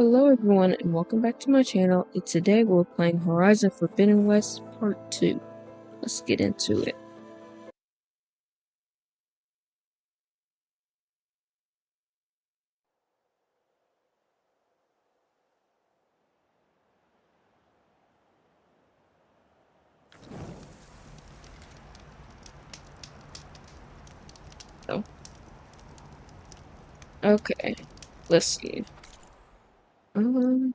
Hello everyone and welcome back to my channel, and today we're playing Horizon Forbidden West Part 2. Let's get into it. So, okay, let's see. Um,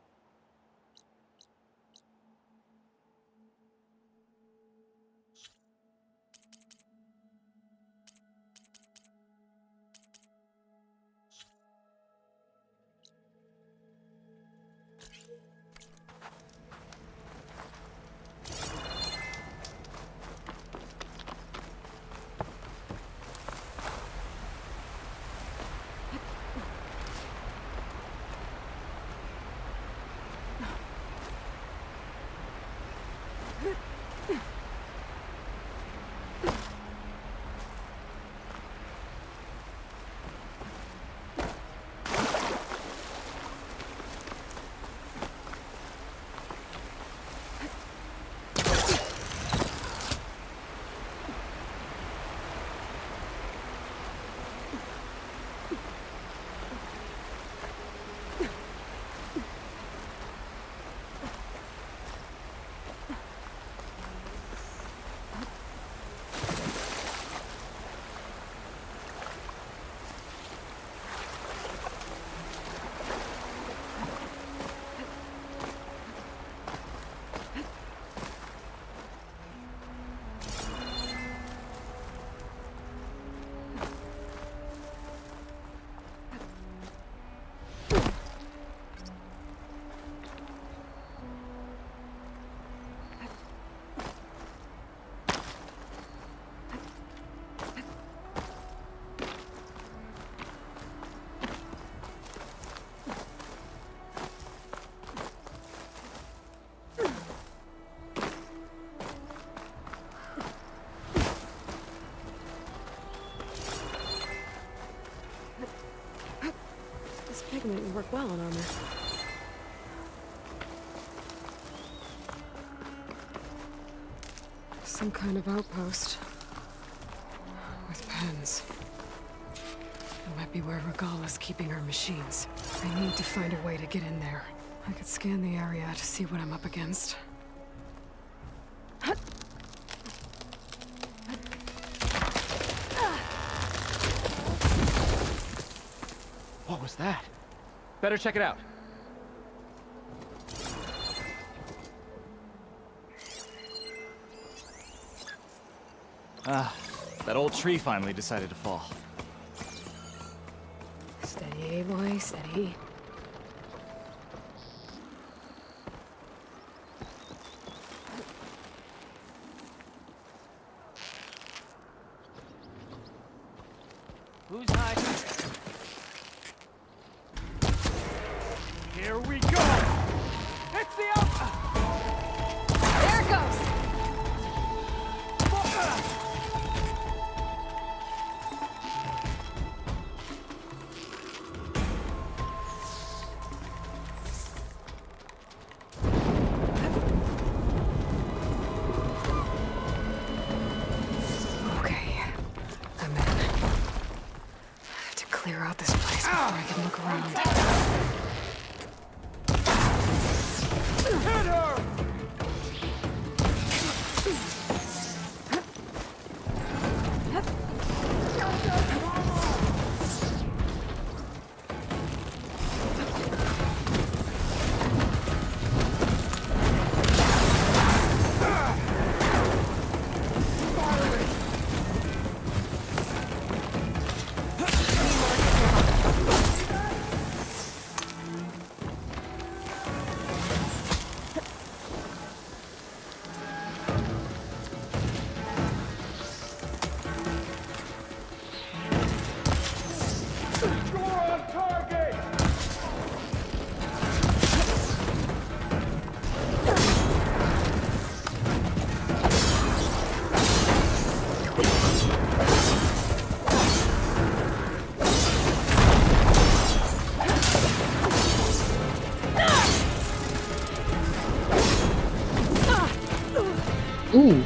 This pigment would work well on armor. Some kind of outpost. With pens. It might be where Regala's keeping her machines. I need to find a way to get in there. I could scan the area to see what I'm up against. What was that? Better check it out. Ah, that old tree finally decided to fall. Steady, Aloy, steady. Who's hiding? Here we go! It's the up! There it goes! Okay, I'm in. I have to clear out this place before I can look around. Hit her! Ooh.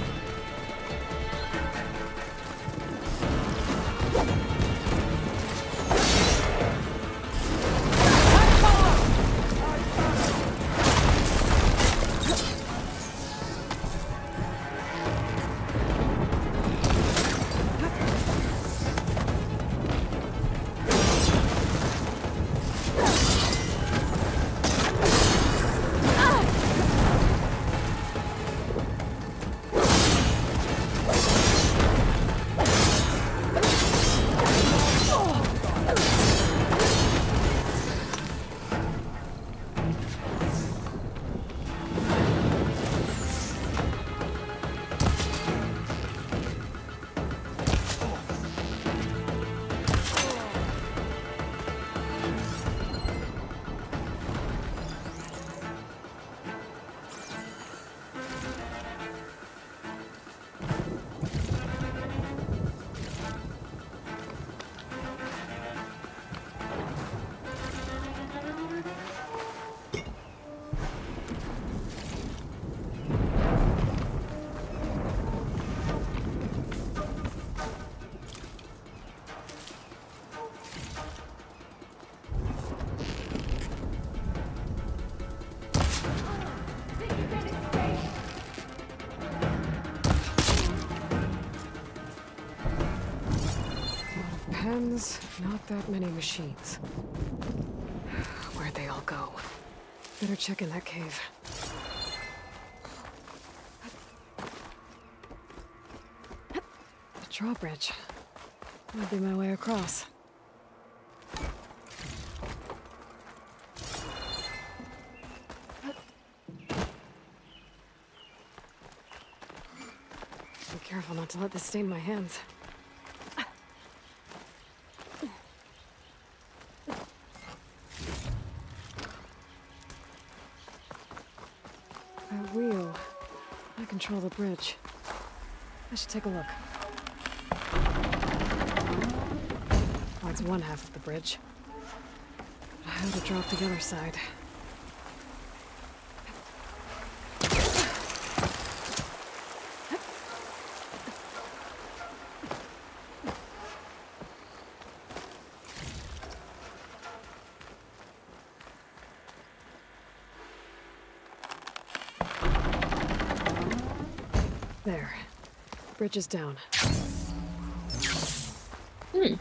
Pens, not that many machines. Where'd they all go? Better check in that cave. The drawbridge. Might be my way across. Be careful not to let this stain my hands. That wheel. I control the bridge. I should take a look. Well, it's one half of the bridge. But how to drop the other side? There. Bridge is down. Hmm.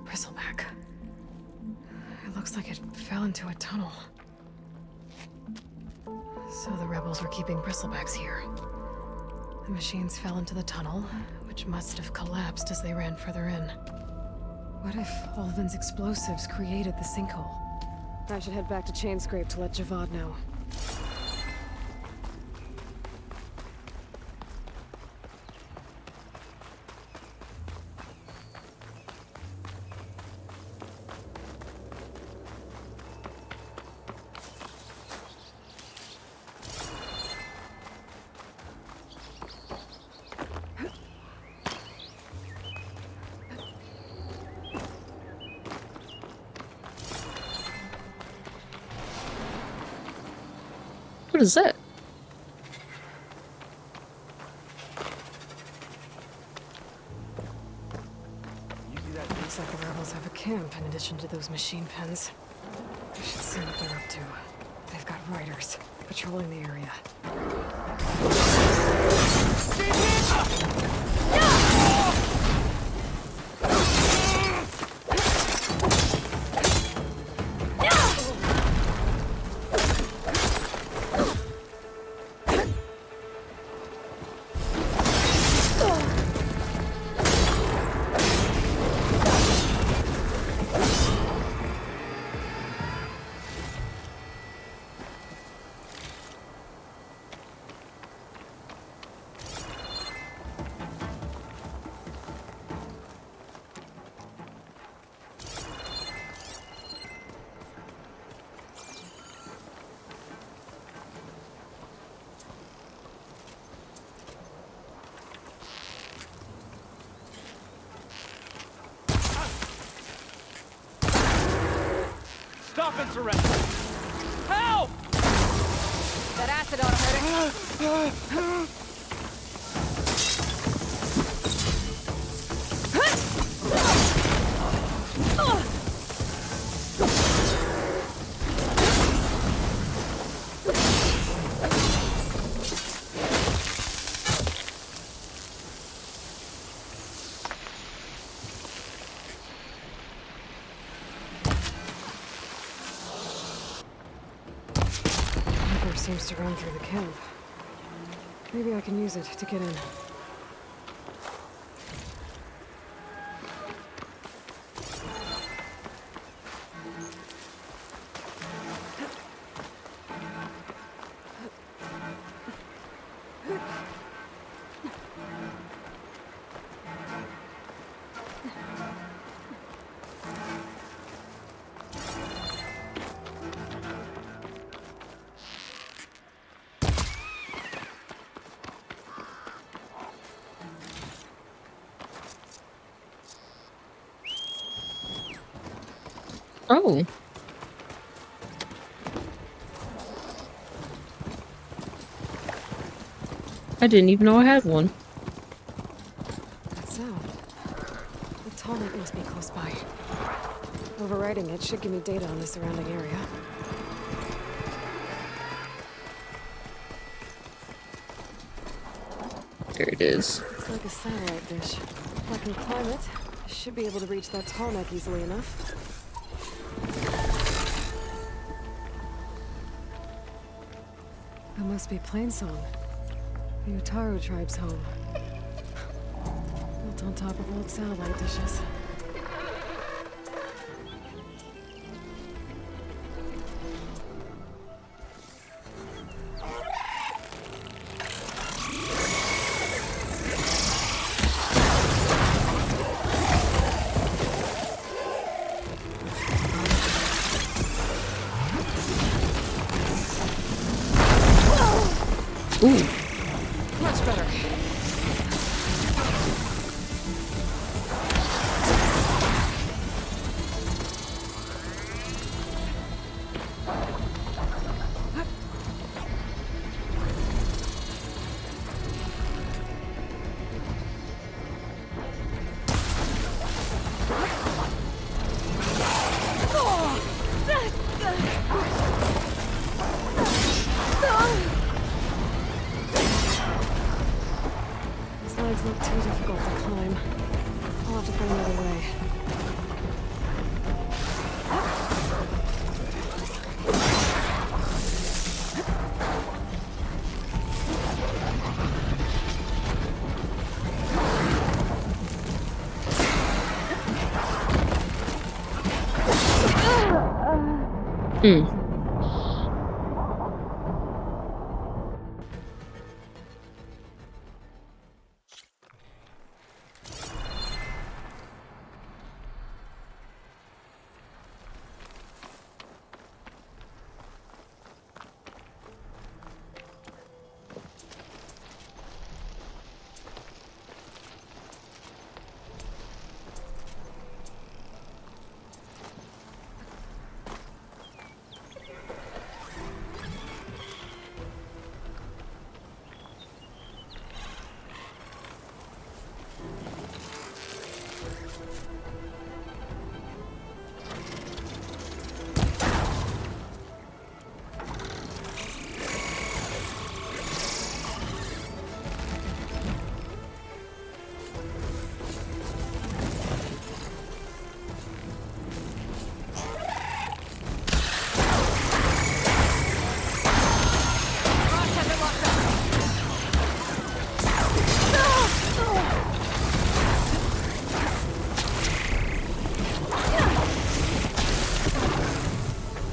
Bristleback. It looks like it fell into a tunnel. So the rebels were keeping bristlebacks here. The machines fell into the tunnel, which must have collapsed as they ran further in. What if Olvin's explosives created the sinkhole? I should head back to Chainscrape to let Javad know. What is that? Looks like the rebels have a camp in addition to those machine pens. I should see what they're up to. They've got riders patrolling the area. offense already! Help! That acid ought to hurt it. River seems to run through the camp. Maybe I can use it to get in. Oh. I didn't even know I had one. That sound. The tonic must be close by. Overriding it should give me data on the surrounding area. There it is. It's like a satellite dish. If I can climb it, I should be able to reach that tonic easily enough. That must be Plainsong, the Utaru tribe's home. Built on top of old satellite dishes. Ooh. Much better. These legs look too difficult to climb. I'll have to find another way. Hmm.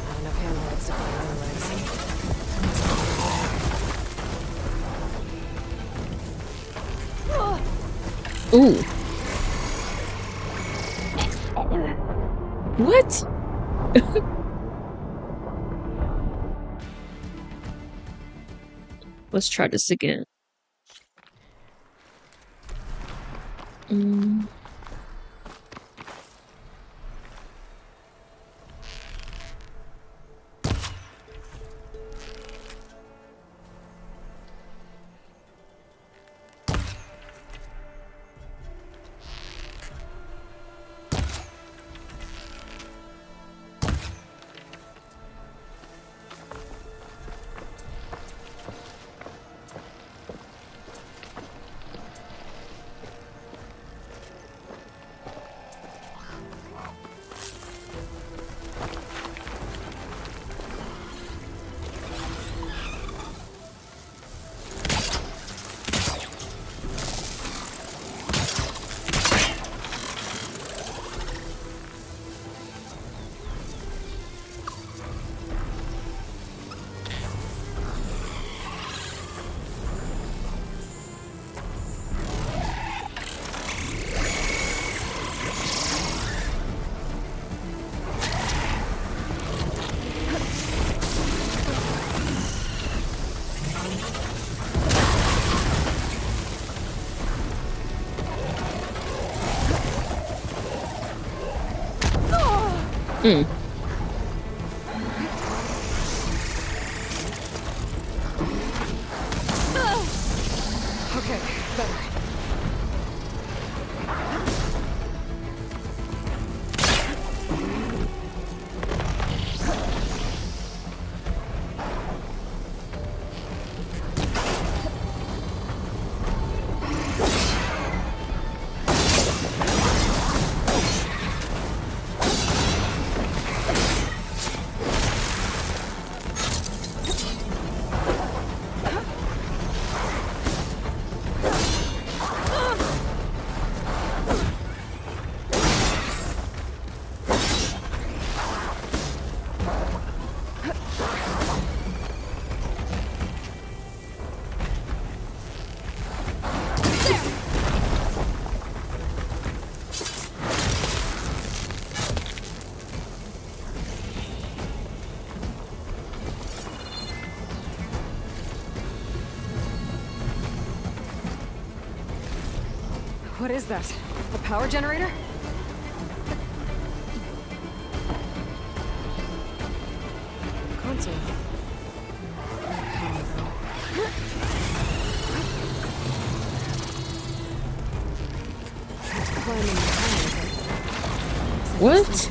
Not enough handholds to climb my legs. Ooh. What? Let's try this again. Hmm. Okay, better. What is that? A power generator? Console. What?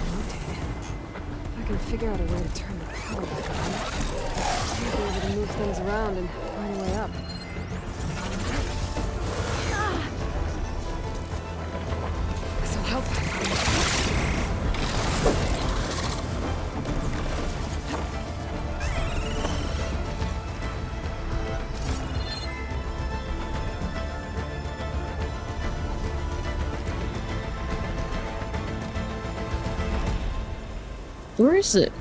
I can figure out a way to turn the power back on. Might be able to move things around and find a way up. This'll help. Where is it?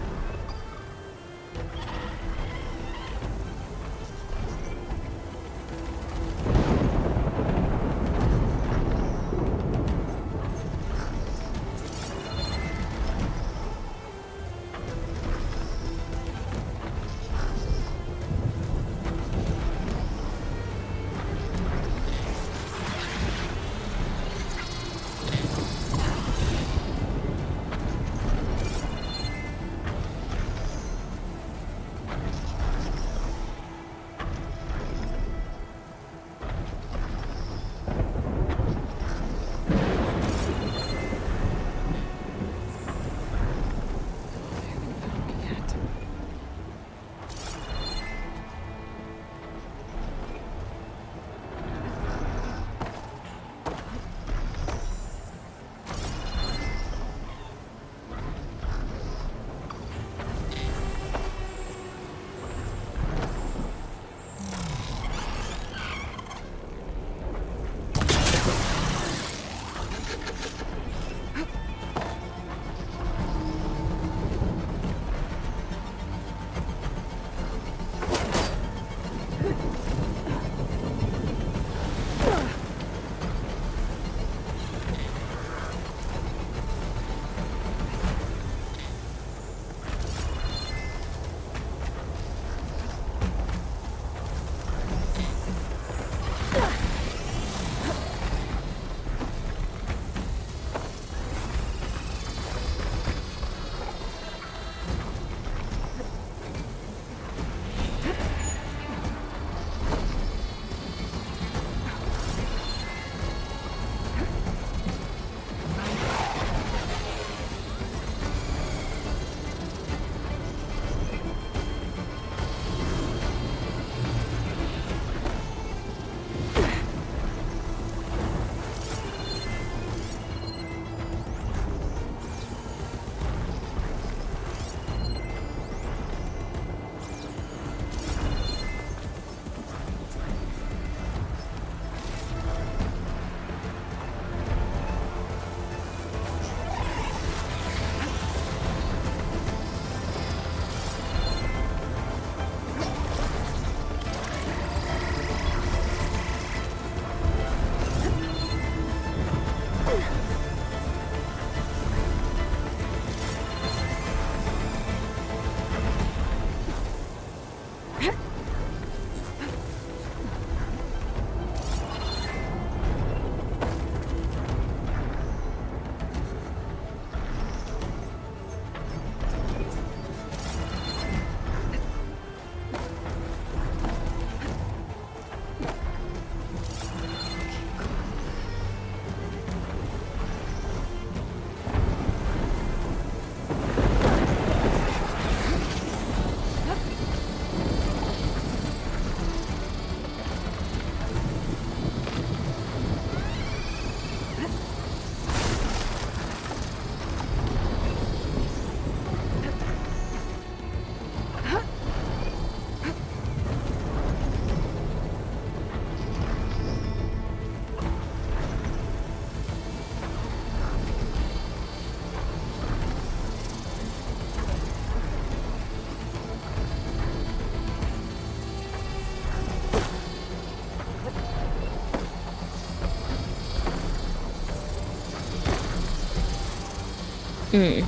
Okay.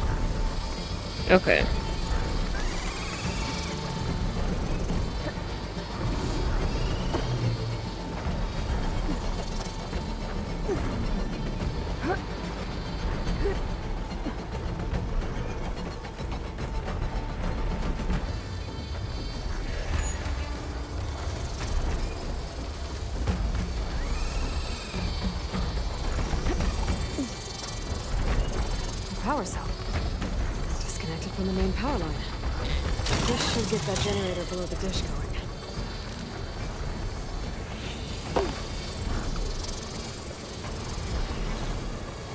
Power cell. Disconnected from the main power line. This should get that generator below the dish going.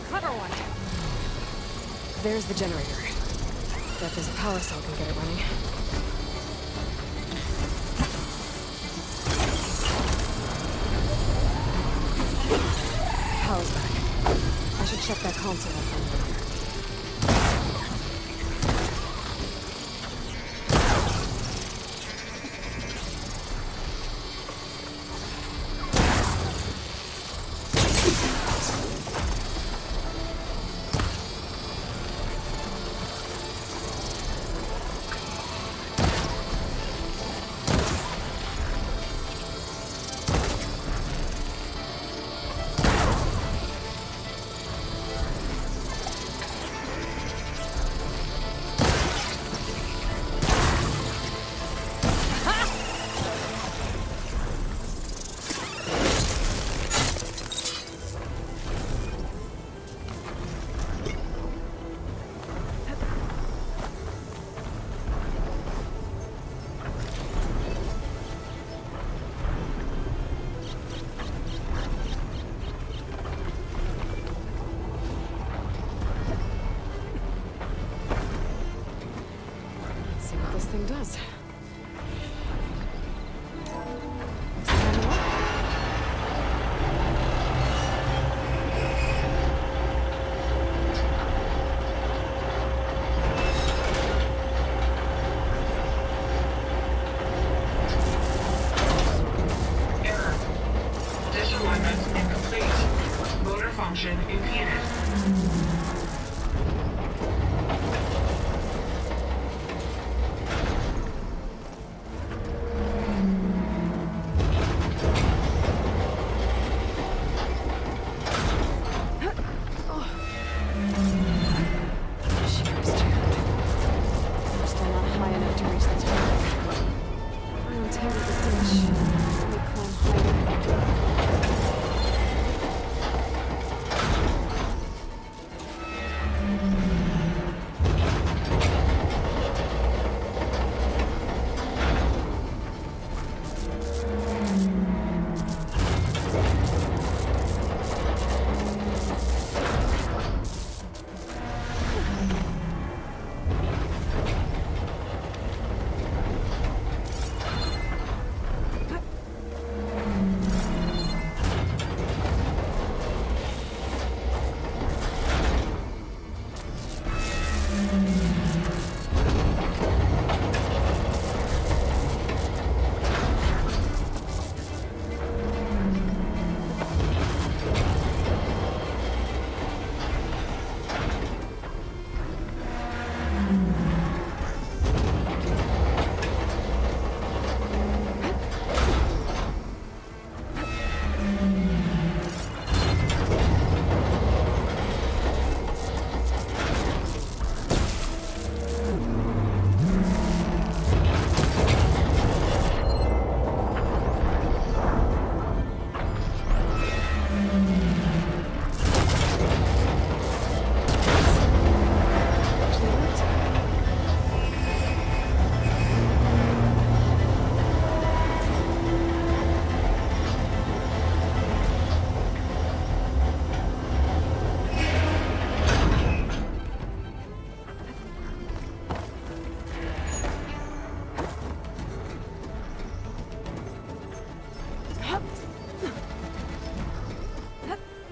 Clever one. There's the generator. Bet this power cell can get it running. Power's back. I should check that console up on there. Thing does. Error. Disalignment incomplete. Motor function impeded.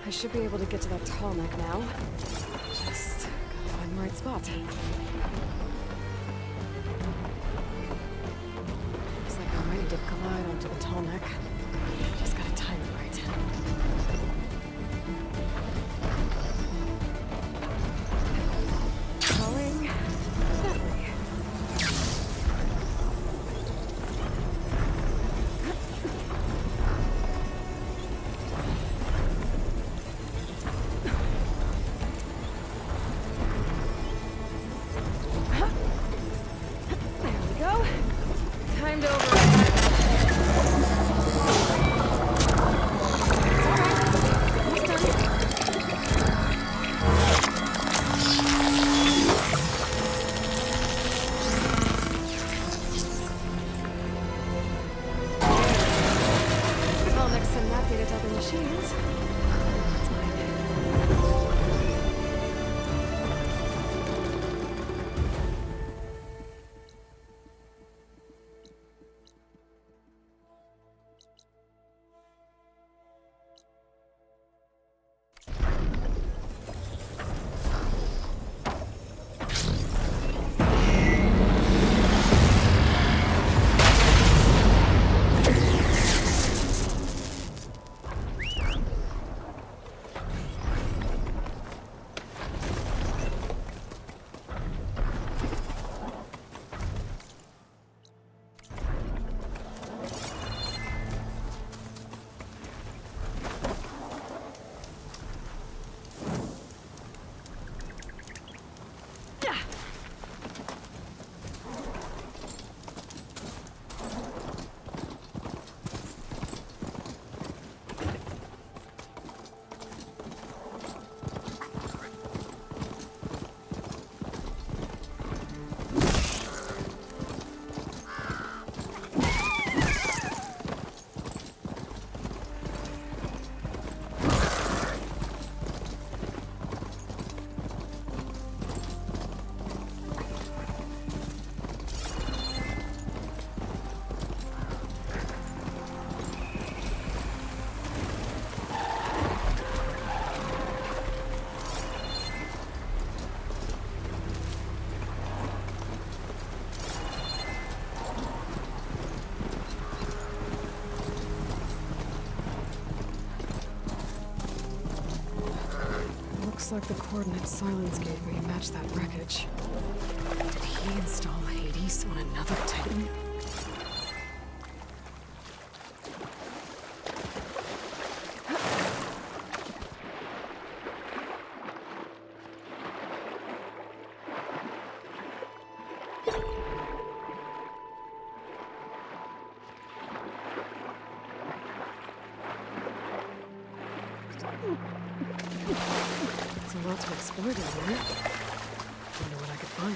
I should be able to get to that tall neck now. Just gotta find the right spot. Looks like I'm ready to glide onto the tall neck. Just gotta time it right. Looks like the coordinates Silence gave me match that wreckage. Did he install Hades on another Titan? There's a lot to explore down there. Wonder what I could find.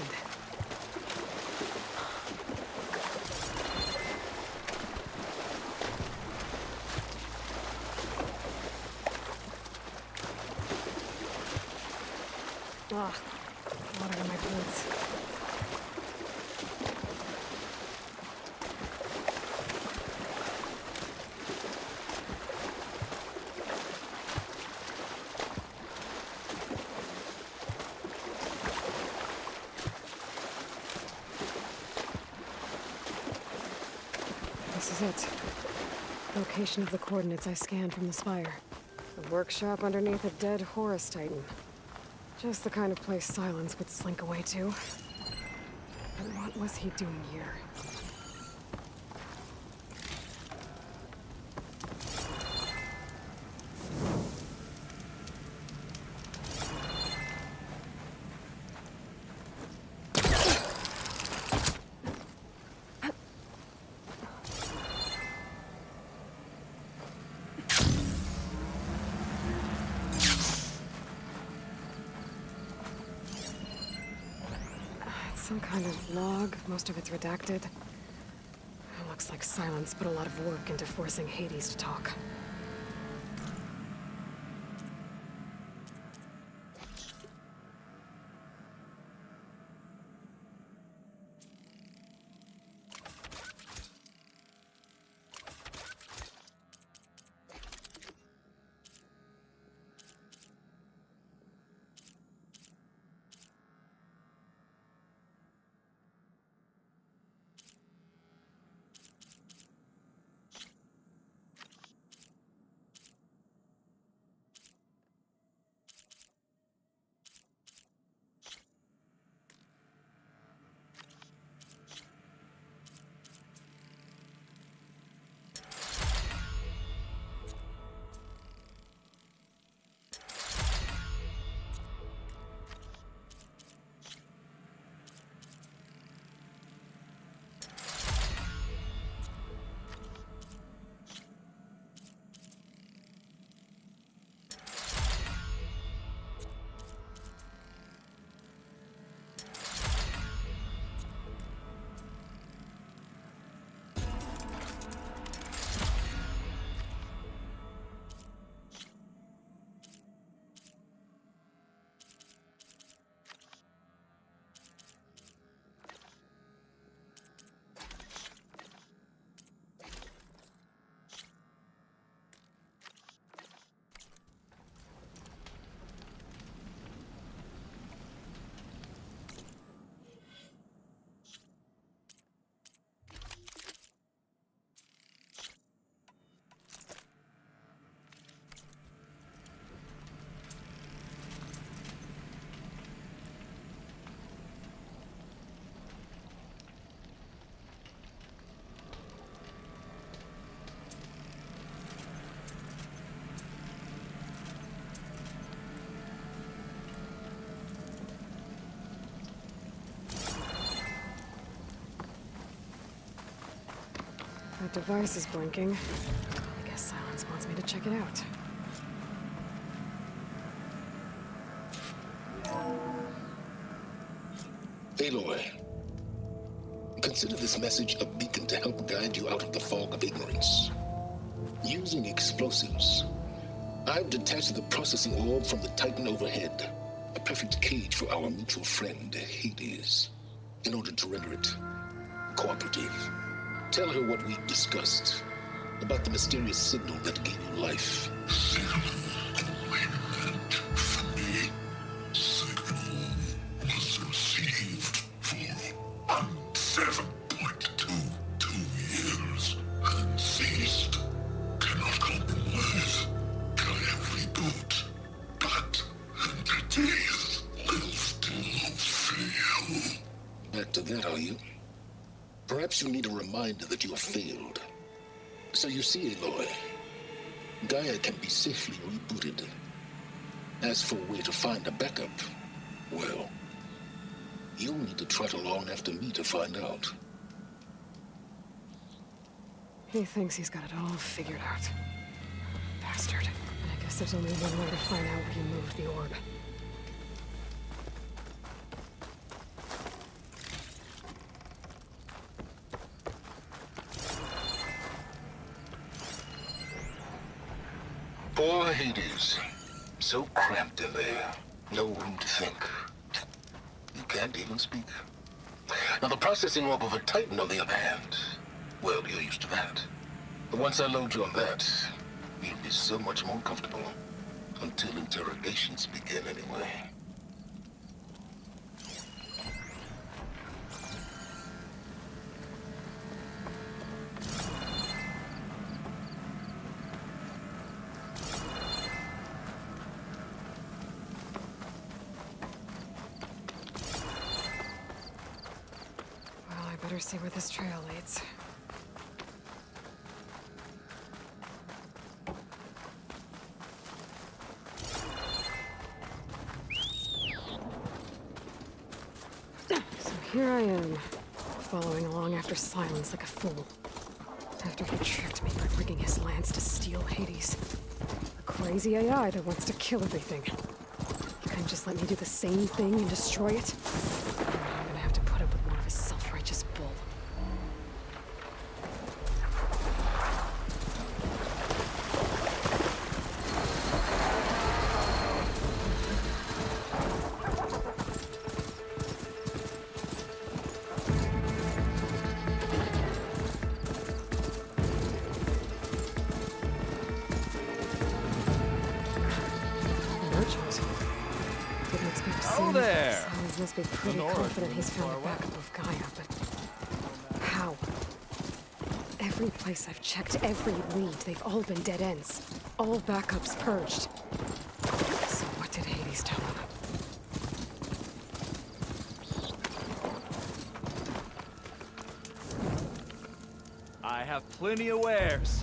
Ah, water in my boots. This is it. Location of the coordinates I scanned from the spire. A workshop underneath a dead Horus Titan. Just the kind of place Silence would slink away to. But what was he doing here? Some kind of log, most of it's redacted. It looks like Silence put a lot of work into forcing Hades to talk. That device is blinking. I guess Silence wants me to check it out. Aloy, consider this message a beacon to help guide you out of the fog of ignorance. Using explosives, I've detached the processing orb from the Titan overhead, a perfect cage for our mutual friend, Hades, in order to render it cooperative. Tell her what we discussed about the mysterious signal that gave you life. Signal only meant for me. Signal was received for 7.22 years and ceased. Cannot compromise. Can reboot. But and like that, are you? Perhaps you need a reminder that you have failed. So you see, Aloy, Gaia can be safely rebooted. As for a way to find a backup, well, you'll need to trot along after me to find out. He thinks he's got it all figured out. Bastard. And I guess there's only one way to find out where he moved the orb. Poor Hades. So cramped in there. No room to think. You can't even speak. Now the processing orb of a Titan, on the other hand, well, you're used to that. But once I load you on that, you'll be so much more comfortable. Until interrogations begin, anyway. Well, I better see where this trail leads. So here I am, following along after Silence like a fool. After he tricked me by rigging his lance to steal Hades. A crazy AI that wants to kill everything. He couldn't just let me do the same thing and destroy it? I'm gonna have to put up with more of his self-righteous bull. Merchant. Didn't expect to see him. there! Silence must be pretty Lenora, confident he's far found a away. backup of Gaia, but how? Every place I've checked, every lead, they've all been dead ends. All backups purged. So what did Hades tell him? I have plenty of wares.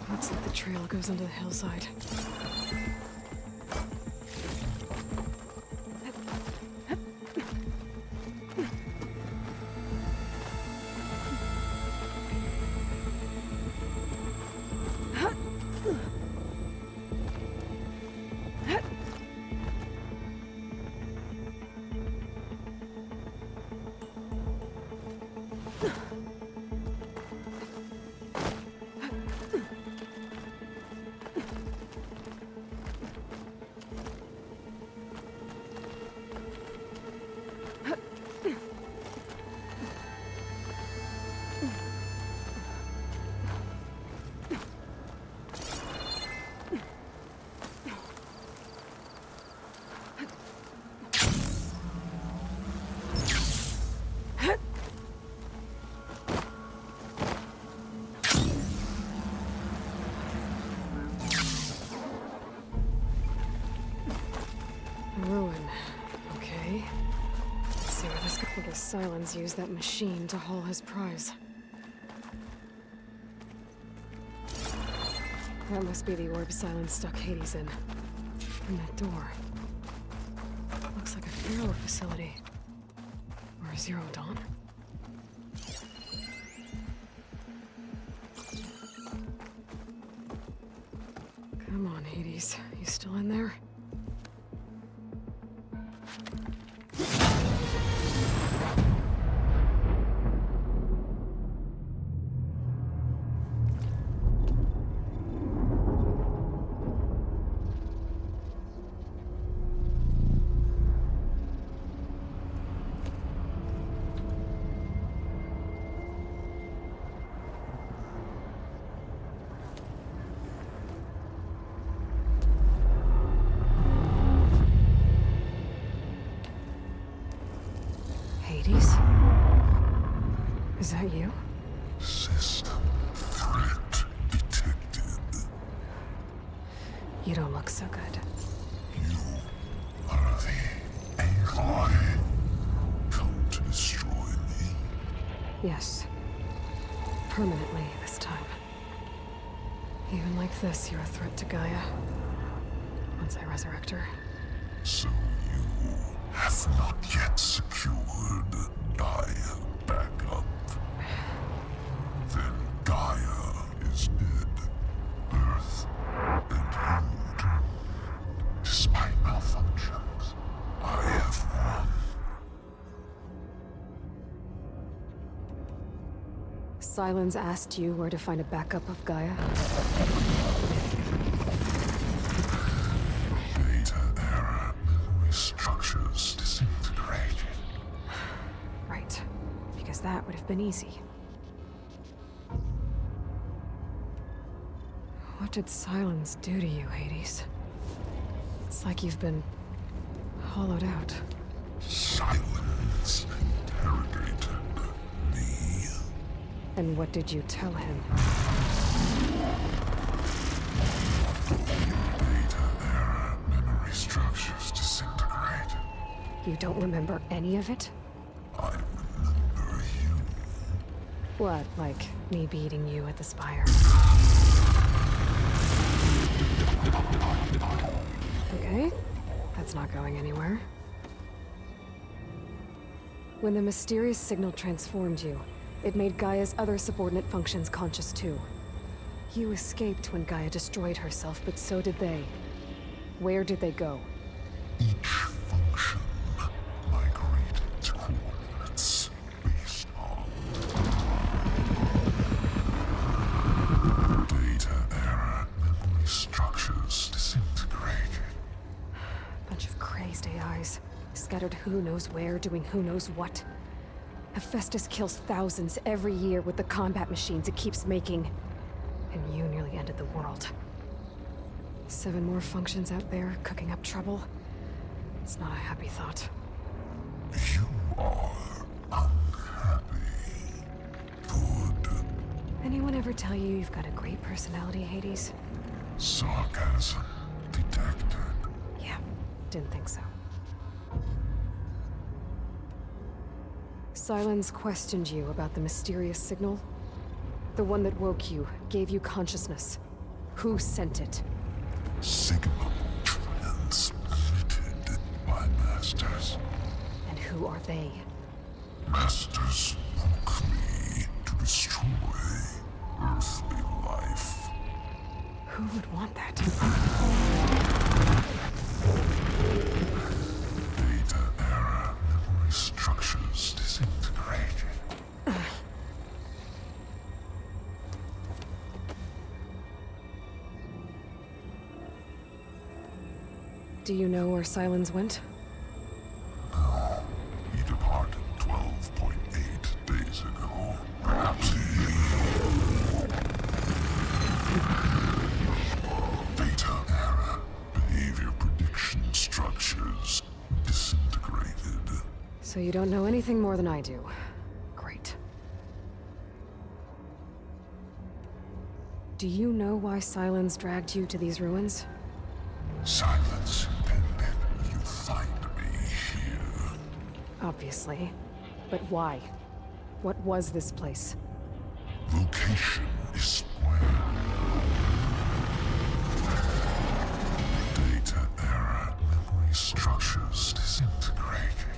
Looks like the trail goes under the hillside. Ruin. Okay. Let's see where this guy. I guess Silence used that machine to haul his prize. That must be the orb Silence stuck Hades in. And that door. Looks like a Pharaoh facility. Or a Zero Dawn. Come on, Hades. You still in there? Is that you? System threat detected. You don't look so good. You are the Aloy. Come to destroy me. Yes. Permanently this time. Even like this, you're a threat to Gaia. Once I resurrect her. So you have not yet secured Gaia back up. Then Gaia is dead. Earth and you too. Despite malfunctions, I have won. Silence asked you where to find a backup of Gaia? Data error, memory structures disintegrated. Right. Because that would have been easy. What did Silence do to you, Hades? It's like you've been hollowed out. Silence interrogated me. And what did you tell him? Data error, memory structures disintegrated. You don't remember any of it? I remember you. What, like me beating you at the spire? Okay, that's not going anywhere. When the mysterious signal transformed you, it made Gaia's other subordinate functions conscious too. You escaped when Gaia destroyed herself, but so did they. Where did they go? Each function migrated to coordinates based on data error, memory structures disintegrated. Bunch of crazed AIs, scattered who knows where, doing who knows what. Hephaestus kills thousands every year with the combat machines it keeps making. And you nearly ended the world. 7 more functions out there, cooking up trouble. It's not a happy thought. You are unhappy. Good. Anyone ever tell you you've got a great personality, Hades? Sarcasm detected. Yeah, didn't think so. Silence questioned you about the mysterious signal. The one that woke you, gave you consciousness. Who sent it? Signal transmitted by masters. And who are they? Masters woke me to destroy earthly life. Who would want that? Data error, memory structures disintegrated. Do you know where Silence went? No, he departed 12.8 days ago. Perhaps he... Data error, behavior prediction structures disintegrated. So you don't know anything more than I do. Great. Do you know why Silence dragged you to these ruins? Silence intended you find me here. Obviously. But why? What was this place? Location is square. Data error, memory structures disintegrated.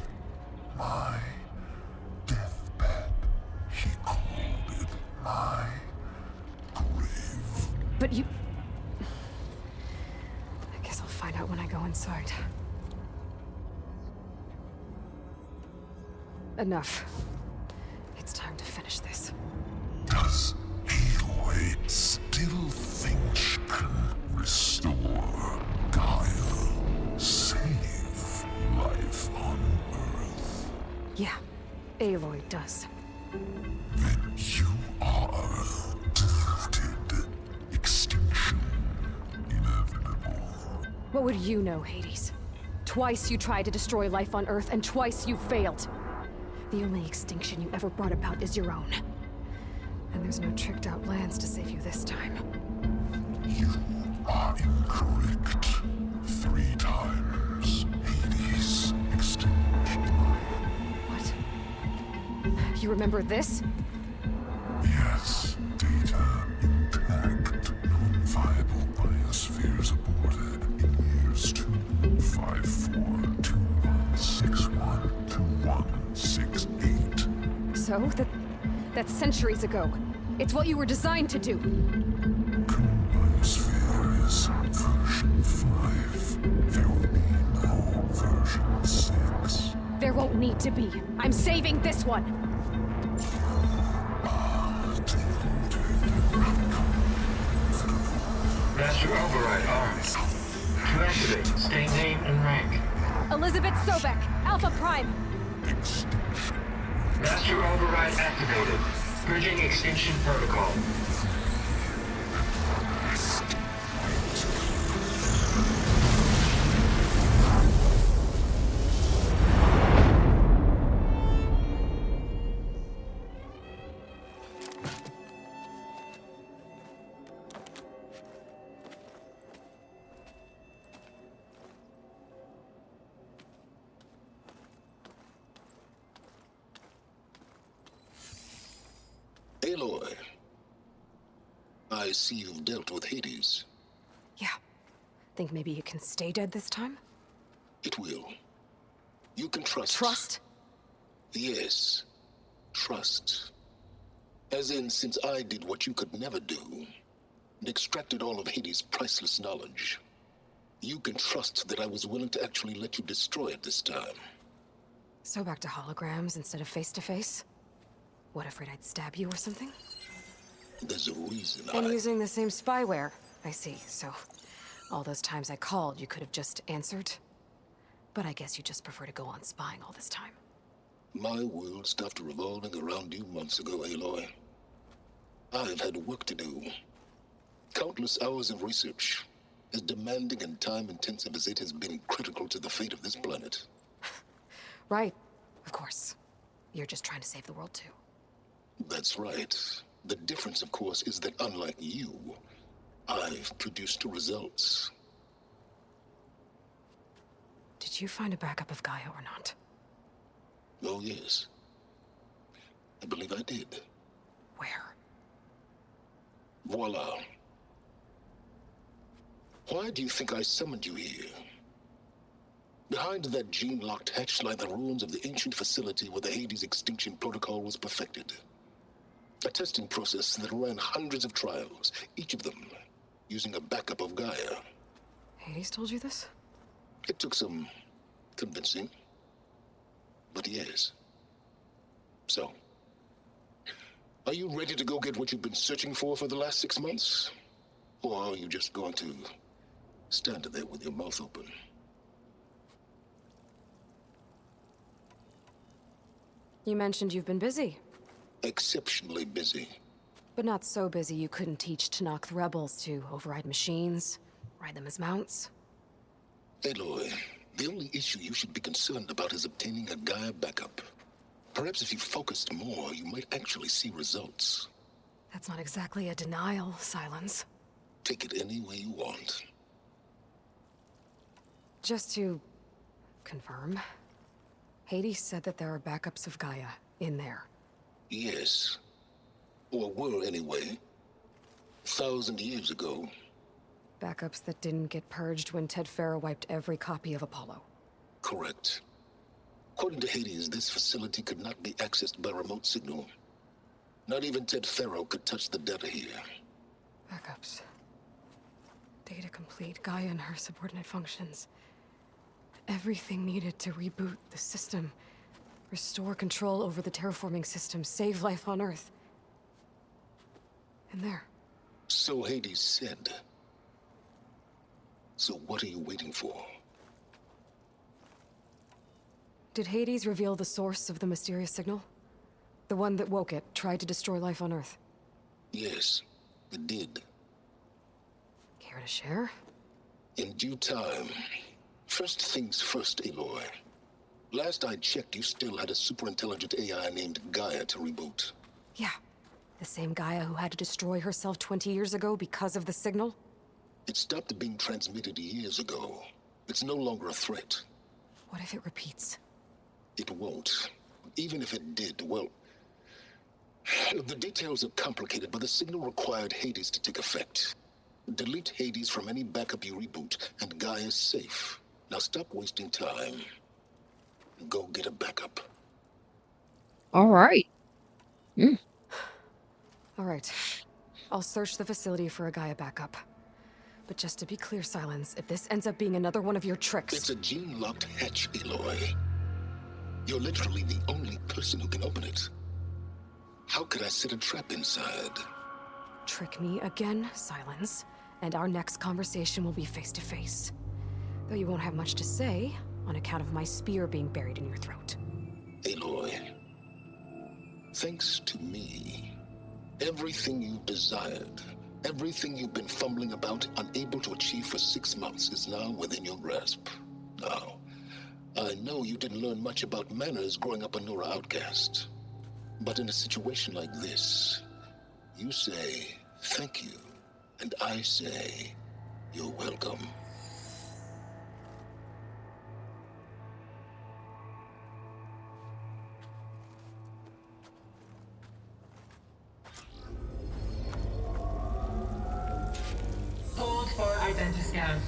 My deathbed, he called it my grave. But you... I guess I'll find out when I go inside. Enough. It's time to finish this. Does Aloy still think she can restore Gaia? Save life on Earth? Yeah, Aloy does. Then you are defeated. Extinction inevitable. What would you know, Hades? Twice you tried to destroy life on Earth, and twice you failed. The only extinction you ever brought about is your own. And there's no tricked-out plans to save you this time. You are incorrect. 3 times. Hades extinction. What? You remember this? Yes, data intact. Non-viable biospheres aborted in years 25421612168. So? That's centuries ago. It's what you were designed to do. Biosphere is version 5. There will be no version 6. There won't need to be. I'm saving this one. Master override armed. To activate, state name and rank. Elizabeth Sobek, Alpha Prime. Master override activated. Bridging extinction protocol. Aloy, I see you've dealt with Hades. Yeah. Think maybe you can stay dead this time? It will. You can trust. Trust? Yes. Trust. As in, since I did what you could never do, and extracted all of Hades' priceless knowledge, you can trust that I was willing to actually let you destroy it this time. So back to holograms instead of face-to-face? What, afraid I'd stab you or something? There's a reason And using the same spyware. I see, so all those times I called, you could have just answered? But I guess you just prefer to go on spying all this time. My world stopped revolving around you months ago, Aloy. I've had work to do. Countless hours of research, as demanding and time-intensive as it has been critical to the fate of this planet. Right, of course. You're just trying to save the world too. That's right. The difference, of course, is that unlike you, I've produced results. Did you find a backup of Gaia or not? Oh, yes. I believe I did. Where? Voila. Why do you think I summoned you here? Behind that gene-locked hatch lie the ruins of the ancient facility where the Hades extinction protocol was perfected. A testing process that ran hundreds of trials, each of them using a backup of Gaia. Hades told you this? It took some convincing, but yes. So, are you ready to go get what you've been searching for the last 6 months? Or are you just going to stand there with your mouth open? You mentioned you've been busy. Exceptionally busy. But not so busy you couldn't teach Tanakh the rebels to override machines, ride them as mounts. Aloy, the only issue you should be concerned about is obtaining a Gaia backup. Perhaps if you focused more, you might actually see results. That's not exactly a denial, Silence. Take it any way you want. Just to confirm, Hades said that there are backups of Gaia in there. Yes. Or were anyway. 1,000 years ago. Backups that didn't get purged when Ted Farrow wiped every copy of Apollo. Correct. According to Hades, this facility could not be accessed by remote signal. Not even Ted Farrow could touch the data here. Backups. Data complete, Gaia and her subordinate functions. Everything needed to reboot the system. Restore control over the terraforming system, save life on Earth. And there. So Hades said. So what are you waiting for? Did Hades reveal the source of the mysterious signal? The one that woke it, tried to destroy life on Earth? Yes, it did. Care to share? In due time. First things first, Aloy. Last I checked, you still had a superintelligent AI named Gaia to reboot. Yeah. The same Gaia who had to destroy herself 20 years ago because of the signal? It stopped being transmitted years ago. It's no longer a threat. What if it repeats? It won't. Even if it did, well... The details are complicated, but the signal required Hades to take effect. Delete Hades from any backup you reboot, and Gaia's safe. Now stop wasting time. Go get a backup. Alright. Alright. I'll search the facility for a Gaia backup. But just to be clear, Silence, if this ends up being another one of your tricks... It's a gene-locked hatch, Aloy. You're literally the only person who can open it. How could I set a trap inside? Trick me again, Silence, and our next conversation will be face-to-face. Though you won't have much to say, on account of my spear being buried in your throat. Aloy, thanks to me, everything you've desired, everything you've been fumbling about, unable to achieve for 6 months, is now within your grasp. Now, I know you didn't learn much about manners growing up a Nora outcast. But in a situation like this, you say, thank you, and I say, you're welcome. Hold for identiscan.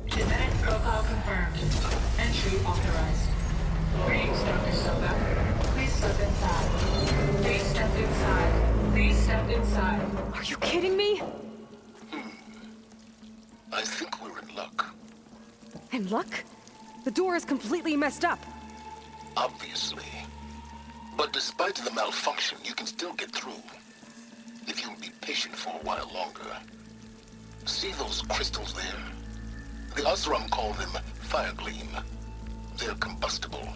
Genetic profile confirmed. Entry authorized. Greetings, Dr. Soka. Please step inside. Please step inside. Please step inside. Are you kidding me? I think we're in luck. In luck? The door is completely messed up. Obviously. But despite the malfunction, you can still get through. If you'll be patient for a while longer. See those crystals there? The Osram call them fire gleam. They're combustible.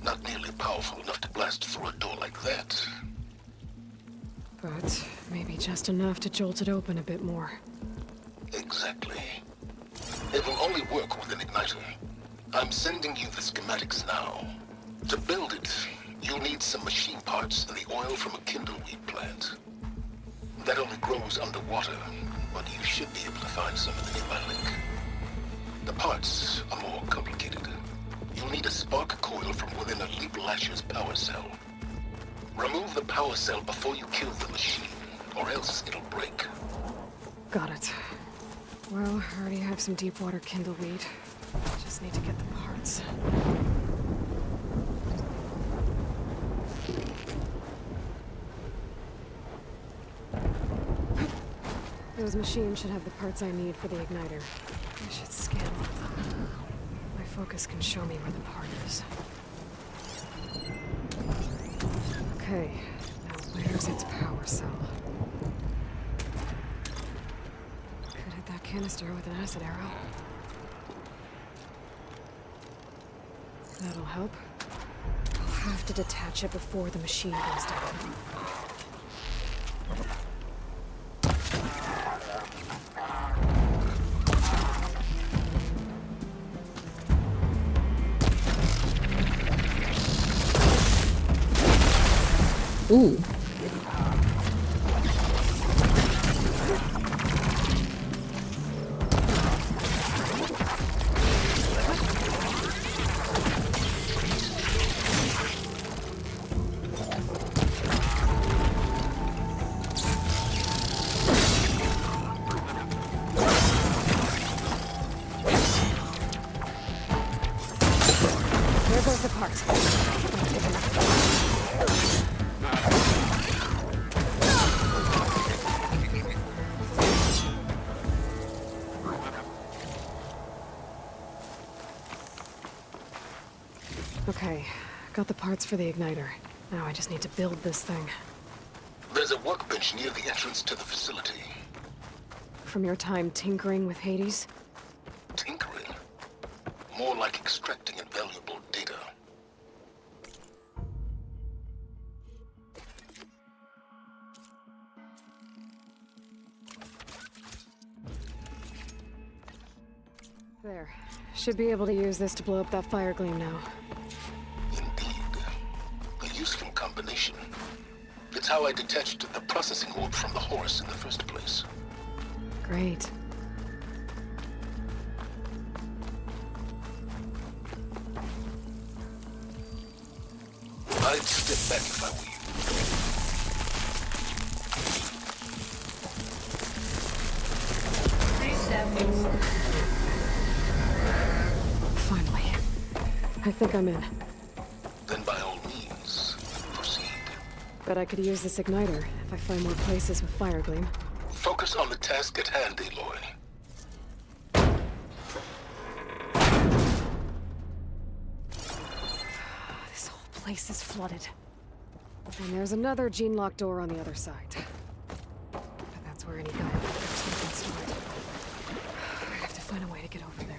Not nearly powerful enough to blast through a door like that. But maybe just enough to jolt it open a bit more. Exactly. It will only work with an igniter. I'm sending you the schematics now. To build it, you'll need some machine parts and the oil from a kindleweed plant. That only grows underwater, but you should be able to find some in the nearby lake. The parts are more complicated. You'll need a spark coil from within a Leap Lasher's power cell. Remove the power cell before you kill the machine, or else it'll break. Got it. Well, I already have some deep water kindleweed. Just need to get the parts. Those machines should have the parts I need for the igniter. I should scan one of them. My focus can show me where the part is. Okay, now where's its power cell? Could hit that canister with an acid arrow. That'll help. I'll have to detach it before the machine goes down. Ooh. There goes the part. Take enough. Okay, got the parts for the igniter. Now I just need to build this thing. There's a workbench near the entrance to the facility. From your time tinkering with Hades? Tinkering? More like extracting invaluable data. There. Should be able to use this to blow up that fire gleam now. Indeed. A useful combination. It's how I detached the processing orb from the horse in the first place. Great. I'd step back if I were you. Please step inside. Finally. I think I'm in. Then by all means, proceed. Bet I could use this igniter if I find more places with fire gleam. Focus on the task at hand, Aloy. This whole place is flooded. And there's another gene-locked door on the other side. But that's where any guy would have stored. I have to find a way to get over there.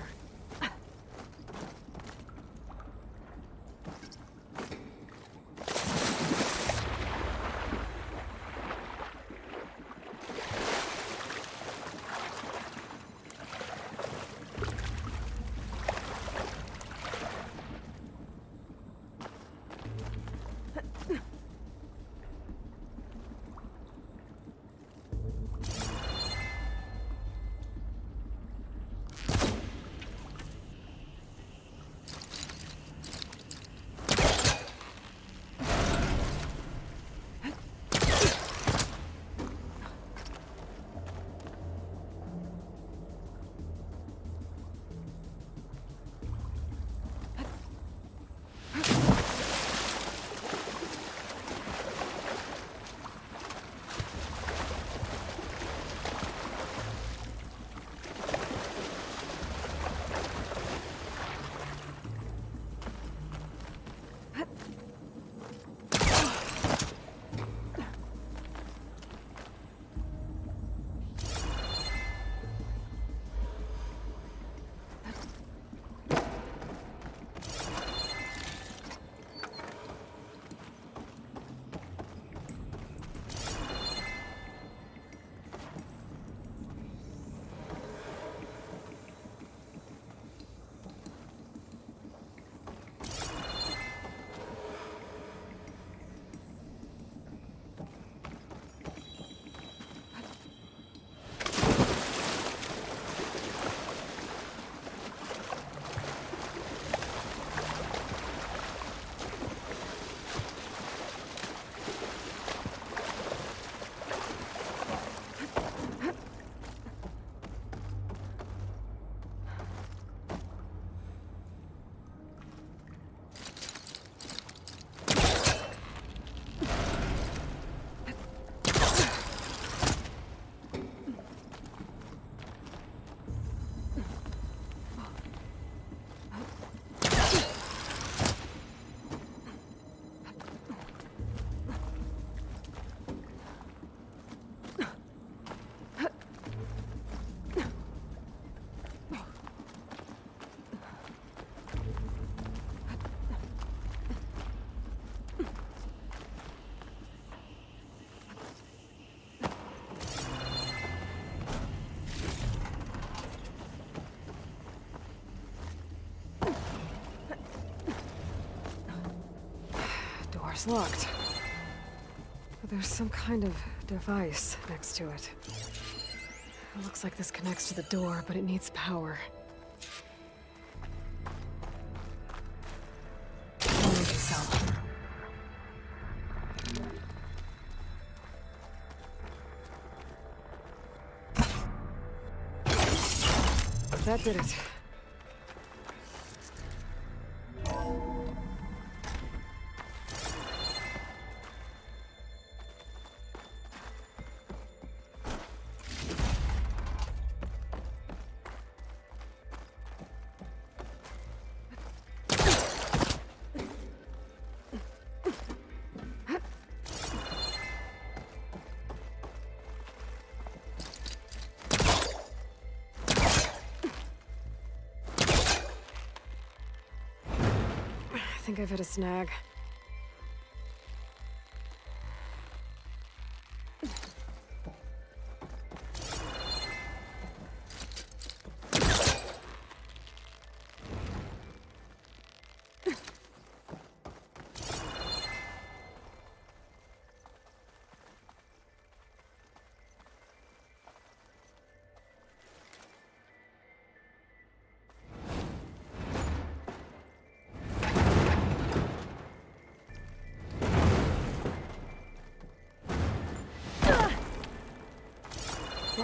Door's locked. But there's some kind of device next to it. It looks like this connects to the door, but it needs power. Only so. That did it. I think I've hit a snag.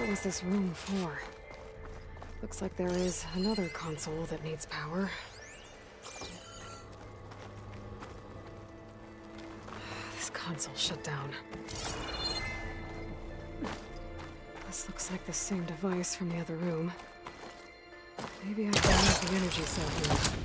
What was this room for? Looks like there is another console that needs power. This console shut down. This looks like the same device from the other room. Maybe I can use the energy cell here.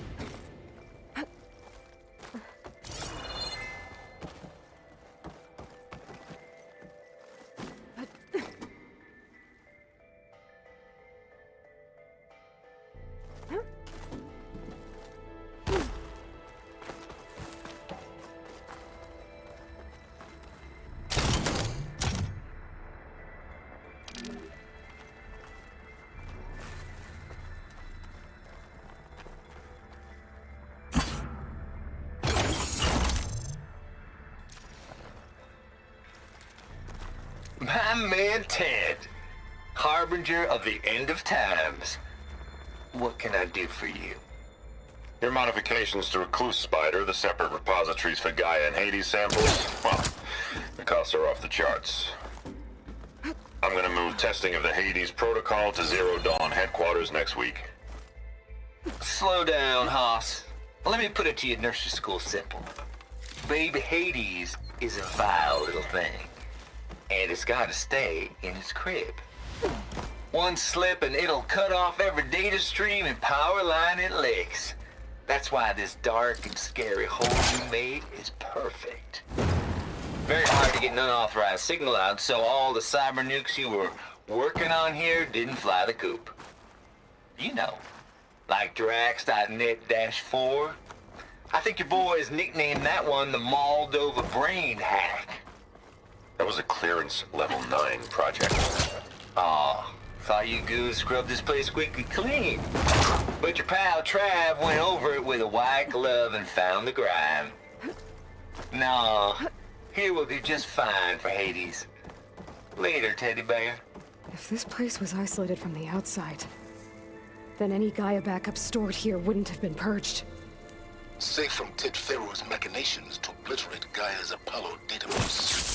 My man Ted, harbinger of the end of times. What can I do for you? Your modifications to Recluse Spider, the separate repositories for Gaia and Hades samples, well, the costs are off the charts. I'm gonna move testing of the Hades protocol to Zero Dawn headquarters next week. Slow down, Hoss. Let me put it to you nursery school simple. Baby Hades is a vile little thing, and it's gotta stay in its crib. One slip and it'll cut off every data stream and power line it licks. That's why this dark and scary hole you made is perfect. Very hard to get an unauthorized signal out, so all the cyber nukes you were working on here didn't fly the coop. You know, like Drax.net-4. I think your boys nicknamed that one the Moldova Brain Hack. That was a clearance level 9 project. Aw, thought you goons scrubbed this place squeaky clean. But your pal Trav went over it with a white glove and found the grime. No, here will do just fine for Hades. Later, teddy bear. If this place was isolated from the outside, then any Gaia backup stored here wouldn't have been purged. Safe from Ted Pharaoh's machinations to obliterate Gaia's Apollo database.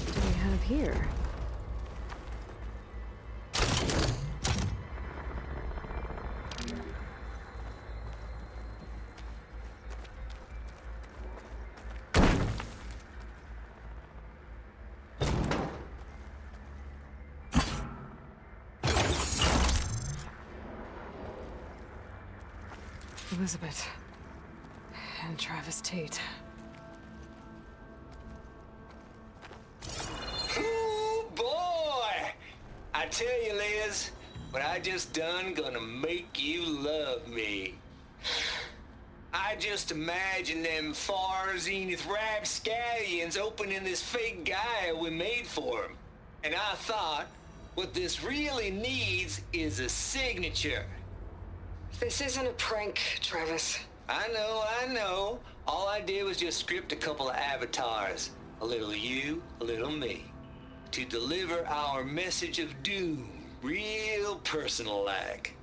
What do we have here? Elizabeth and Travis Tate. Ooh, boy! I tell you, Liz, what I just done gonna make you love me. I just imagine them far zenith rapscallions opening this fake Gaia we made for them. And I thought, what this really needs is a signature. This isn't a prank, Travis. I know. All I did was just script a couple of avatars. A little you, a little me. To deliver our message of doom, real personal-like.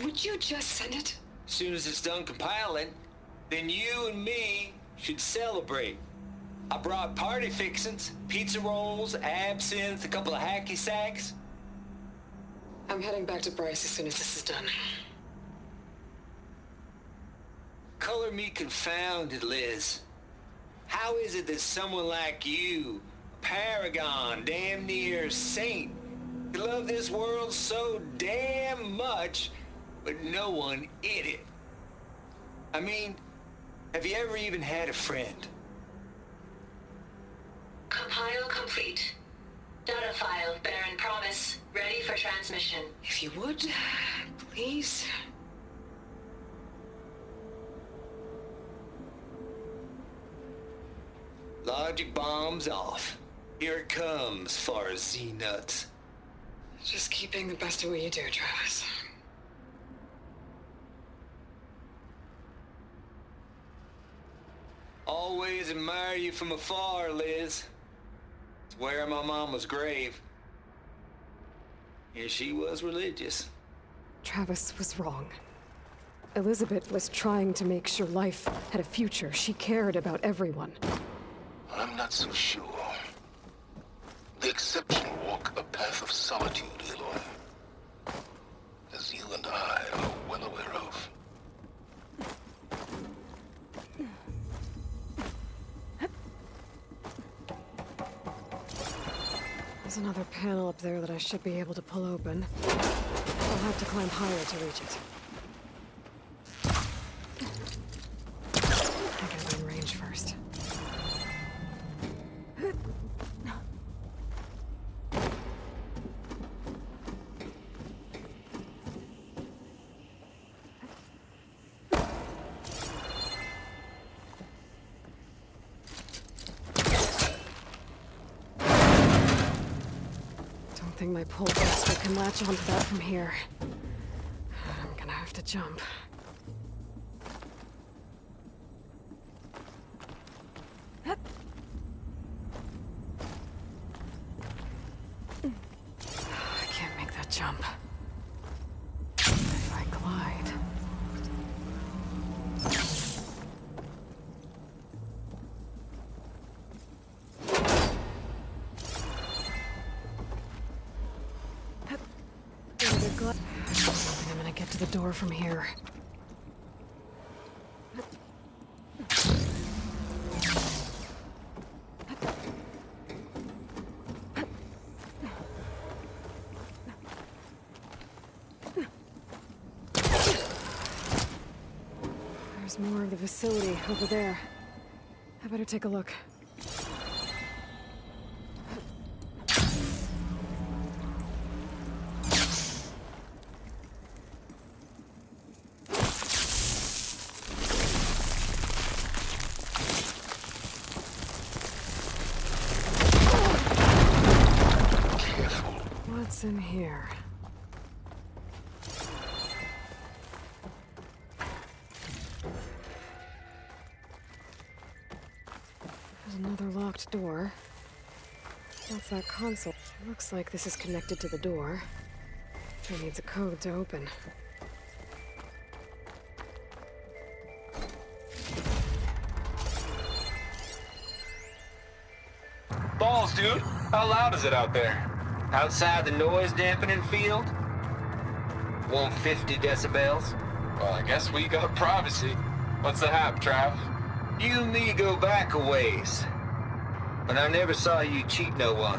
Would you just send it? Soon as it's done compiling, then you and me should celebrate. I brought party fixins, pizza rolls, absinthe, a couple of hacky sacks. I'm heading back to Bryce as soon as this is done. Color me confounded, Liz. How is it that someone like you, paragon, damn near saint, could love this world so damn much, but no one in it? I mean, have you ever even had a friend? Compile complete. Data file, Baron Promise, ready for transmission. If you would, please. Logic bombs off. Here it comes, far as Z-nuts. Just keep being the best at what you do, Travis. Always admire you from afar, Liz. It's where my mama's grave. And she was religious. Travis was wrong. Elizabeth was trying to make sure life had a future. She cared about everyone. I'm not so sure. The exception walk a path of solitude, Aloy. As you and I are well aware of. There's another panel up there that I should be able to pull open. I'll have to climb higher to reach it. I gotta be in range first. I think my pole blaster can latch onto that from here. I'm gonna have to jump. I can't make that jump. If I glide... I don't think I'm gonna get to the door from here. There's more of the facility over there. I better take a look. What's in here? There's another locked door. What's that console? Looks like this is connected to the door. It needs a code to open. Balls, dude. How loud is it out there? Outside the noise dampening field? 150 decibels? Well, I guess we got privacy. What's the hap, Trav? You and me go back a ways. But I never saw you cheat no one.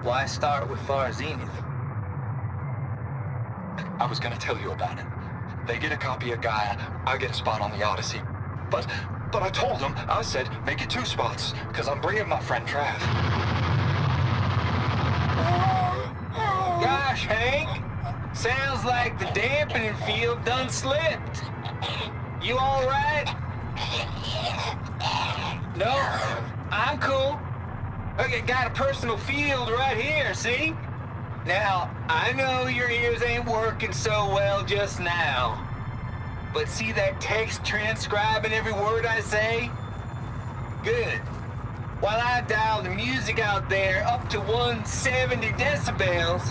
Why start with Far Zenith? I was gonna tell you about it. They get a copy of Gaia, I get a spot on the Odyssey. But I told them, I said, make it 2 spots, because I'm bringing my friend Trav. Gosh, Hank. Sounds like the dampening field done slipped. You all right? No, I'm cool. Okay, got a personal field right here, see? Now, I know your ears ain't working so well just now. But see that text transcribing every word I say? Good. While I dial the music out there up to 170 decibels,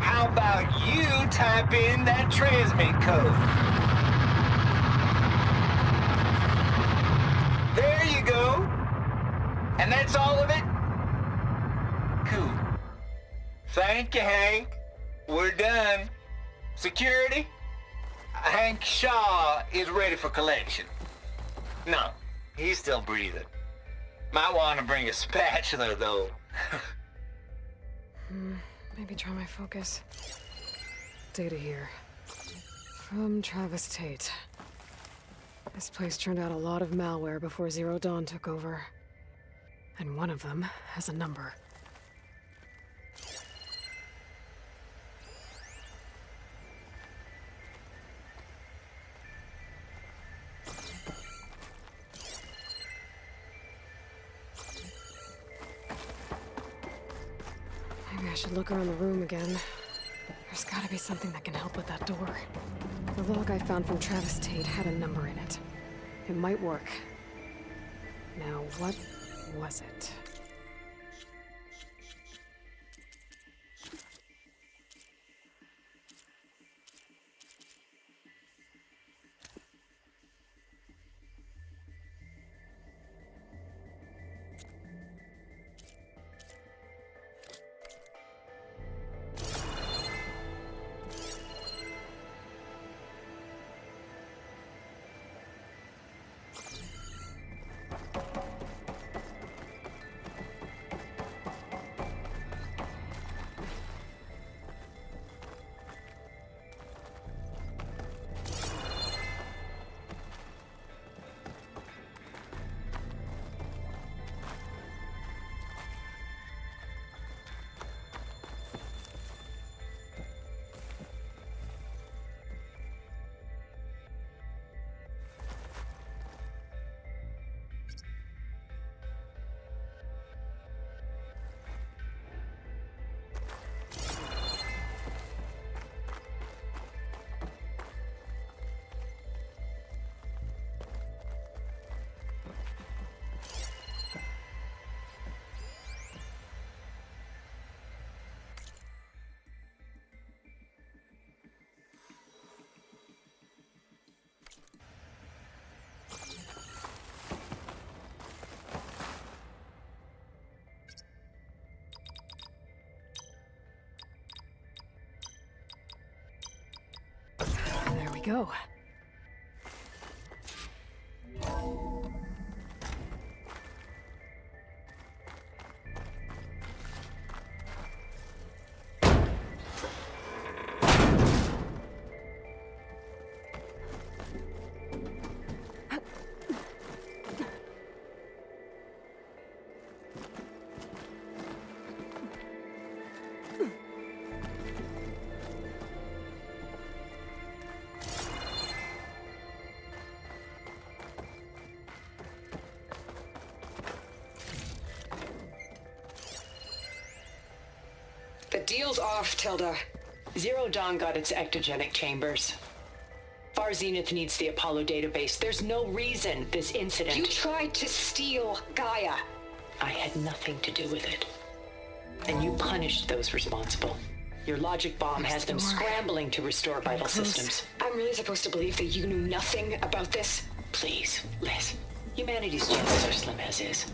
how about you type in that transmit code? There you go. And that's all of it? Cool. Thank you, Hank. We're done. Security? Hank Shaw is ready for collection. No, He's still breathing. Might want to bring a spatula, though. Maybe try my focus. Data here. From Travis Tate. This place turned out a lot of malware before Zero Dawn took over. And one of them has a number. Maybe I should look around the room again. There's gotta be something that can help with that door. The log I found from Travis Tate had a number in it. It might work. Now, what was it? There we go. The deal's off, Tilda. Zero Dawn got its ectogenic chambers. Far Zenith needs the Apollo database. There's no reason this incident... You tried to steal Gaia. I had nothing to do with it. And you punished those responsible. Your logic bomb has them scrambling to restore vital systems. I'm really supposed to believe that you knew nothing about this? Please, Liz. Humanity's chances are slim as is.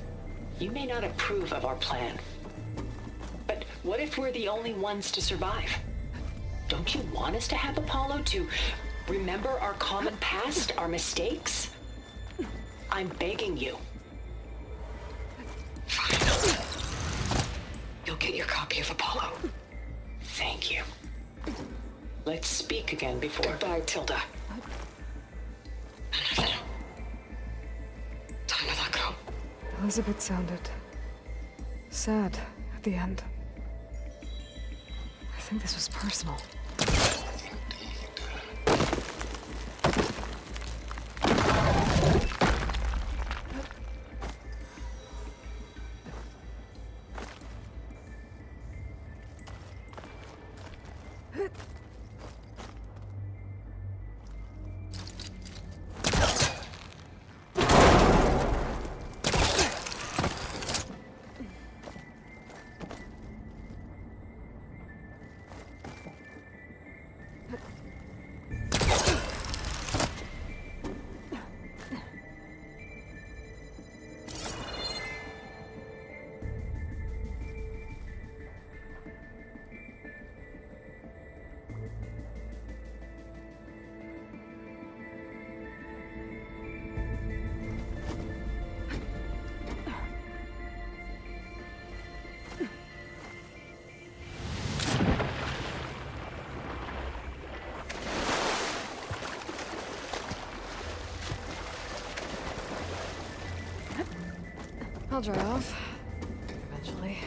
You may not approve of our plan. But what if we're the only ones to survive? Don't you want us to have Apollo to remember our common past, our mistakes? I'm begging you. Fine. You'll get your copy of Apollo. Thank you. Let's speak again before... Goodbye, Tilda. Time to let go. Elizabeth sounded sad at the end. I think this was personal. I'll dry off. Eventually.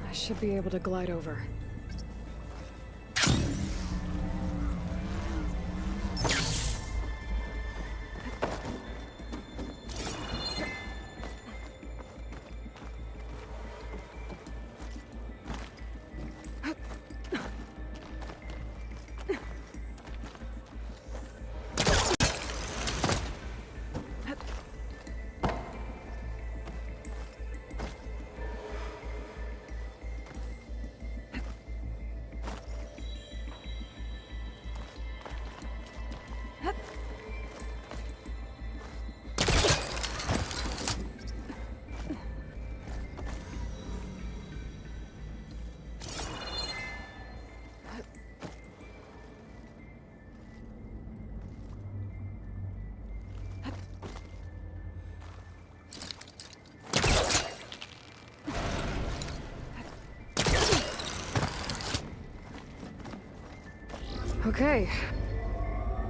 I should be able to glide over. Okay.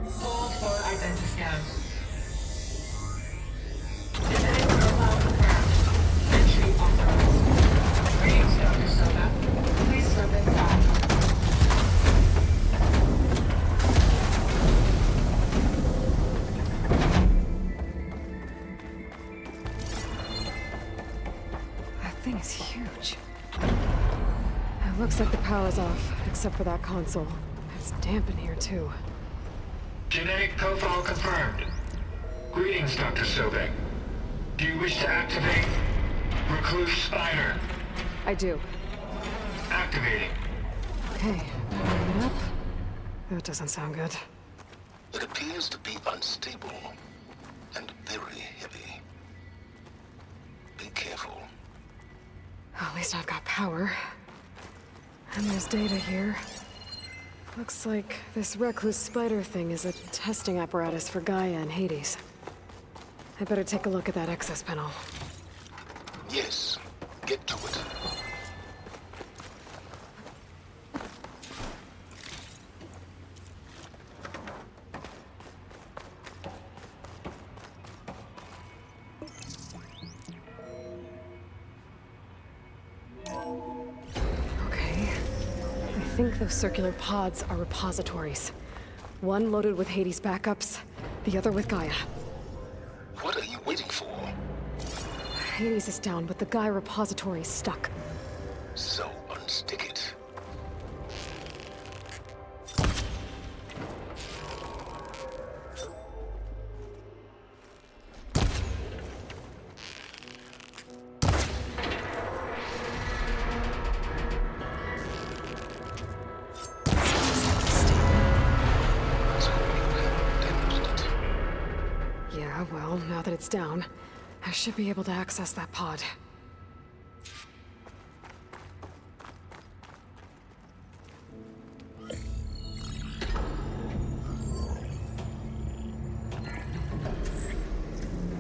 Hold for identiscan. Genetic profile confirmed. Entry authorized. Greetings, Dr. Soda. Please step inside. That thing is huge. It looks like the power's off, except for that console. It's damp in here, too. Genetic profile confirmed. Greetings, Dr. Sobek. Do you wish to activate Recluse Spider? I do. Activating. Okay, powering it up. That doesn't sound good. It appears to be unstable and very heavy. Be careful. At least I've got power. And there's data here. Looks like this Recluse Spider thing is a testing apparatus for Gaia and Hades. I better take a look at that access panel. Yes, get to it. Okay. I think those circular pods are repositories. One loaded with Hades backups, the other with Gaia. What are you waiting for? Hades is down, but the Gaia repository is stuck. So unstick it. Yeah, well, now that it's down, I should be able to access that pod.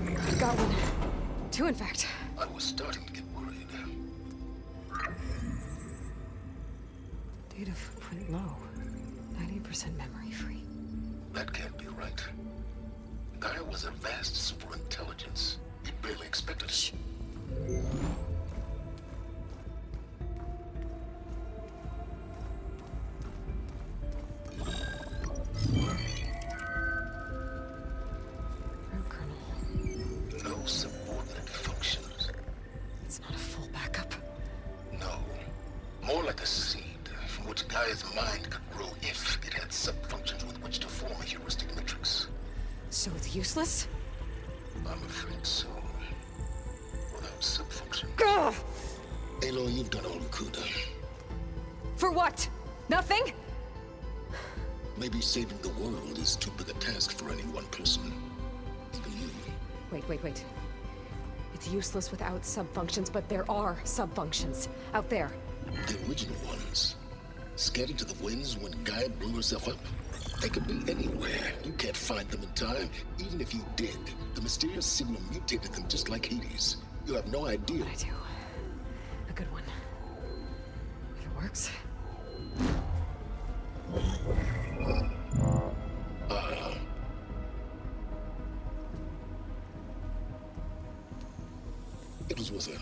I've got one. Two, in fact. I was starting to get worried. Data footprint low. 90% memory free. That can't be right. Gaia was a vast superintelligence. We barely expected it. Root kernel. No subordinate functions. It's not a full backup. No. More like a seed from which Gaia's mind could grow if it had sub-functions with which to form a heuristic matrix. So it's useless? I'm afraid so. Without sub-function. Ugh! Aloy, you've done all you could. For what? Nothing? Maybe saving the world is too big a task for any one person. Even you. Wait. It's useless without subfunctions, but there are subfunctions out there. The original ones. Scattered to the winds when Gaia blew herself up. They could be anywhere. You can't find them in time. Even if you did, the mysterious signal mutated them just like Hades. You have no idea. But I do. A good one. If it works. It was with her.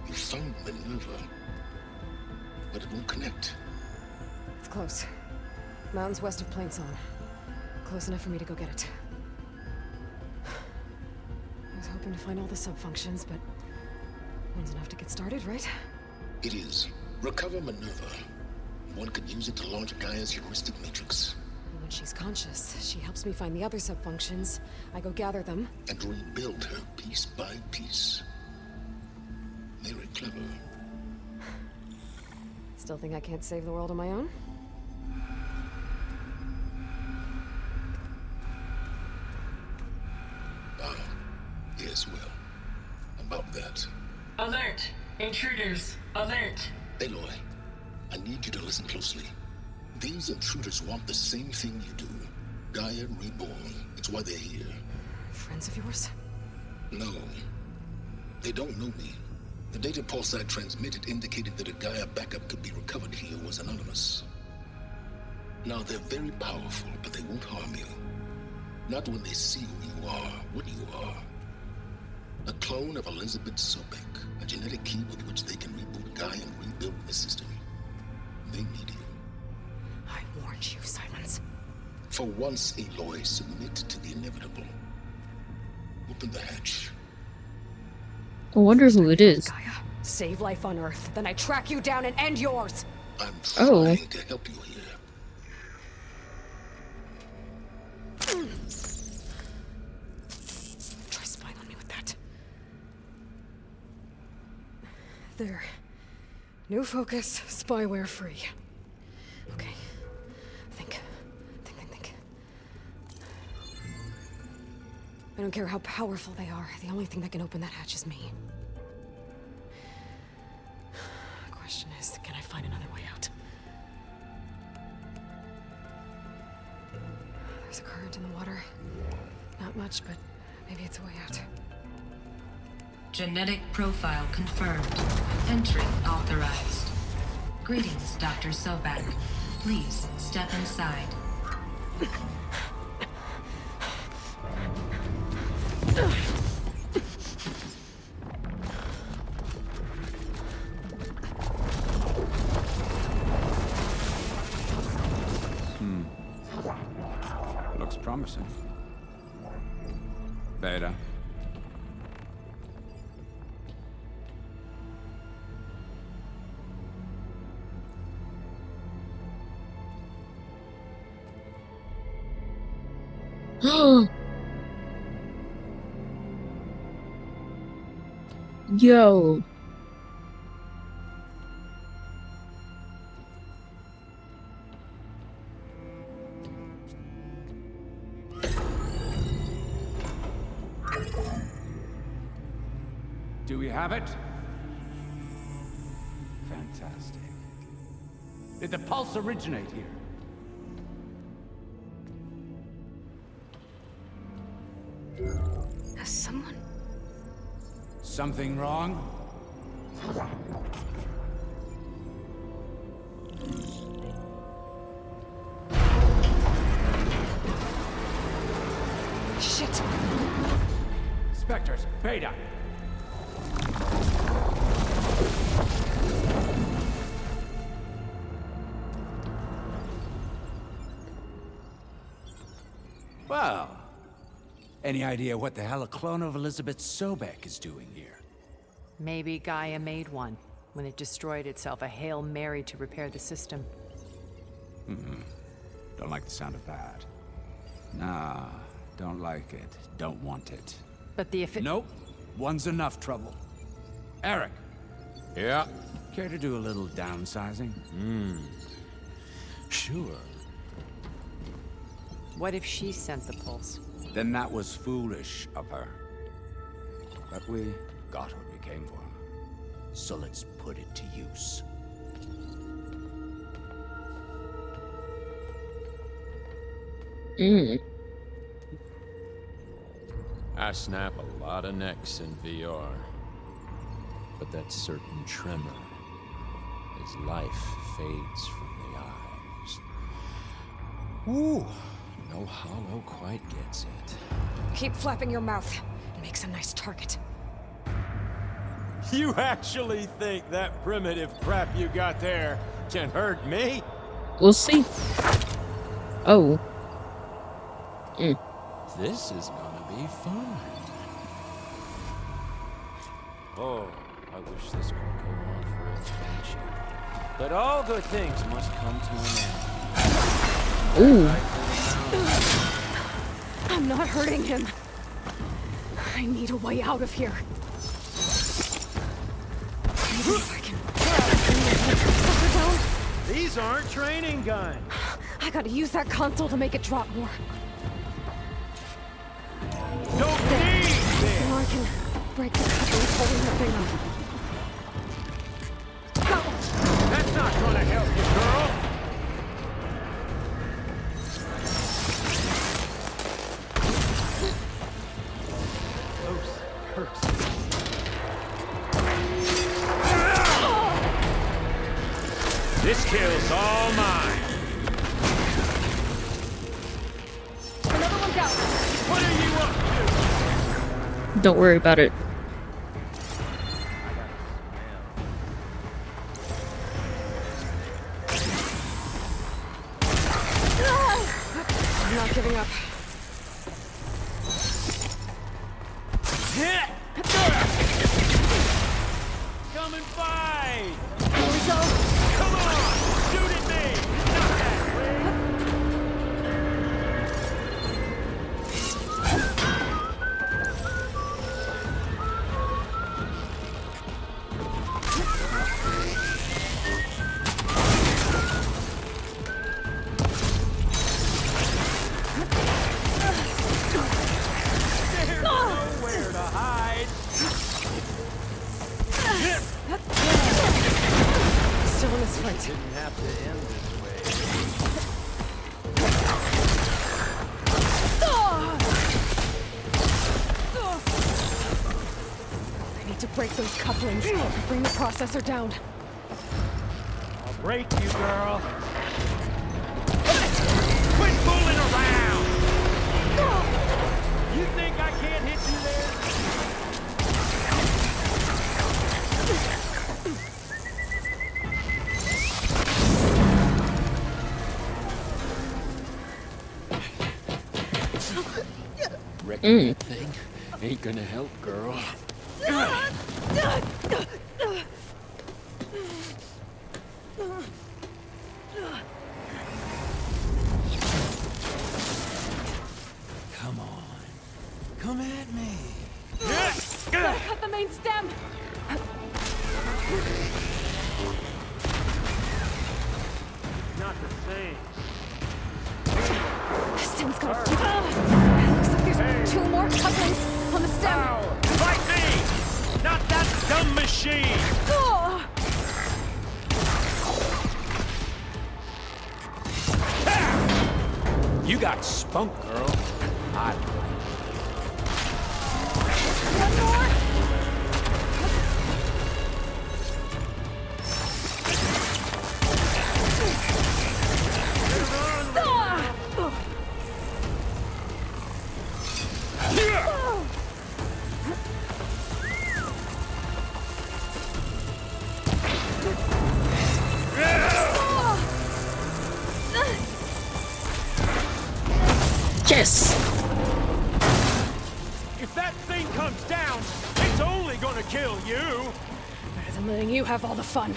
You found Minerva, but it won't connect. It's close. Mountains west of Plainsong. Close enough for me to go get it. I was hoping to find all the sub-functions, but one's enough to get started, right? It is. Recover Minerva. One could use it to launch Gaia's heuristic matrix. And when she's conscious, she helps me find the other sub-functions. I go gather them. And rebuild her piece by piece. Very clever. Still think I can't save the world on my own? Yes, well, about that. Alert! Intruders! Alert! Aloy, I need you to listen closely. These intruders want the same thing you do. Gaia reborn. It's why they're here. Friends of yours? No. They don't know me. The data pulse I transmitted indicated that a Gaia backup could be recovered here was anonymous. Now, they're very powerful, but they won't harm you. Not when they see who you are, what you are. A clone of Elizabeth Sobek, a genetic key with which they can reboot Gaia and rebuild the system. They need you. I warned you, Silence. For once, Aloy, submit to the inevitable. Open the hatch. I wonder who it is. Gaia, save life on Earth, then I track you down and end yours! I'm trying to help you here. Try spying on me with that. There. New focus, spyware free. Okay. Think. I don't care how powerful they are. The only thing that can open that hatch is me. Question is, can I find another way out? There's a current in the water. Not much, but maybe it's a way out. Genetic profile confirmed. Entry authorized. Greetings, Dr. Sobak. Please step inside. Looks promising. Beta. Yo. Do we have it? Fantastic. Did the pulse originate here? Has someone... Something wrong? Shit! Spectres, Beta! Well, any idea what the hell a clone of Elizabeth Sobek is doing here? Maybe Gaia made one when it destroyed itself, a Hail Mary to repair the system. Don't like the sound of that. Nah, don't like it. Don't want it. But the Nope. One's enough trouble. Eric. Yeah? Care to do a little downsizing? Sure. What if she sent the pulse? Then that was foolish of her. But we got what we came for. So let's put it to use. I snap a lot of necks in VR. But that certain tremor as life fades from the eyes. Ooh, no hollow quite gets it. Keep flapping your mouth. It makes a nice target. You actually think that primitive crap you got there can hurt me? We'll see. Oh. This is gonna be fun. Oh, I wish this could go on for adventure. But all good things must come to an end. Ooh. I'm not hurting him. I need a way out of here. Maybe if I can sucker down. These aren't training guns. I gotta use that console to make it drop more. Don't need this. Now I can break the couplings holding the thing up. Go! That's not gonna help you, girl. Those curses. This kill's all mine. Another one down. What are you up to? Don't worry about it. I'm not giving up. Come and fight! So, Come on! Shoot at me! Not that way! There's nowhere to hide! still in this fight. Didn't have to end this way. I need to break those couplings and bring the processor down. I'll break you, girl. Quit fooling around! You think I can't hit you there? Wrecking that thing ain't gonna help, girl. Come on. Come at me. Gotta cut the main stem! Not the same. Stem's gonna... Looks like there's 2 more couplings on the stem. Ow! Fight me! Not that dumb machine! You got spunk, girl. I One more! Yes! If that thing comes down, it's only gonna kill you. Better than letting you have all the fun.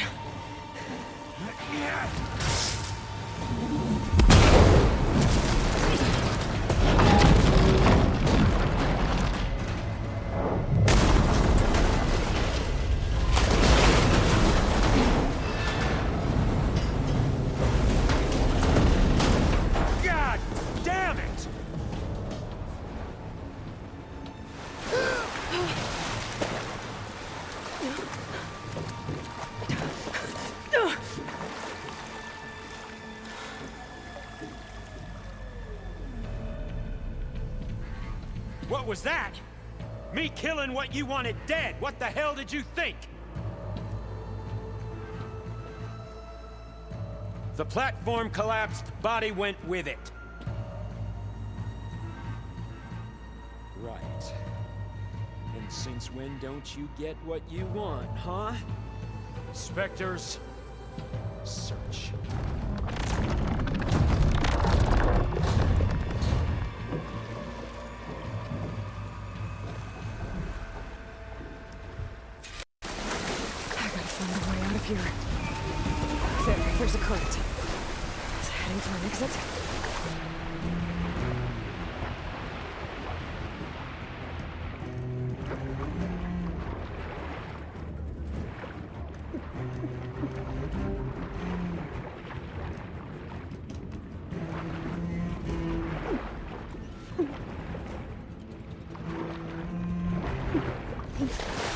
God damn it! What was that? Me killing what you wanted dead. What the hell did you think? The platform collapsed, body went with it. Right. And since when don't you get what you want, huh? Spectres, search. Here. There's a current. It's heading for an exit.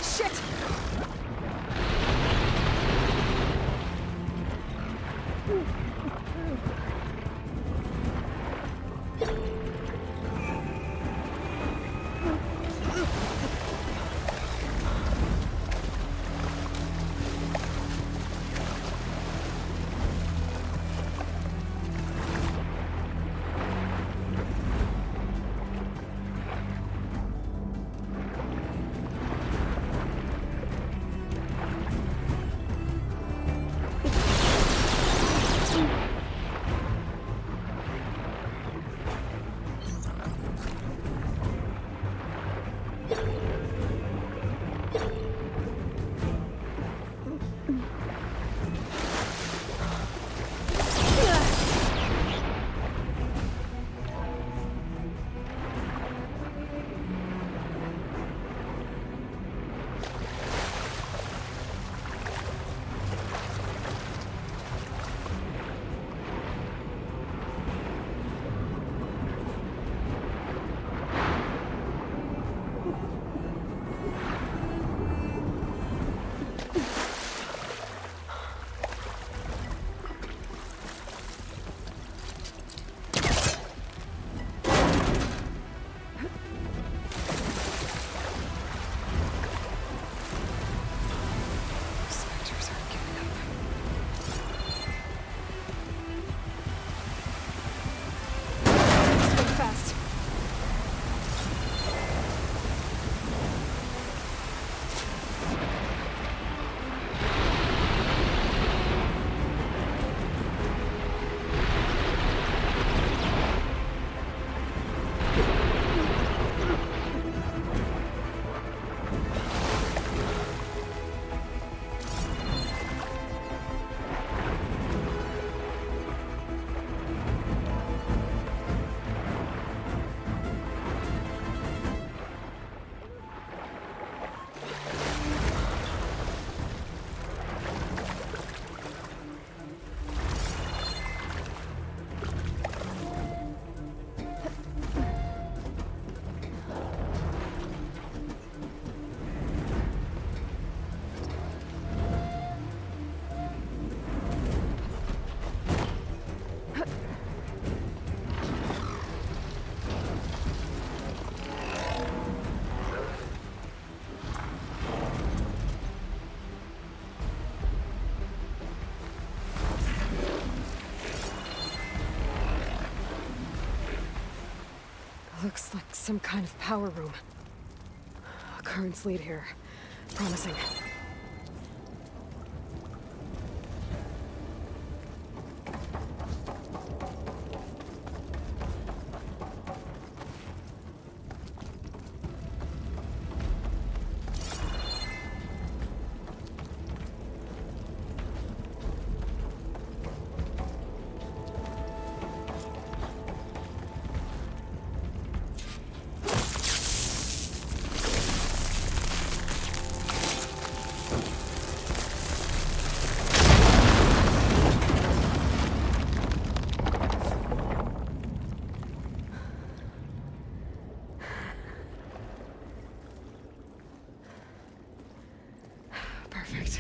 Shit! Looks like some kind of power room. Currents lead here. Promising. Perfect.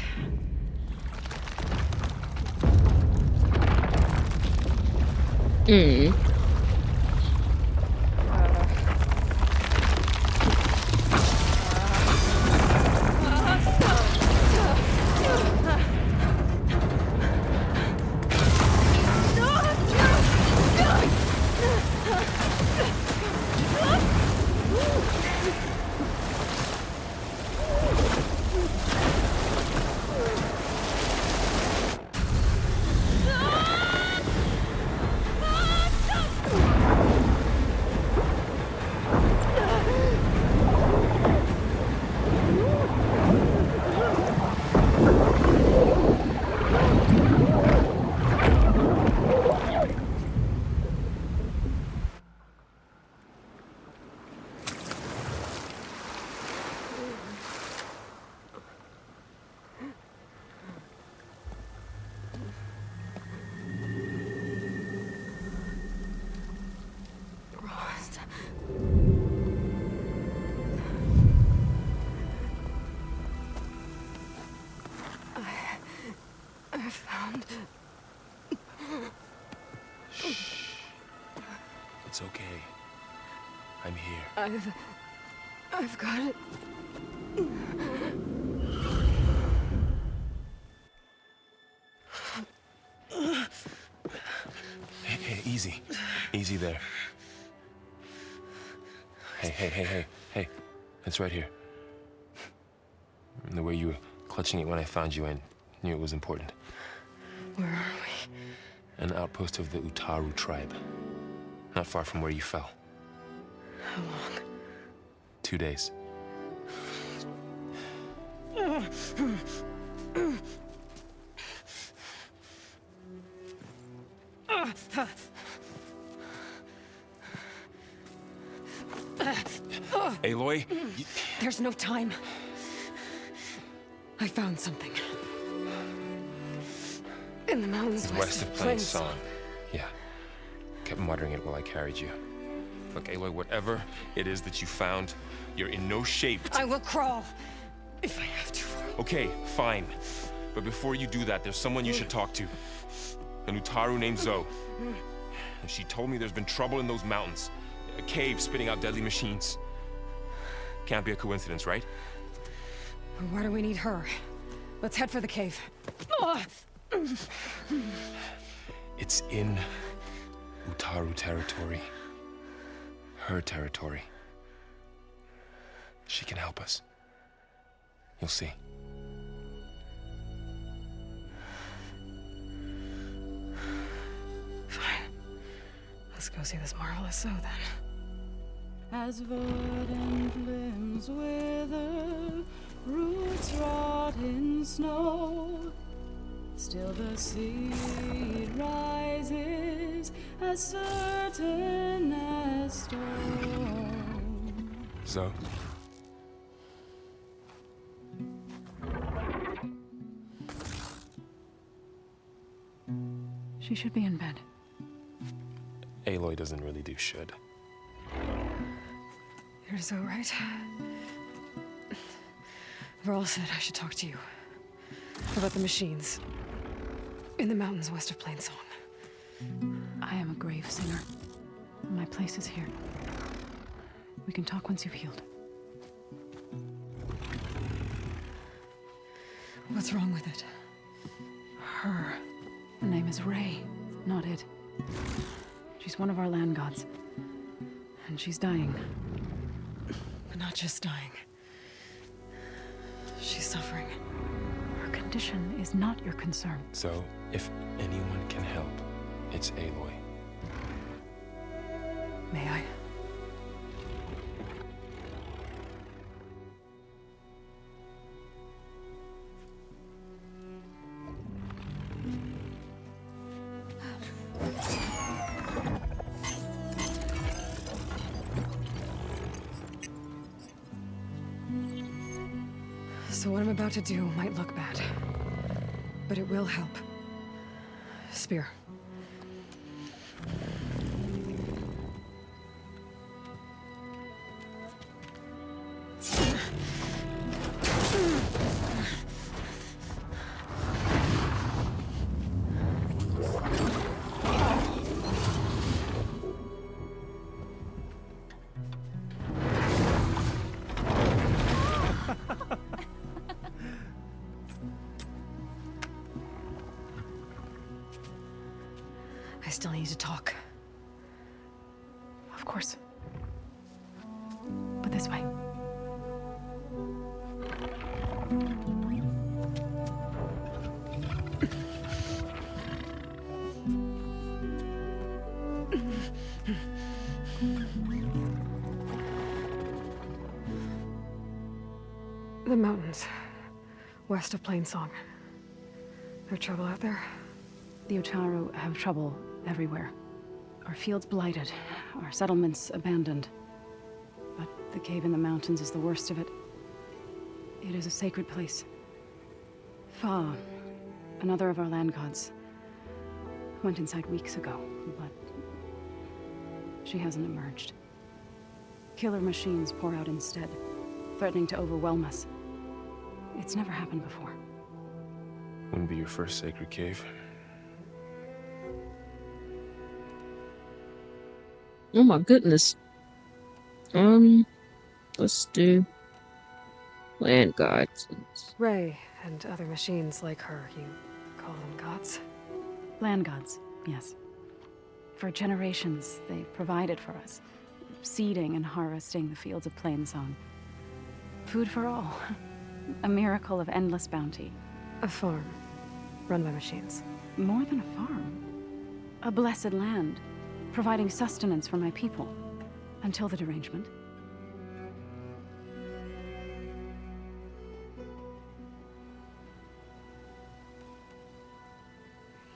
found... Shh. It's okay. I'm here. I've got it. Hey, easy. Easy there. Hey. It's right here. The way you were clutching it when I found you, I knew it was important. Where are we? An outpost of the Utaru tribe. Not far from where you fell. How long? 2 days. Aloy, There's no time. I found something. In the mountains west of Plain Song. Yeah. Kept muttering it while I carried you. Look, Aloy, whatever it is that you found, you're in no shape to... I will crawl, if I have to. Okay, fine. But before you do that, there's someone you should talk to. An Utaru named Zoe. And she told me there's been trouble in those mountains. A cave spitting out deadly machines. Can't be a coincidence, right? Why do we need her? Let's head for the cave. It's in Utaru territory. Her territory. She can help us. You'll see. Fine. Let's go see this marvelous Zoe then. As verdant limbs wither, roots rot in snow, still the seed rises as certain as stone. Zoe? She should be in bed. Aloy doesn't really do should. You're so right. Varl said I should talk to you about the machines in the mountains west of Plain Song. I am a grave singer. My place is here. We can talk once you've healed. What's wrong with it? Her name is Ray, not it. She's one of our land gods. And she's dying. But not just dying. She's suffering. Her condition is not your concern. So, if anyone can help, it's Aloy. May I? So what I'm about to do might look bad, but it will help. Spear. I still need to talk. Of course. But this way. The mountains, west of Plain Song. There's trouble out there? The Utaru have trouble everywhere. Our fields blighted, our settlements abandoned. But the cave in the mountains is the worst of it. It is a sacred place. Fa, another of our land gods, went inside weeks ago, but she hasn't emerged. Killer machines pour out instead, threatening to overwhelm us. It's never happened before. Wouldn't be your first sacred cave. Oh my goodness. Let's do land gods. Ray and other machines like her, you call them gods? Land gods, yes. For generations, they provided for us, seeding and harvesting the fields of Plainsong. Food for all. A miracle of endless bounty. A farm, run by machines. More than a farm. A blessed land, providing sustenance for my people. Until the derangement.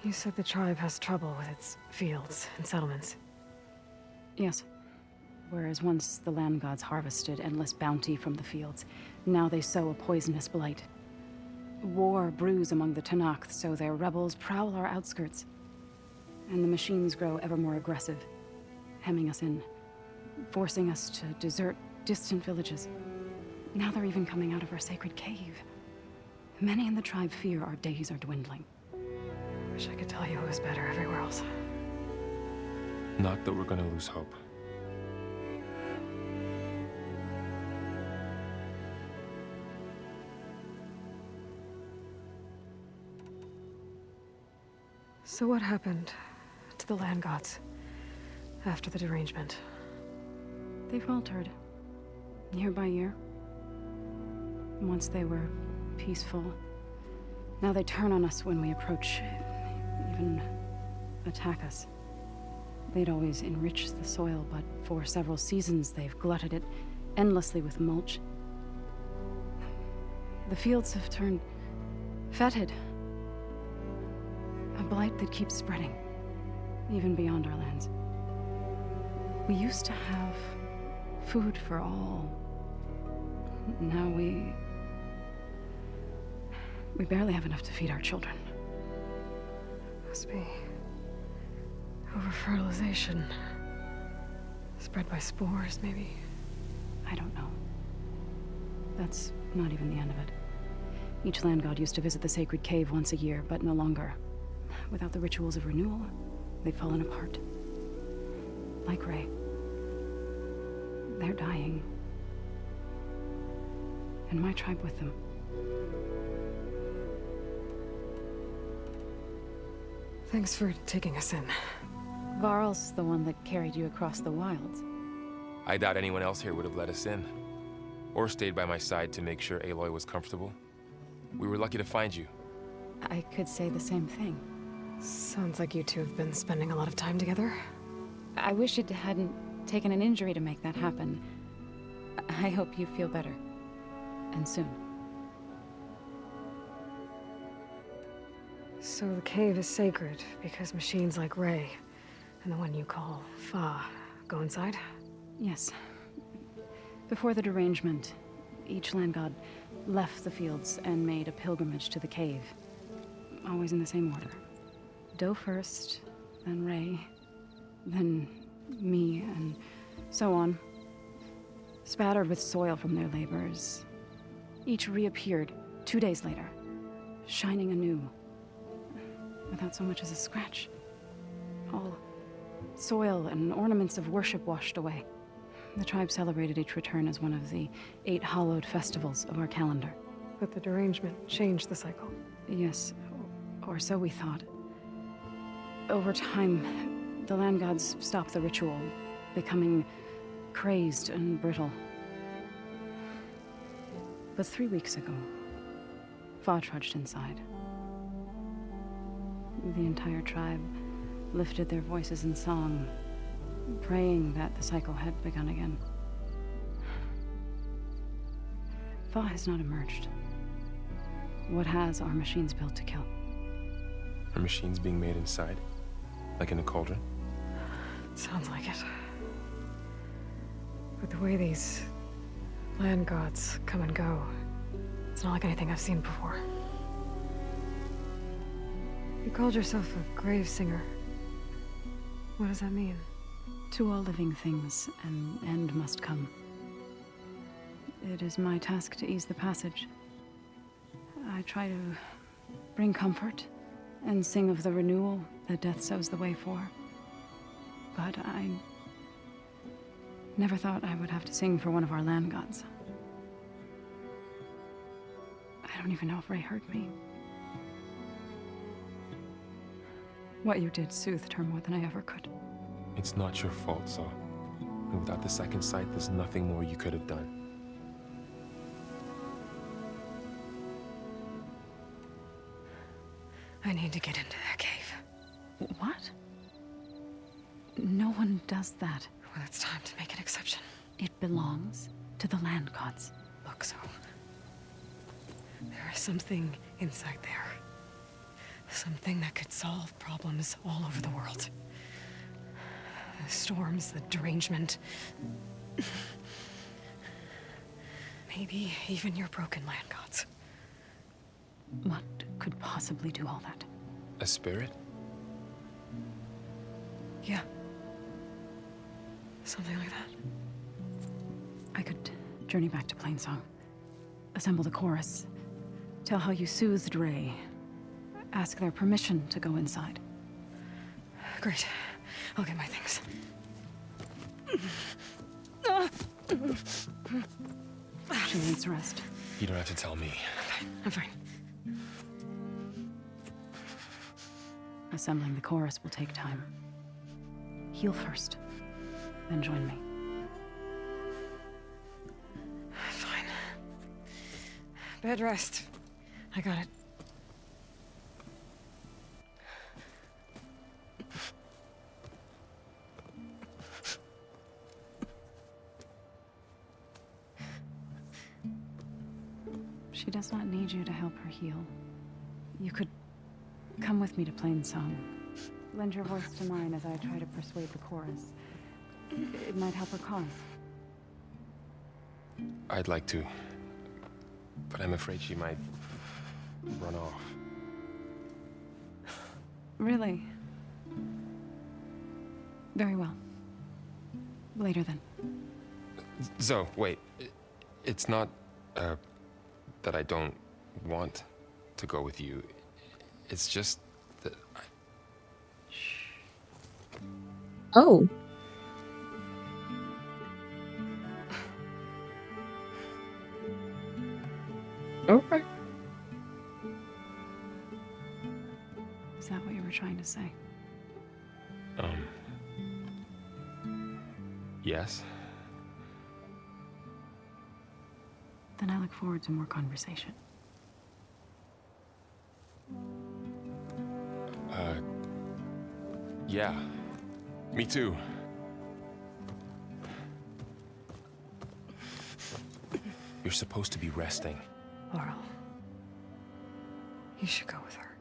You said the tribe has trouble with its fields and settlements. Yes. Whereas once the land gods harvested endless bounty from the fields, now they sow a poisonous blight. War brews among the Tenakth, so their rebels prowl our outskirts. And the machines grow ever more aggressive, hemming us in, forcing us to desert distant villages. Now they're even coming out of our sacred cave. Many in the tribe fear our days are dwindling. Wish I could tell you it was better everywhere else. Not that we're gonna lose hope. So what happened to the land gods after the derangement? They faltered, year by year. Once they were peaceful, now they turn on us when we approach, even attack us. They'd always enriched the soil, but for several seasons they've glutted it endlessly with mulch. The fields have turned fetid. A blight that keeps spreading, even beyond our lands. We used to have food for all. Now we barely have enough to feed our children. Must be over-fertilization. Spread by spores, maybe? I don't know. That's not even the end of it. Each land god used to visit the sacred cave once a year, but no longer. Without the rituals of renewal, they've fallen apart. Like Ray. They're dying. And my tribe with them. Thanks for taking us in. Varl's the one that carried you across the wilds. I doubt anyone else here would have let us in. Or stayed by my side to make sure Aloy was comfortable. We were lucky to find you. I could say the same thing. Sounds like you two have been spending a lot of time together. I wish it hadn't taken an injury to make that happen. I hope you feel better. And soon. So the cave is sacred because machines like Ray and the one you call Fa go inside? Yes. Before the derangement, each land god left the fields and made a pilgrimage to the cave. Always in the same order. Doe first, then Ray, then me, and so on. Spattered with soil from their labors. Each reappeared 2 days later, shining anew. Without so much as a scratch. All soil and ornaments of worship washed away. The tribe celebrated each return as one of the 8 hallowed festivals of our calendar. But the derangement changed the cycle. Yes, or so we thought. Over time, the land gods stopped the ritual, becoming crazed and brittle. But 3 weeks ago, Fa trudged inside. The entire tribe lifted their voices in song, praying that the cycle had begun again. Fa has not emerged. What has are machines built to kill? Are machines being made inside? Like in a cauldron? Sounds like it. But the way these land gods come and go, it's not like anything I've seen before. You called yourself a grave singer. What does that mean? To all living things, an end must come. It is my task to ease the passage. I try to bring comfort and sing of the renewal that death sows the way for. But I never thought I would have to sing for one of our land gods. I don't even know if Ray heard me. What you did soothed her more than I ever could. It's not your fault, Saul. And without the second sight, there's nothing more you could have done. I need to get into that cave. What? No one does that. Well, it's time to make an exception. It belongs to the land gods. Look, so there is something inside there. Something that could solve problems all over the world. The storms, the derangement. Maybe even your broken land gods. What could possibly do all that? A spirit? Yeah. Something like that. I could journey back to Plainsong, assemble the chorus, tell how you soothed Ray, ask their permission to go inside. Great. I'll get my things. She needs rest. You don't have to tell me. I'm fine. Assembling the chorus will take time. Heal first, then join me. Fine. Bed rest. I got it. She does not need you to help her heal. You could come with me to Plainsong. Lend your voice to mine as I try to persuade the chorus. It might help her cause. I'd like to, but I'm afraid she might run off. Really? Very well. Later then. Zoe, wait. It's not, that I don't want to go with you. It's just that I... Oh. Okay. Is that what you were trying to say? Yes? Then I look forward to more conversation. Yeah. Me too. You're supposed to be resting. Laurel, you should go with her.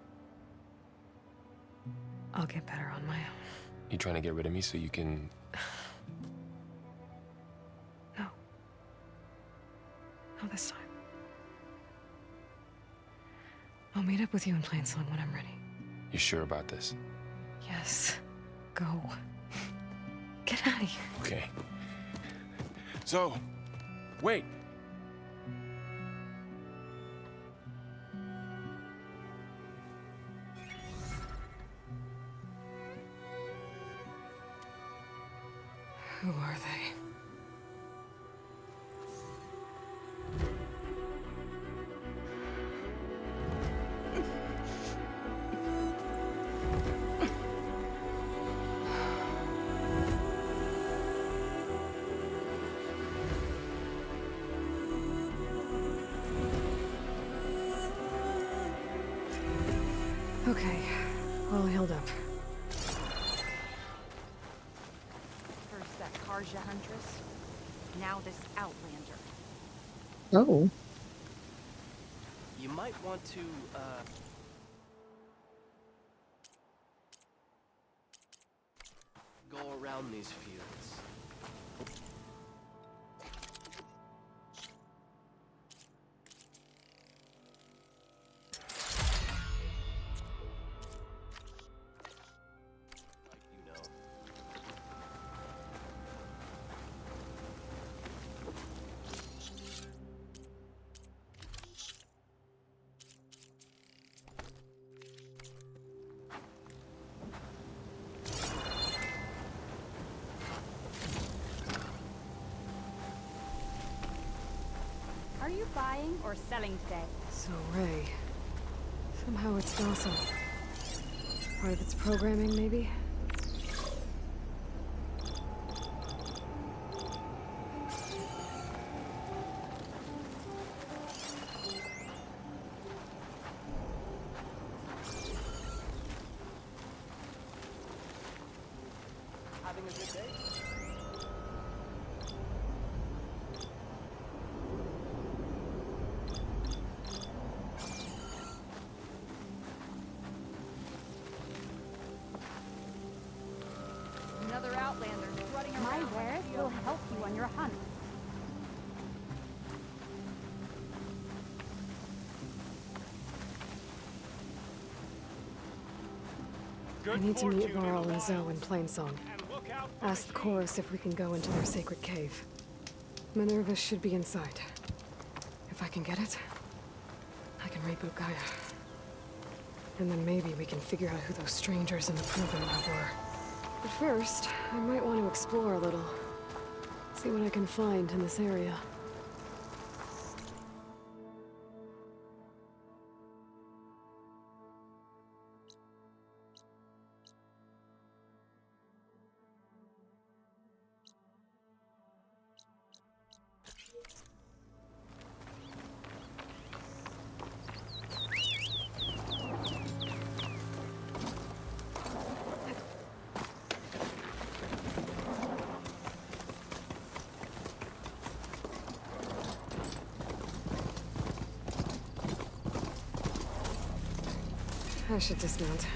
I'll get better on my own. You trying to get rid of me so you can... No. Not this time. I'll meet up with you in Plainsong when I'm ready. You sure about this? Yes. Go. Get out of here. Okay. So, wait. Who are they? Okay, all healed up. First that Karja Huntress, now this Outlander. Oh. You might want to, go around these fields. you buying or selling today? So, Ray. Somehow it's docile. Part of its programming, maybe? Having a good day? Another Outlander strutting around. My wares will help you on your hunt. I need to meet Varl and Zoe in Plainsong. Ask the chorus if we can go into their sacred cave. Minerva should be inside. If I can get it, I can reboot Gaia. And then maybe we can figure out who those strangers in the Proving Lab were. But first, I might want to explore a little. See what I can find in this area. I should dismount.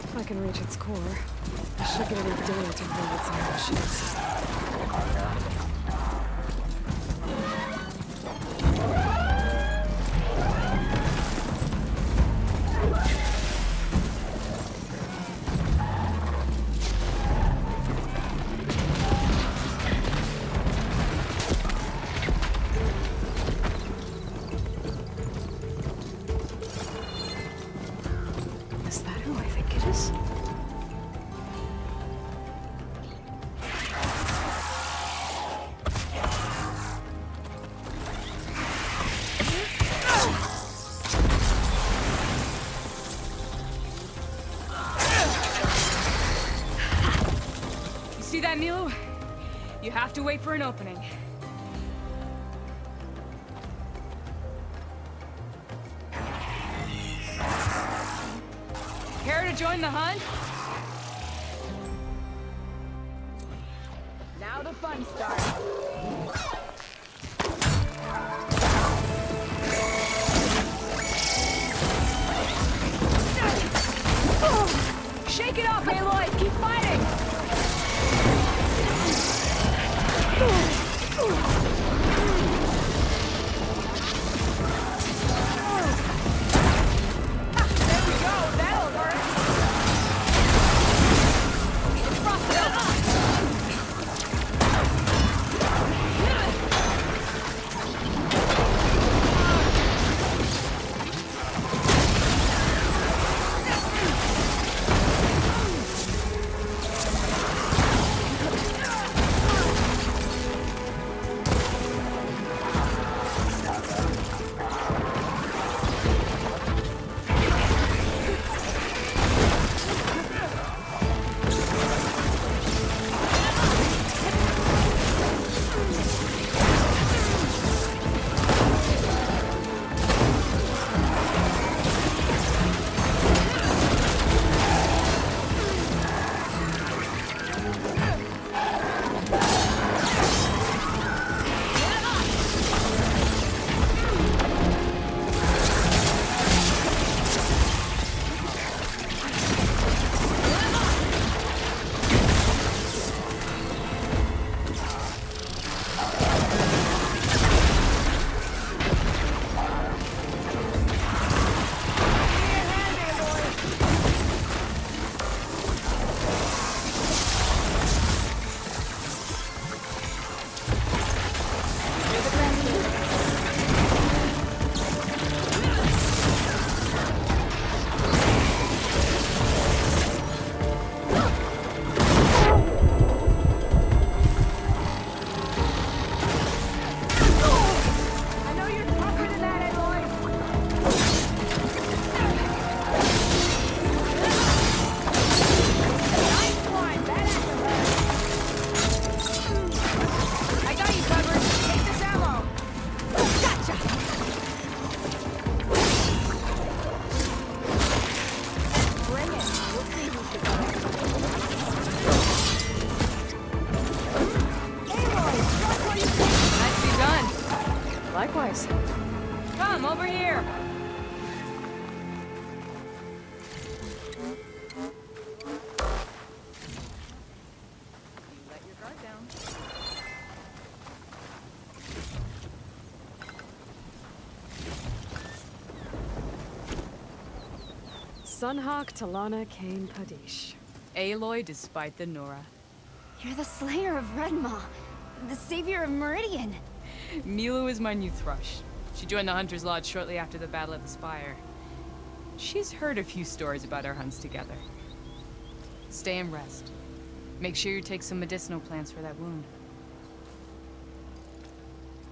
If I can reach its core, I should get enough data to build some machines. Is that who I think it is? You see that, Milo? You have to wait for an opening. Care to join the hunt? Now the fun starts. Shake it off, Aloy! Keep fighting! There we go! That'll hurt! Frost it up! supplies. Come, over here! You let your guard down. Sunhawk Talana Kane Padish. Aloy despite the Nora. You're the slayer of Redmaw, the savior of Meridian. Milu is my new thrush. She joined the Hunter's Lodge shortly after the Battle of the Spire. She's heard a few stories about our hunts together. Stay and rest. Make sure you take some medicinal plants for that wound.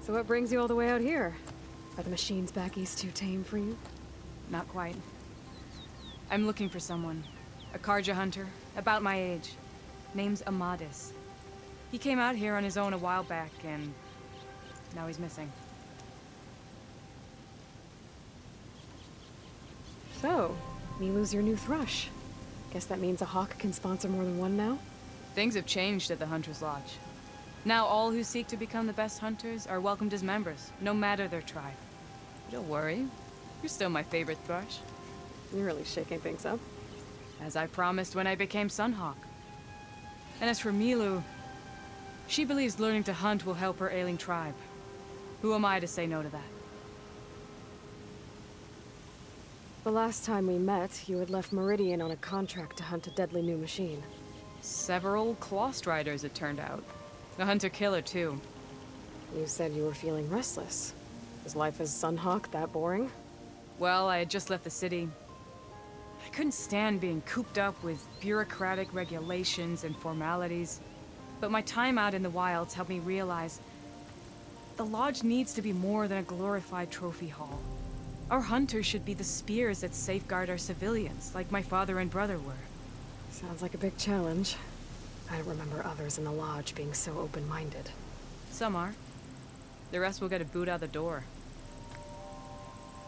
So what brings you all the way out here? Are the machines back east too tame for you? Not quite. I'm looking for someone. A Karja hunter, about my age. Name's Amadis. He came out here on his own a while back, and now he's missing. So, Milu's your new thrush. Guess that means a hawk can sponsor more than one now? Things have changed at the Hunter's Lodge. Now all who seek to become the best hunters are welcomed as members, no matter their tribe. Don't worry, you're still my favorite thrush. You're really shaking things up. As I promised when I became Sunhawk. And as for Milu, she believes learning to hunt will help her ailing tribe. Who am I to say no to that? The last time we met, you had left Meridian on a contract to hunt a deadly new machine. Several Clawstriders, it turned out. A hunter-killer, too. You said you were feeling restless. Was life as Sunhawk that boring? Well, I had just left the city. I couldn't stand being cooped up with bureaucratic regulations and formalities. But my time out in the wilds helped me realize the Lodge needs to be more than a glorified trophy hall. Our hunters should be the spears that safeguard our civilians, like my father and brother were. Sounds like a big challenge. I don't remember others in the Lodge being so open-minded. Some are. The rest will get a boot out the door.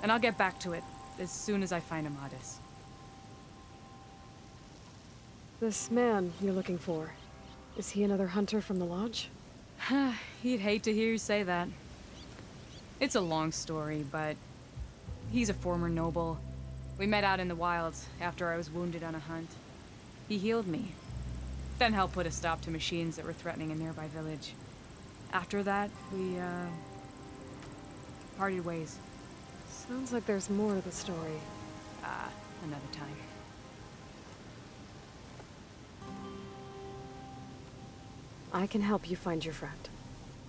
And I'll get back to it as soon as I find Amadis. This man you're looking for, is he another hunter from the Lodge? He'd hate to hear you say that. It's a long story, but he's a former noble. We met out in the wilds after I was wounded on a hunt. He healed me, then helped put a stop to machines that were threatening a nearby village. After that, we, parted ways. Sounds like there's more to the story. Another time. I can help you find your friend.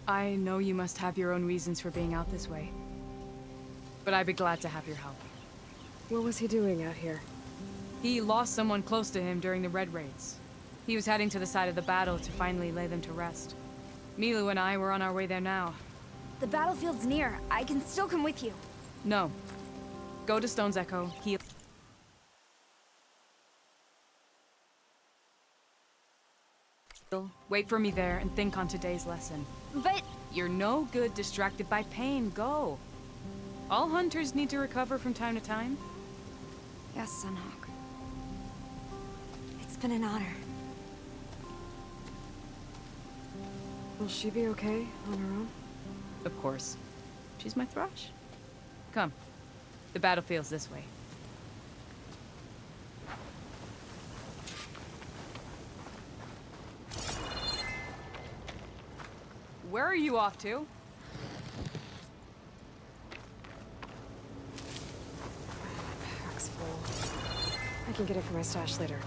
I know you must have your own reasons for being out this way. But I'd be glad to have your help. What was he doing out here? He lost someone close to him during the Red Raids. He was heading to the side of the battle to finally lay them to rest. Milu and I were on our way there now. The battlefield's near. I can still come with you. No. Go to Stone's Echo, heal. Wait for me there and think on today's lesson. But... You're no good distracted by pain. Go. All hunters need to recover from time to time. Yes, Sunhawk. It's been an honor. Will she be okay on her own? Of course. She's my thrush. Come. The battlefield's this way. Where are you off to? Pack's full. I can get it from my stash later.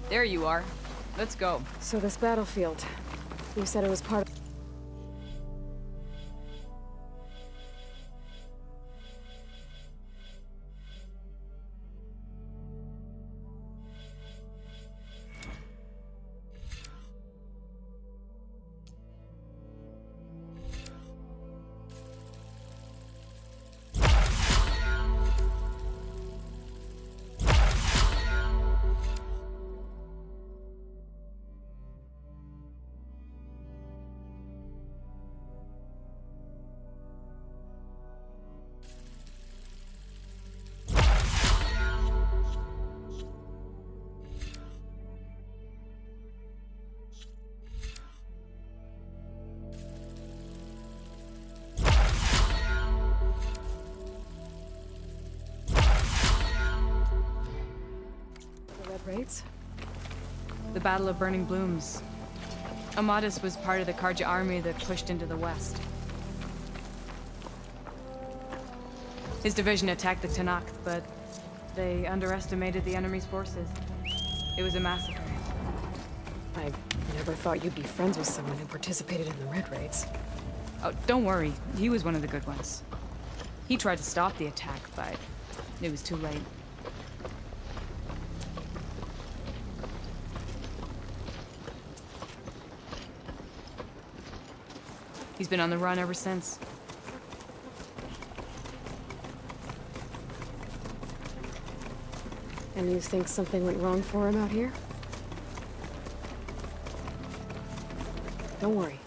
There you are. Let's go. So this battlefield, you said it was part of... footprints. The Battle of Burning Blooms. Amadis was part of the Karja army that pushed into the west. His division attacked the Tanakh, but they underestimated the enemy's forces. It was a massacre. I never thought you'd be friends with someone who participated in the Red Raids. Oh, don't worry. He was one of the good ones. He tried to stop the attack, but it was too late. He's been on the run ever since. And you think something went wrong for him out here? Don't worry.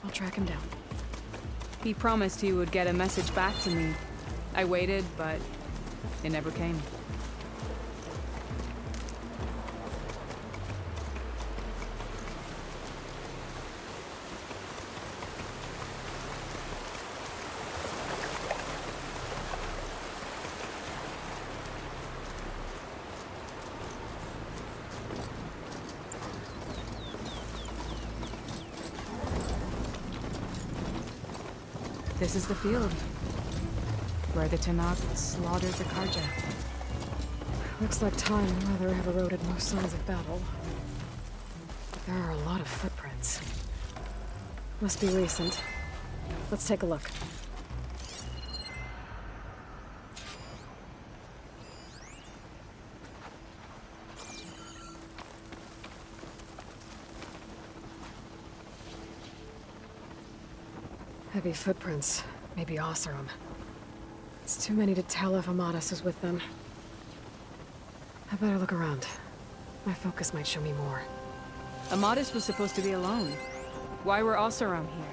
I'll track him down. He promised he would get a message back to me. I waited, but it never came. This is the field, where the Tanakh slaughtered the Karja. Looks like time or other have eroded most signs of battle. There are a lot of footprints. Must be recent. Let's take a look. Heavy footprints. Maybe Oseram. It's too many to tell if Amadis is with them. I better look around. My focus might show me more. Amadis was supposed to be alone. Why were Oseram here?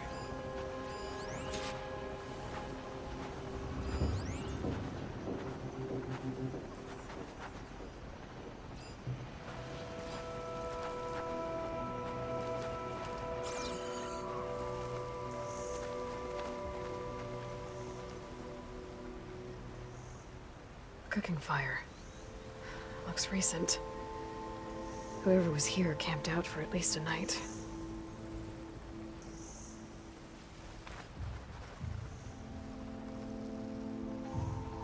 Cooking fire. Looks recent. Whoever was here camped out for at least a night.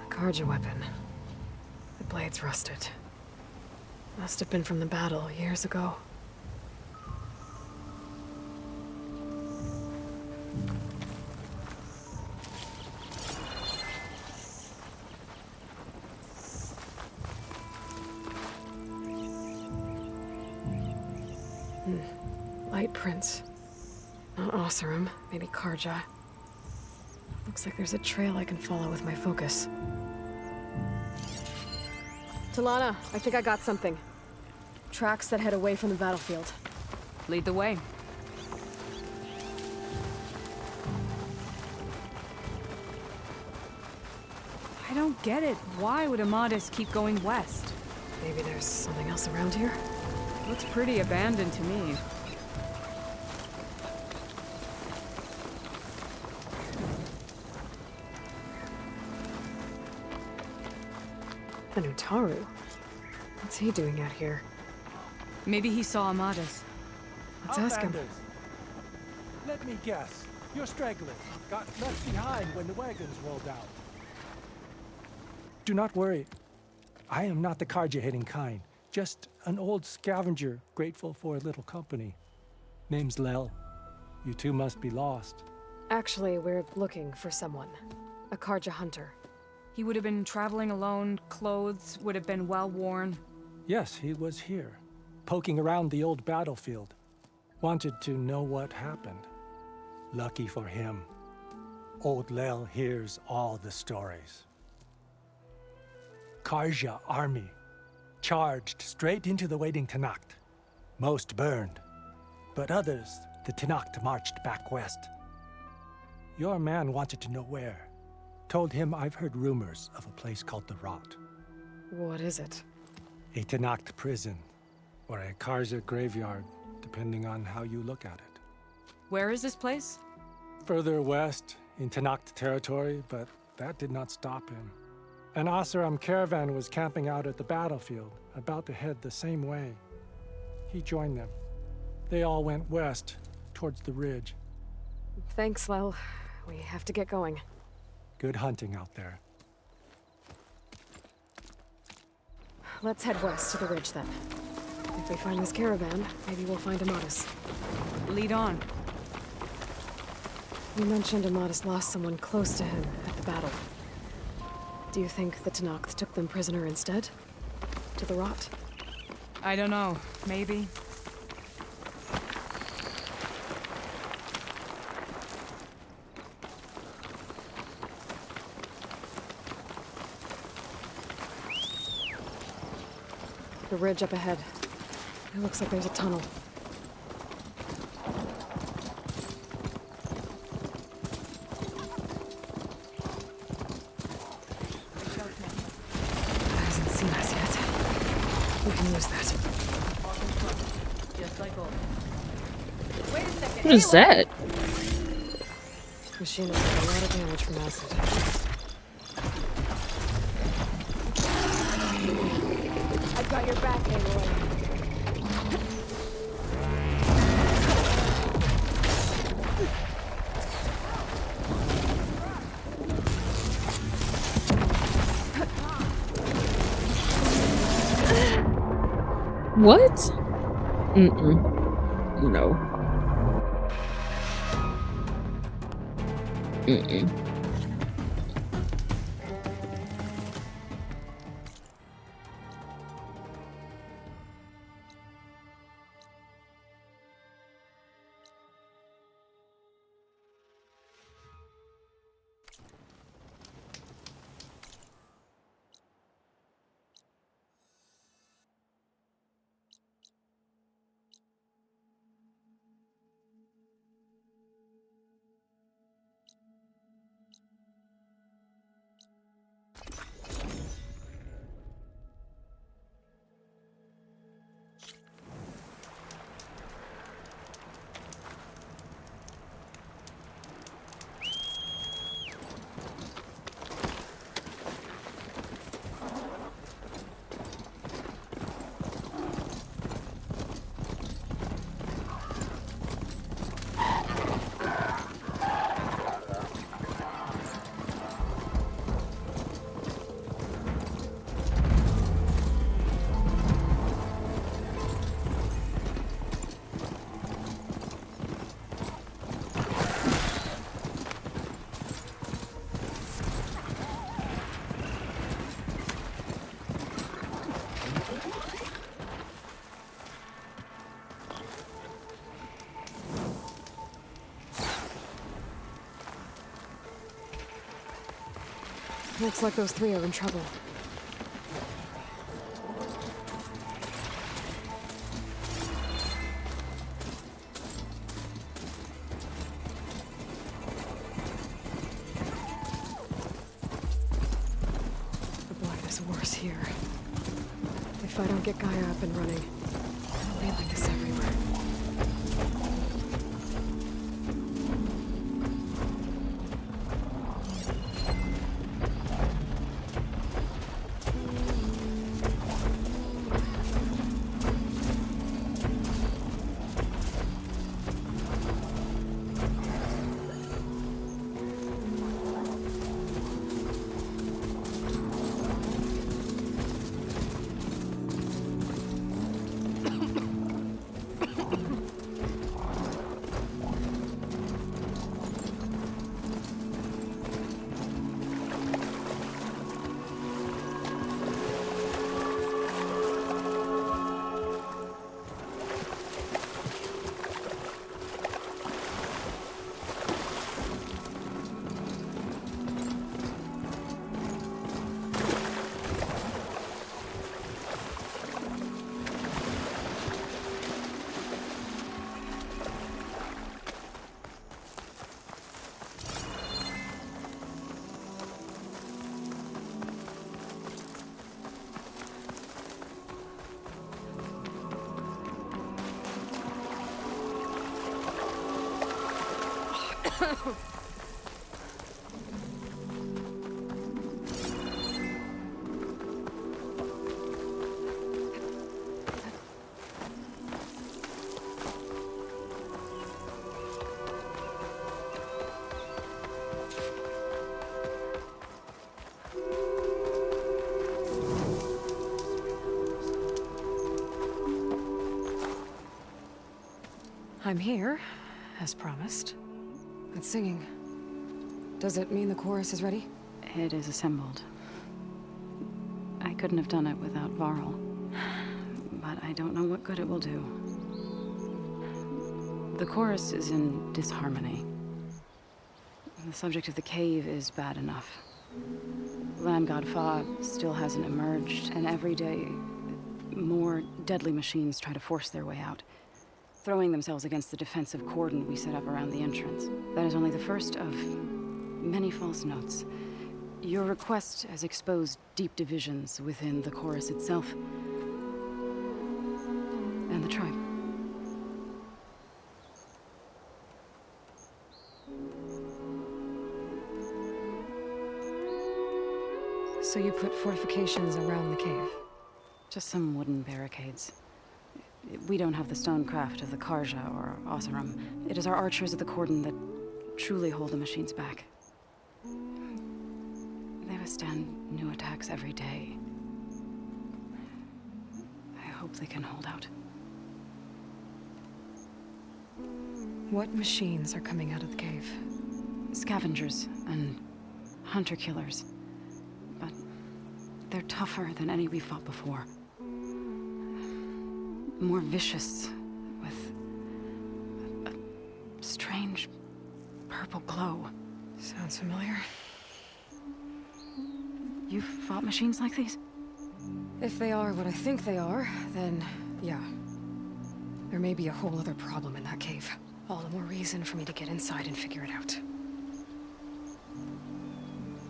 A Karja weapon. The blade's rusted. Must have been from the battle years ago. Light prints. Not Oseram, maybe Karja. Looks like there's a trail I can follow with my focus. Talana, I think I got something. Tracks that head away from the battlefield. Lead the way. I don't get it. Why would Amadis keep going west? Maybe there's something else around here? Looks pretty abandoned to me. And Utaru? What's he doing out here? Maybe he saw Amadis. Let's ask him. Outlanders. Let me guess. You're stragglers. Got left behind when the wagons rolled out. Do not worry. I am not the Karja-hating kind. Just an old scavenger grateful for a little company. Name's Lel. You two must be lost. Actually, we're looking for someone. A Karja hunter. He would have been traveling alone, clothes would have been well worn. Yes, he was here, poking around the old battlefield. Wanted to know what happened. Lucky for him, old Lel hears all the stories. Karja army charged straight into the waiting Tanakh. Most burned, but others the Tanakh marched back west. Your man wanted to know where. Told him I've heard rumors of a place called the Rot. What is it? A Tanakh prison, or a Karja graveyard, depending on how you look at it. Where is this place? Further west, in Tanakh territory, but that did not stop him. An Oseram caravan was camping out at the battlefield, about to head the same way. He joined them. They all went west, towards the ridge. Thanks, Lel. We have to get going. Good hunting out there. Let's head west to the ridge, then. If we find this caravan, maybe we'll find Amatis. Lead on. You mentioned Amatis lost someone close to him at the battle. Do you think the Tenakth took them prisoner instead? To the rot? I don't know. Maybe. The ridge up ahead. It looks like there's a tunnel. Hasn't seen us yet. We can use that. Just like old. Wait a second. What is that? Machine will take a lot of damage from acid. I've got your back, Aloy. What? Mm-mm. No. Mm-mm. Looks like those three are in trouble. The blight is worse here. If I don't get Gaia up and running, there'll be like this everywhere. I'm here, as promised. It's singing. Does it mean the chorus is ready? It is assembled. I couldn't have done it without Varl. But I don't know what good it will do. The chorus is in disharmony. The subject of the cave is bad enough. Land God Fa still hasn't emerged, and every day, more deadly machines try to force their way out, throwing themselves against the defensive cordon we set up around the entrance. That is only the first of many false notes. Your request has exposed deep divisions within the chorus itself and the tribe. So you put fortifications around the cave? Just some wooden barricades. We don't have the stonecraft of the Karja or Oseram. It is our archers of the cordon that truly hold the machines back. They withstand new attacks every day. I hope they can hold out. What machines are coming out of the cave? Scavengers and hunter-killers. But they're tougher than any we fought before. More vicious, with a strange purple glow. Sounds familiar. You've fought machines like these? If they are what I think they are, then yeah. There may be a whole other problem in that cave. All the more reason for me to get inside and figure it out.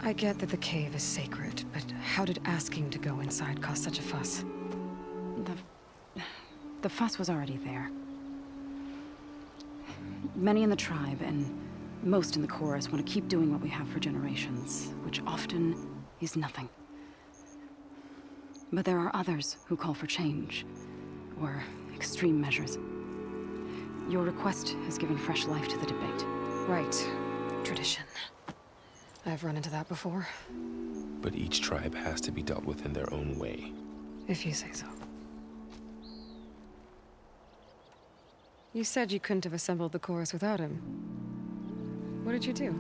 I get that the cave is sacred, but how did asking to go inside cause such a fuss? The fuss was already there. Many in the tribe, and most in the chorus, want to keep doing what we have for generations, which often is nothing. But there are others who call for change, or extreme measures. Your request has given fresh life to the debate. Right. Tradition. I've run into that before. But each tribe has to be dealt with in their own way. If you say so. You said you couldn't have assembled the chorus without him. What did you do?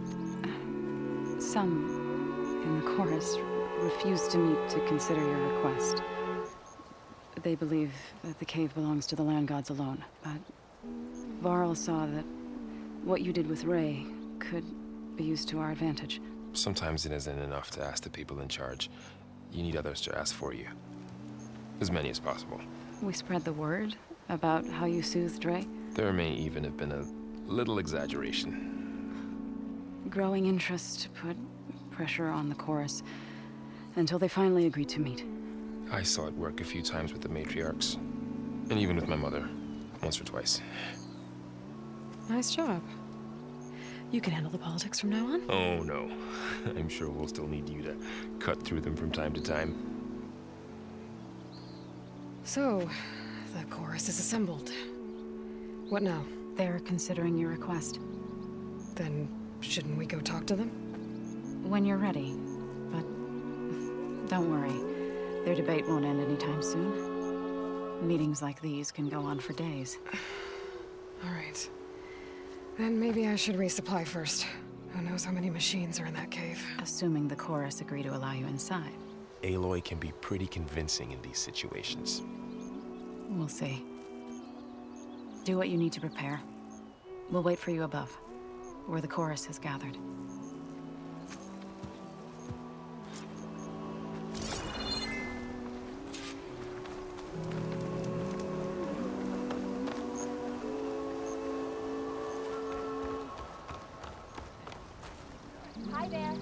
Some in the chorus refused to meet to consider your request. They believe that the cave belongs to the land gods alone, but Varl saw that what you did with Ray could be used to our advantage. Sometimes it isn't enough to ask the people in charge. You need others to ask for you. As many as possible. We spread the word about how you soothed Ray. There may even have been a little exaggeration. Growing interest put pressure on the chorus until they finally agreed to meet. I saw it work a few times with the matriarchs. And even with my mother. Once or twice. Nice job. You can handle the politics from now on? Oh, no. I'm sure we'll still need you to cut through them from time to time. So, the chorus is assembled. What now? They're considering your request. Then, shouldn't we go talk to them? When you're ready. But don't worry. Their debate won't end anytime soon. Meetings like these can go on for days. All right. Then maybe I should resupply first. Who knows how many machines are in that cave? Assuming the chorus agree to allow you inside. Aloy can be pretty convincing in these situations. We'll see. Do what you need to prepare. We'll wait for you above, where the chorus has gathered. Hi there.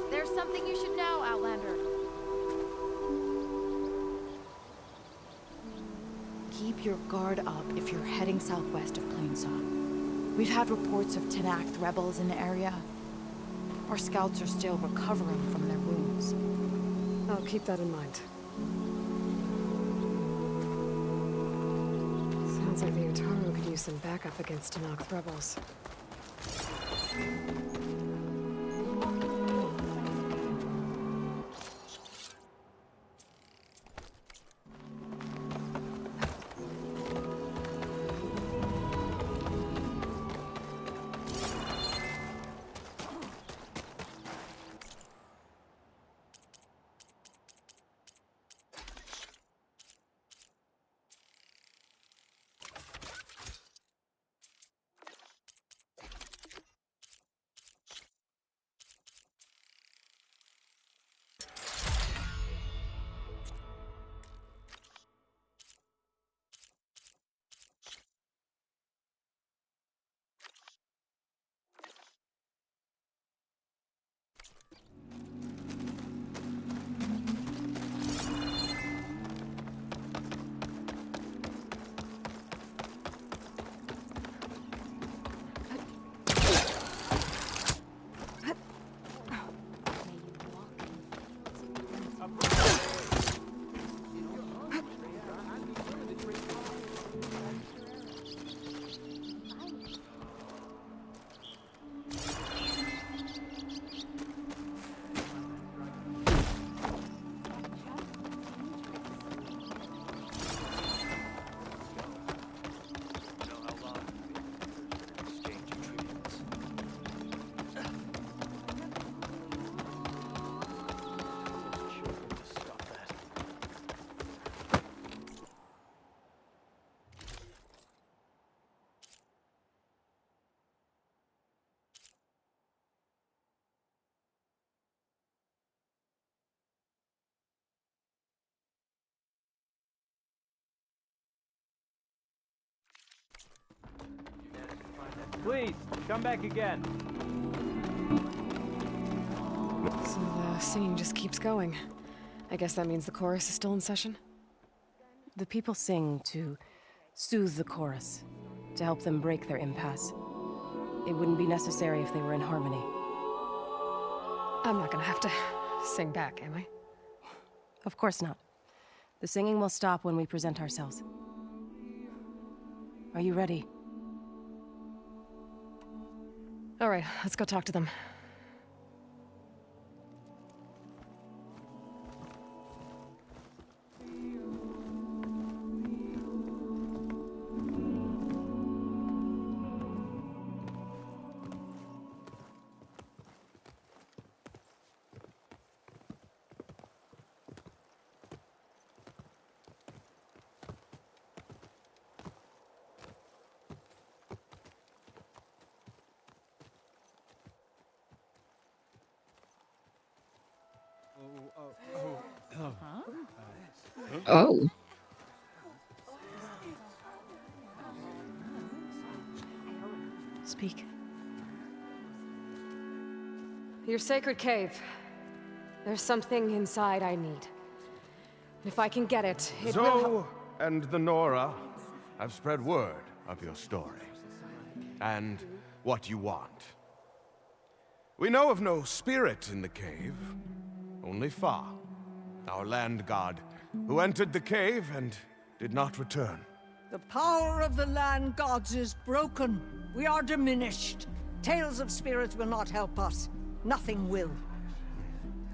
There's something you should know, Outlander. Keep your guard up if you're heading southwest of Plainsaw. We've had reports of Tenakth rebels in the area. Our scouts are still recovering from their wounds. I'll keep that in mind. Sounds like the Utaru could use some backup against Tenakth rebels. Please, come back again. So the singing just keeps going. I guess that means the chorus is still in session? The people sing to soothe the chorus, to help them break their impasse. It wouldn't be necessary if they were in harmony. I'm not gonna have to sing back, am I? Of course not. The singing will stop when we present ourselves. Are you ready? All right, let's go talk to them. Oh. Speak. Your sacred cave. There's something inside I need. If I can get it, it will Zoe and the Nora have spread word of your story. And what you want. We know of no spirit in the cave. Only Fa, our land god, who entered the cave and did not return. The power of the land gods is broken. We are diminished. Tales of spirits will not help us. Nothing will.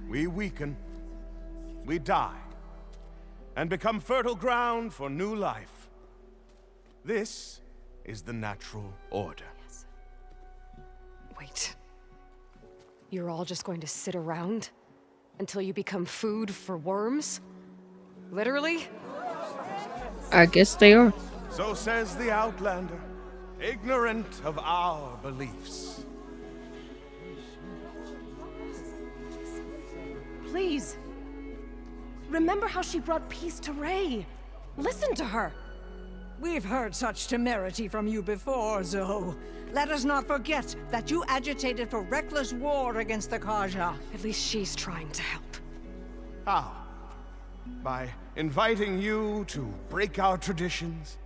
We weaken. We die. And become fertile ground for new life. This is the natural order. Yes. Wait. You're all just going to sit around until you become food for worms? Literally? I guess they are. So says the Outlander, ignorant of our beliefs. Please. Remember how she brought peace to Ray. Listen to her. We've heard such temerity from you before, Zoe. Let us not forget that you agitated for reckless war against the Kaja. At least she's trying to help. How? By inviting you to break our traditions?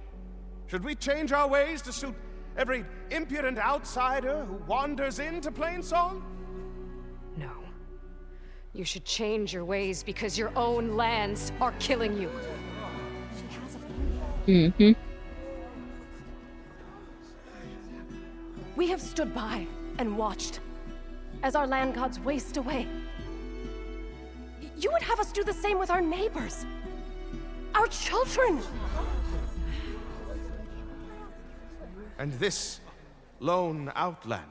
Should we change our ways to suit every impudent outsider who wanders into Plainsong? No. You should change your ways because your own lands are killing you. Mm-hmm. have stood by and watched as our land gods waste away. You would have us do the same with our neighbors, our children. And this lone outlander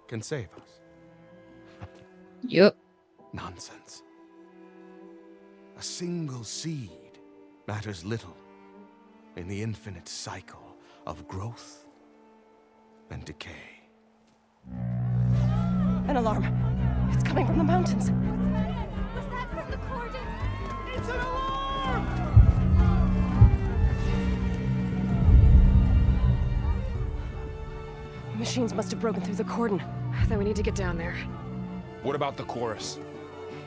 can save us. Yep. Nonsense. A single seed matters little in the infinite cycle of growth and decay. An alarm. It's coming from the mountains. Was that from the cordon? It's an alarm! Machines must have broken through the cordon. Then we need to get down there. What about the chorus?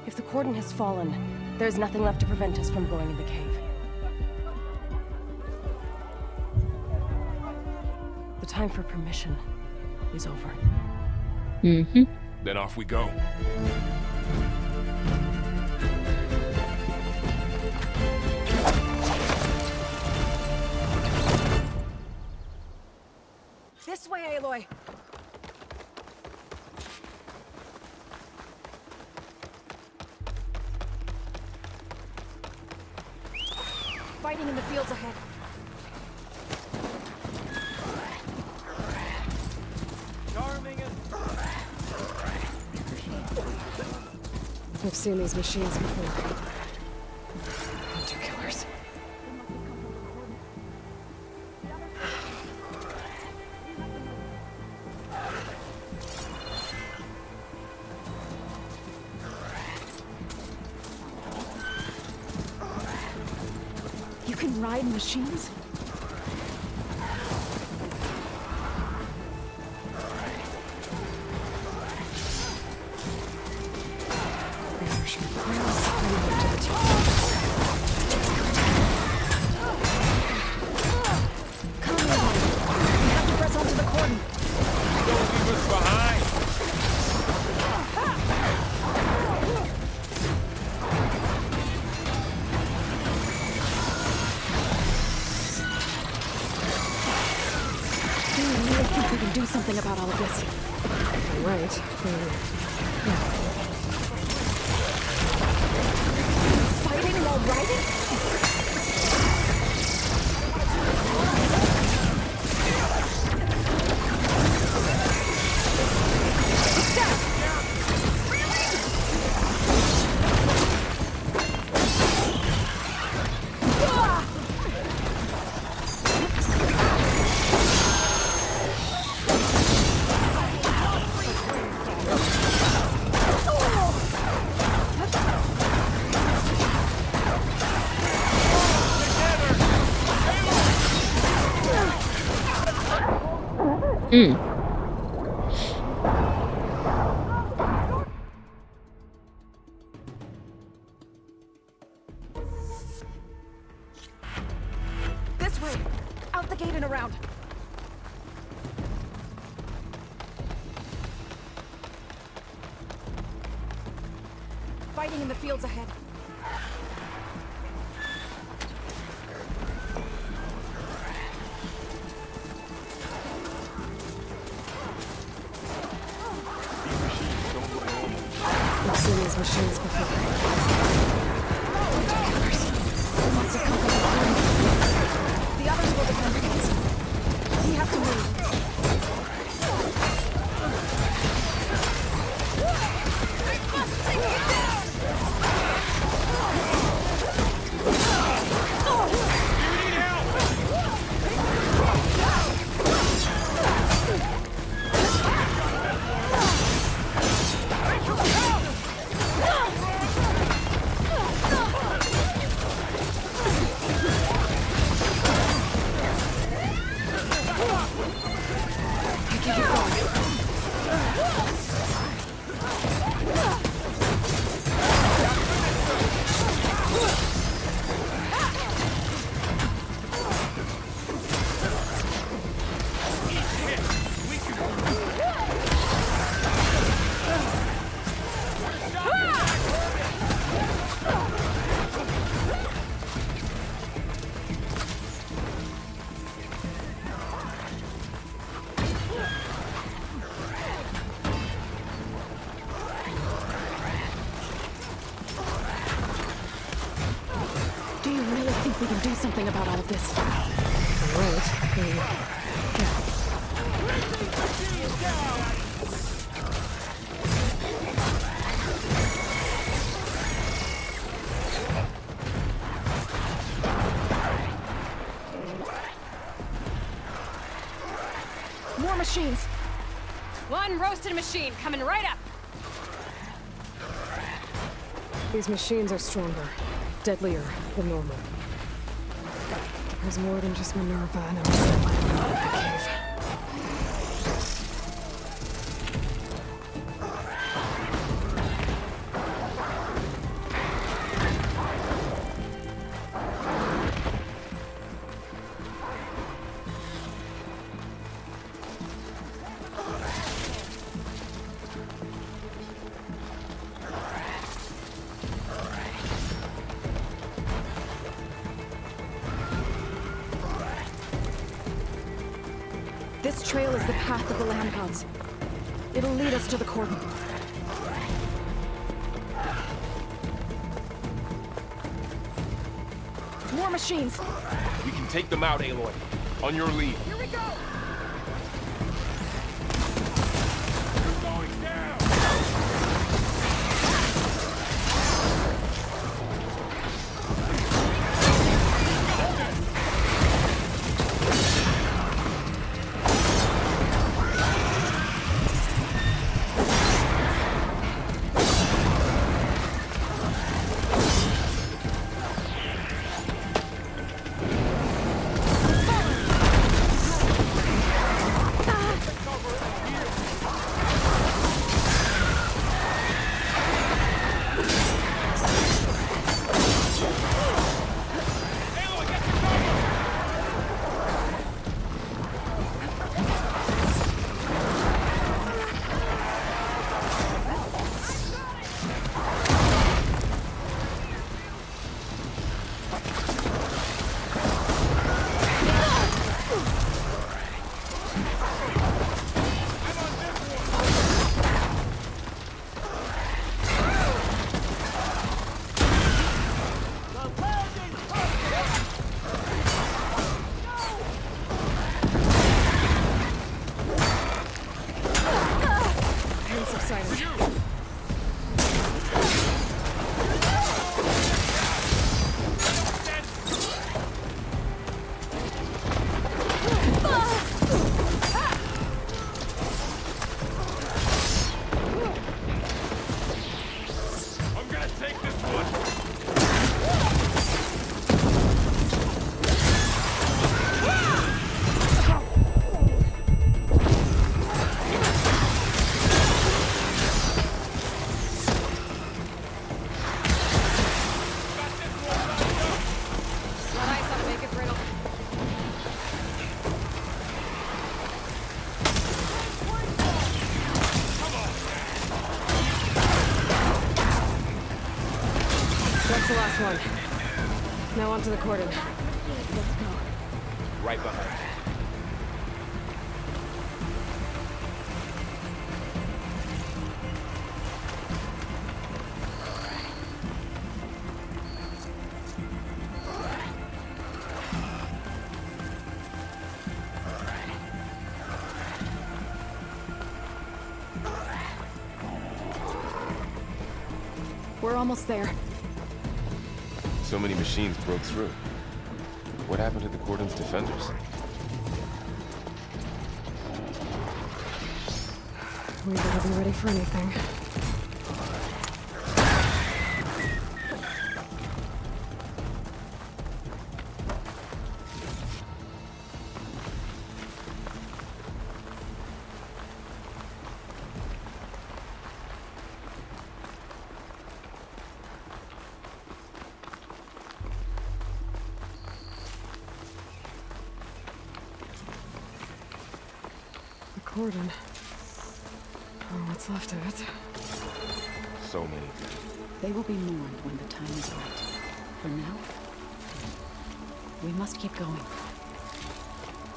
If the cordon has fallen, there's nothing left to prevent us from going in the cave. The time for permission is over. Mm-hmm. Then off we go. This way, Aloy! Fighting in the fields ahead. Charming and... I've seen these machines before. Hunter killers. You can ride machines? Do something about all of this. Right. Fighting while riding? This way! Out the gate and around! Fighting in the fields ahead. I've seen these machines before. Wants to come from the corner. The others will defend against. We have to move. can do something about all of this. More machines! One roasted machine coming right up! These machines are stronger, deadlier than normal. There's more than just Minerva and a missile landing in the cave. This trail is the path of the land gods. It'll lead us to the cordon. More machines! We can take them out, Aloy. On your lead. Here we go! The last one. Now onto the cordon. Right behind. We're almost there. So many machines broke through. What happened to the cordon's defenders? We better be ready for anything. Cordon. Oh, what's left of it? So many. They will be mourned when the time is right. For now, we must keep going.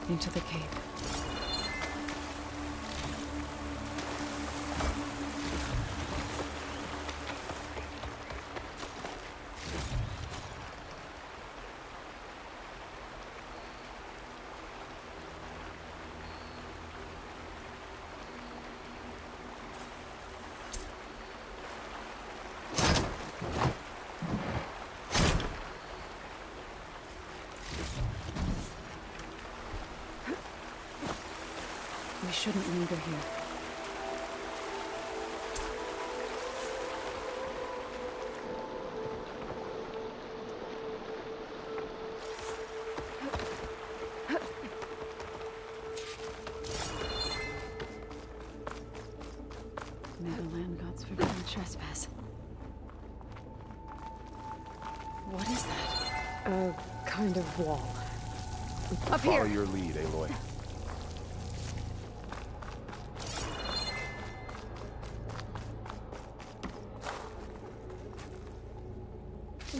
Into the cave. shouldn't linger here. May the land gods forbid trespass. What is that? A kind of wall. Up Follow here! your lead, Aloy.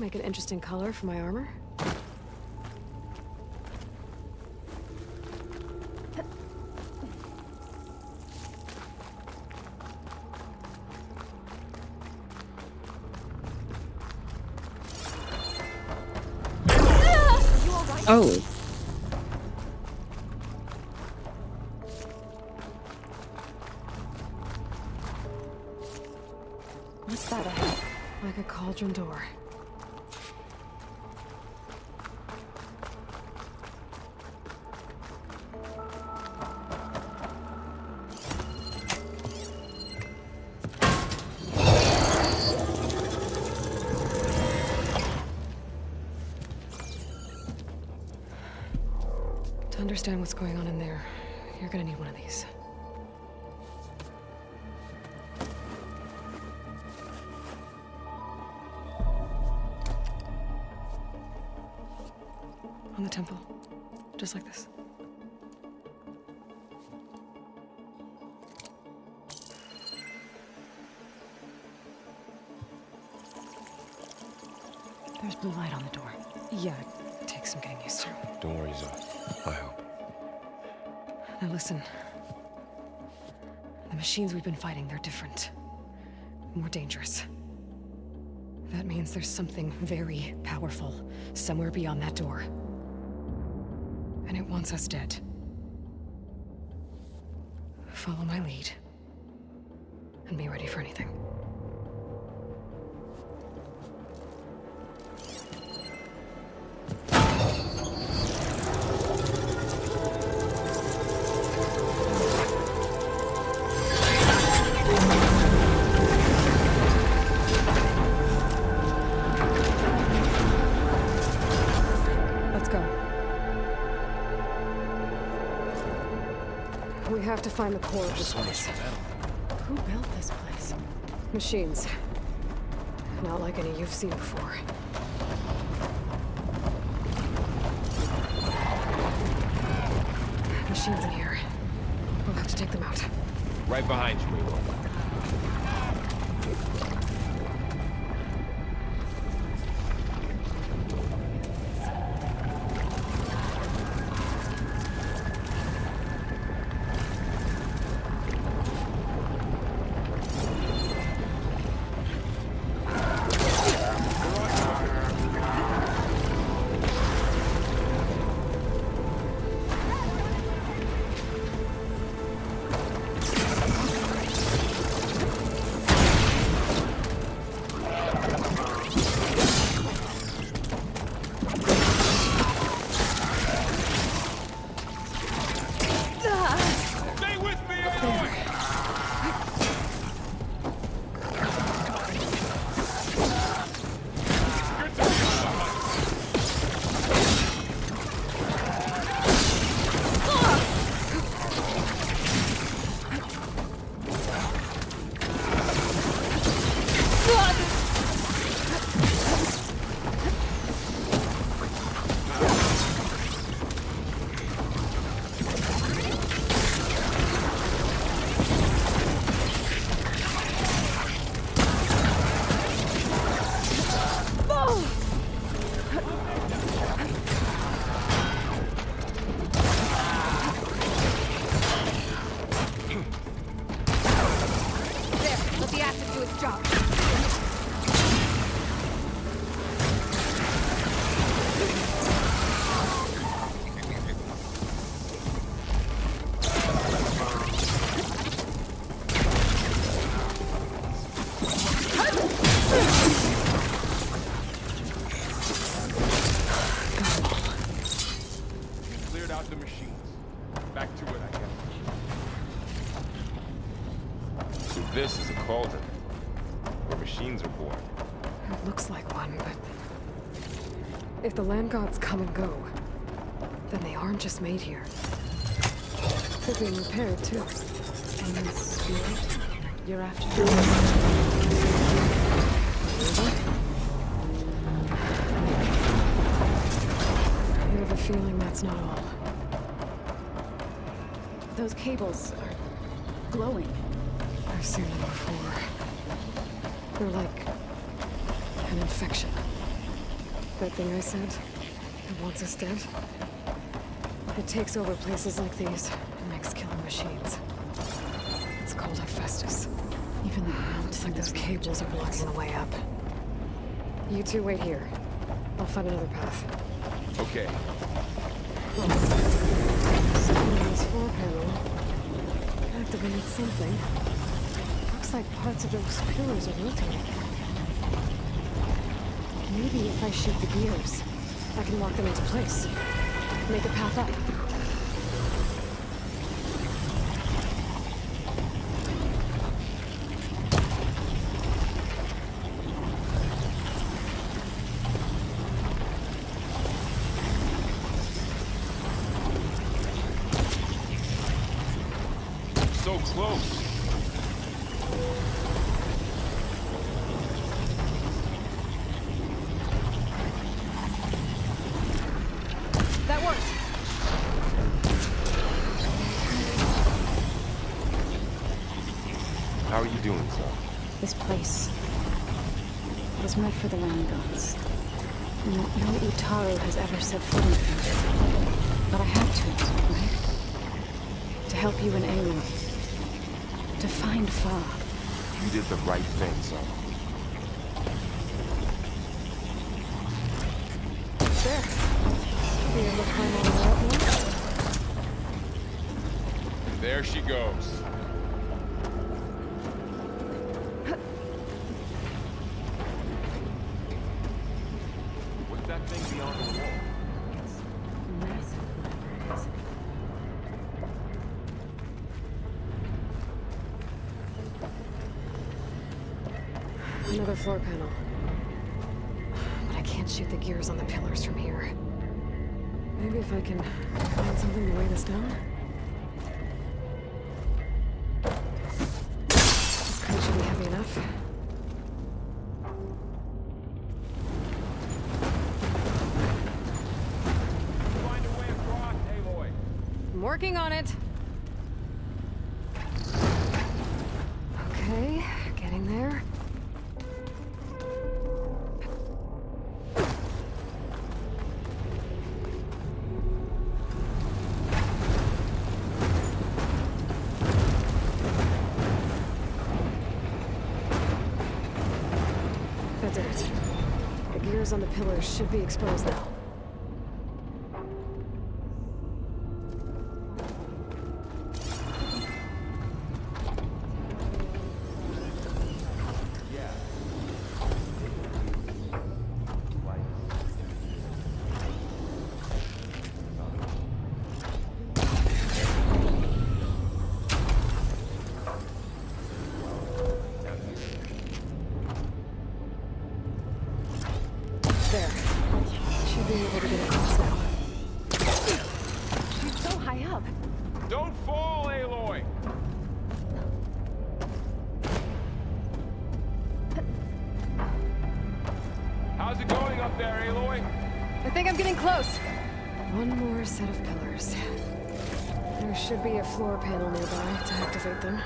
Make an interesting color for my armor. Oh. What's that ahead? Like a cauldron door. To understand what's going on in there, you're gonna need one of these. On the temple. Just like this. There's blue light on the door. Yeah, it takes some getting used to. Don't worry, Zoe. I hope. Now listen. The machines we've been fighting, they're different. More dangerous. That means there's something very powerful somewhere beyond that door. And it wants us dead. Follow my lead. And be ready for anything. Let's go. We have to find the core of this place. Who built this place? Machines. Not like any you've seen before. Machines in here. We'll have to take them out. Right behind you, Aloy. Cleared out the machines. Back to it, I guess. This is a cauldron, where machines are born. It looks like one, but... if the land gods come and go, then they aren't just made here. They're being repaired, too. And the spirit you're after? I have a feeling that's not all. Those cables are glowing. I've seen them before. They're like an infection. That thing I said, that wants us dead. It takes over places like these and makes killing machines. It's called Hephaestus. Even the ground It's like those cables are blocking the way up. You two wait here. I'll find another path. Okay. Something on this floor panel activated something. Looks like parts of those pillars are rotating. Maybe if I shoot the gears, I can lock them into place. Make a path up. So close. That worked. How are you doing, Zo? This place was meant for the land gods. No Utaru has ever set foot in it. But I had to, right? To help you and Aloy. To find Fa. You did the right thing, Zo. There. Be able to climb all the way up now? There she goes. What's that thing beyond the wall? Another floor panel. But I can't shoot the gears on the pillars from here. Maybe if I can find something to weigh this down? This crate should be heavy enough. Find a way across, Aloy. I'm working on it. Okay, getting there. That did it. The gears on the pillars should be exposed now. There. Should be able to get across now. She's so high up. Don't fall, Aloy! How's it going up there, Aloy? I think I'm getting close. One more set of pillars. There should be a floor panel nearby to activate them.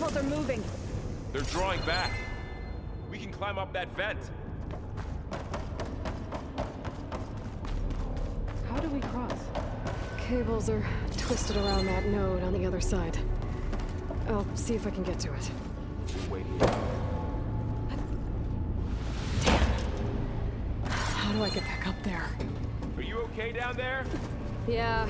rebels are moving. They're drawing back. We can climb up that vent. How do we cross? Cables are twisted around that node on the other side. I'll see if I can get to it. Wait. How do I get back up there? Are you okay down there? Yeah.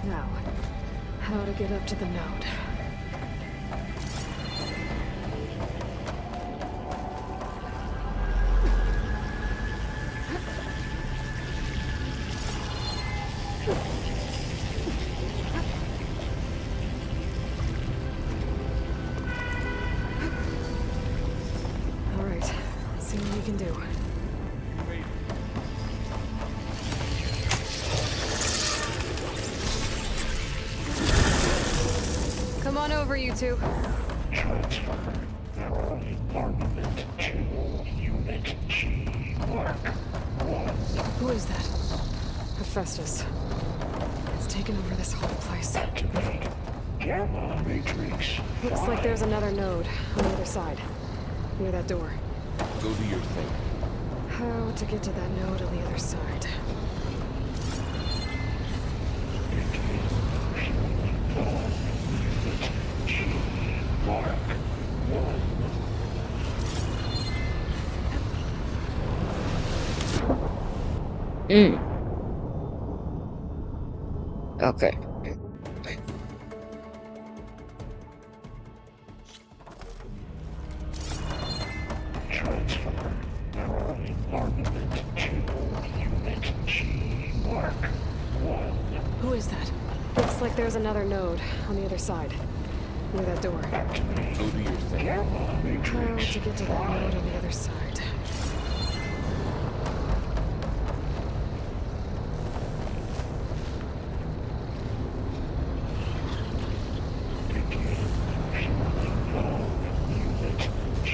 Now, how to get up to the node. All right, let's see what we can do. Come on over, you two. Transfer armament to Unit G. Mark 1. Who is that? Hephaestus. It's taken over this whole place. Activate Gamma Matrix. Looks like there's another node on the other side. Near that door. Go do your thing. How to get to that node on the other side? Mark 1. Okay. Transfer armament to Unit G. Mark 1. Who is that? Looks like there's another node on the other side. Near that door. Go do your thing. Gamma How Matrix. to get to that node on the other side? Unit G.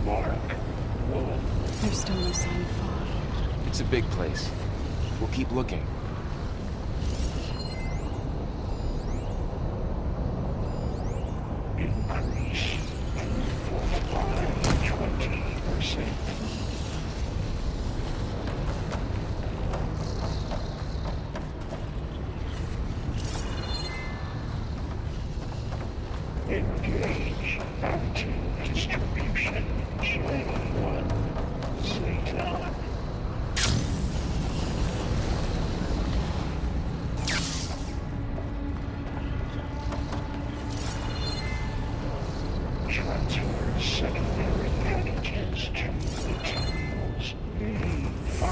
Mark 1. There's still no sign of fog. It's a big place. We'll keep looking. Increase by 20%. Engage anti-distribution. J1 Zeta. Transfer secondary packages to materials B5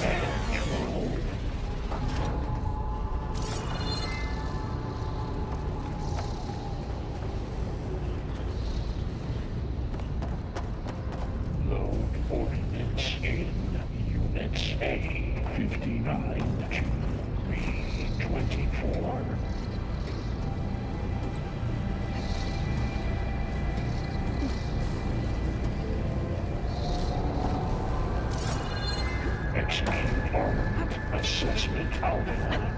and 12. Load ordnance in Units A59 to B24. Execute armament assessment alpha.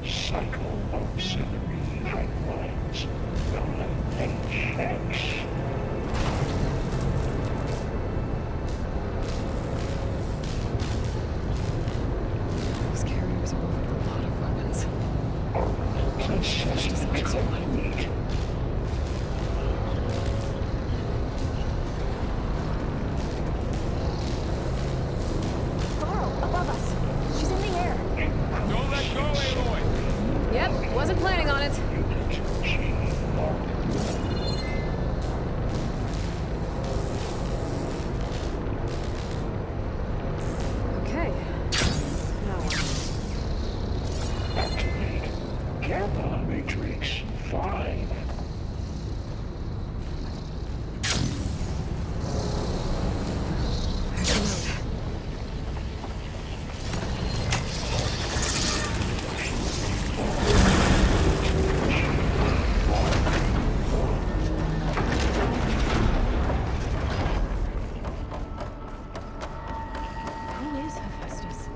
Cycle auxiliary pipelines 9HX. Those carriers are loaded with a lot of weapons. Armament assessment complete. Varro, above us! is Hephaestus?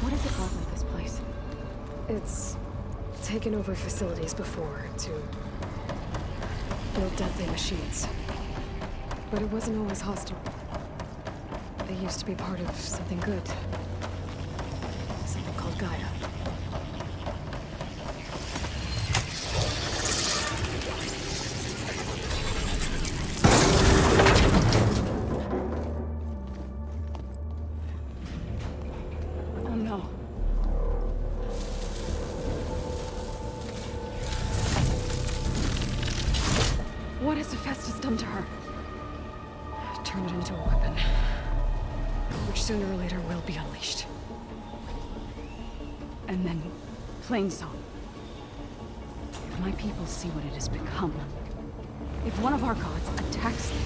What has it got like this place? It's taken over facilities before to build deadly machines. But it wasn't always hostile. They used to be part of something good. Something called Gaia. Oh no. What has Hephaestus done to her? Turned it into a weapon. Which sooner or later will be unleashed. And then, Plainsong. If my people see what it has become, if one of our gods attacks them,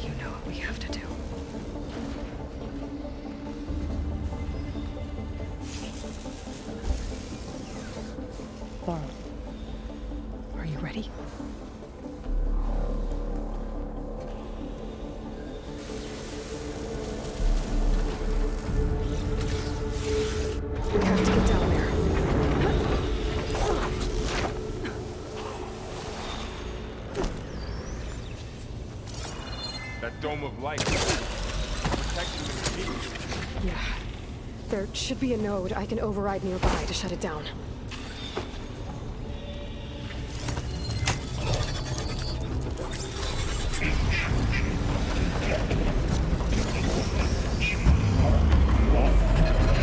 you know what we have to do. Laurel, are you ready? We have to get down there. That dome of light. Protecting the machines. Yeah. There should be a node I can override nearby to shut it down.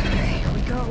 Here we go.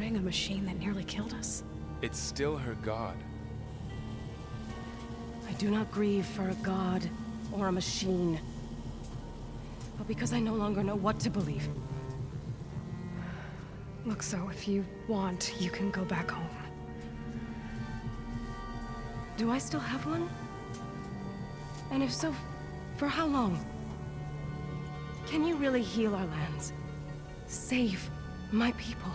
destroying a machine that nearly killed us? It's still her god. I do not grieve for a god or a machine, but because I no longer know what to believe. Look, so if you want, you can go back home. Do I still have one? And if so, for how long? Can you really heal our lands? Save my people?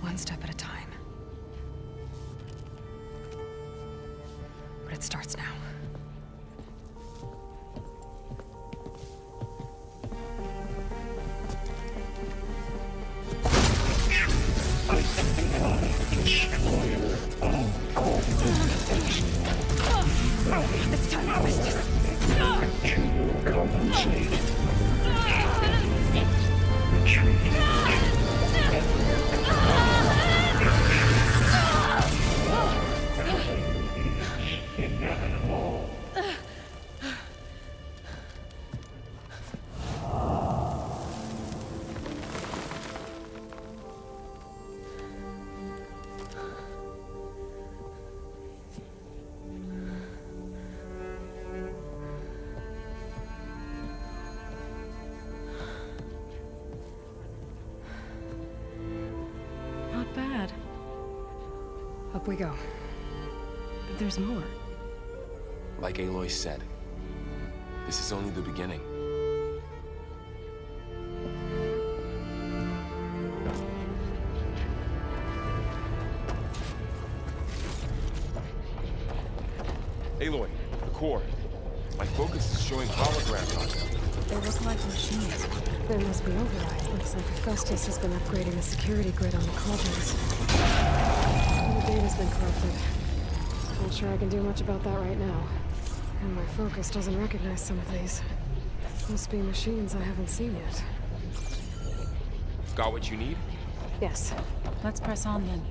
One step at a time. But it starts now. It's time to business. Compensate. Retreat. Inevitable. Not bad. Up we go. There's more. Like Aloy said, this is only the beginning. Aloy, the core. My focus is showing holograms on them. They look like machines. There must be override. Looks like Augustus has been upgrading the security grid on the cauldrons. The data's been corrupted. Not sure I can do much about that right now. And my focus doesn't recognize some of these. Must be machines I haven't seen yet. Got what you need? Yes. Let's press on then.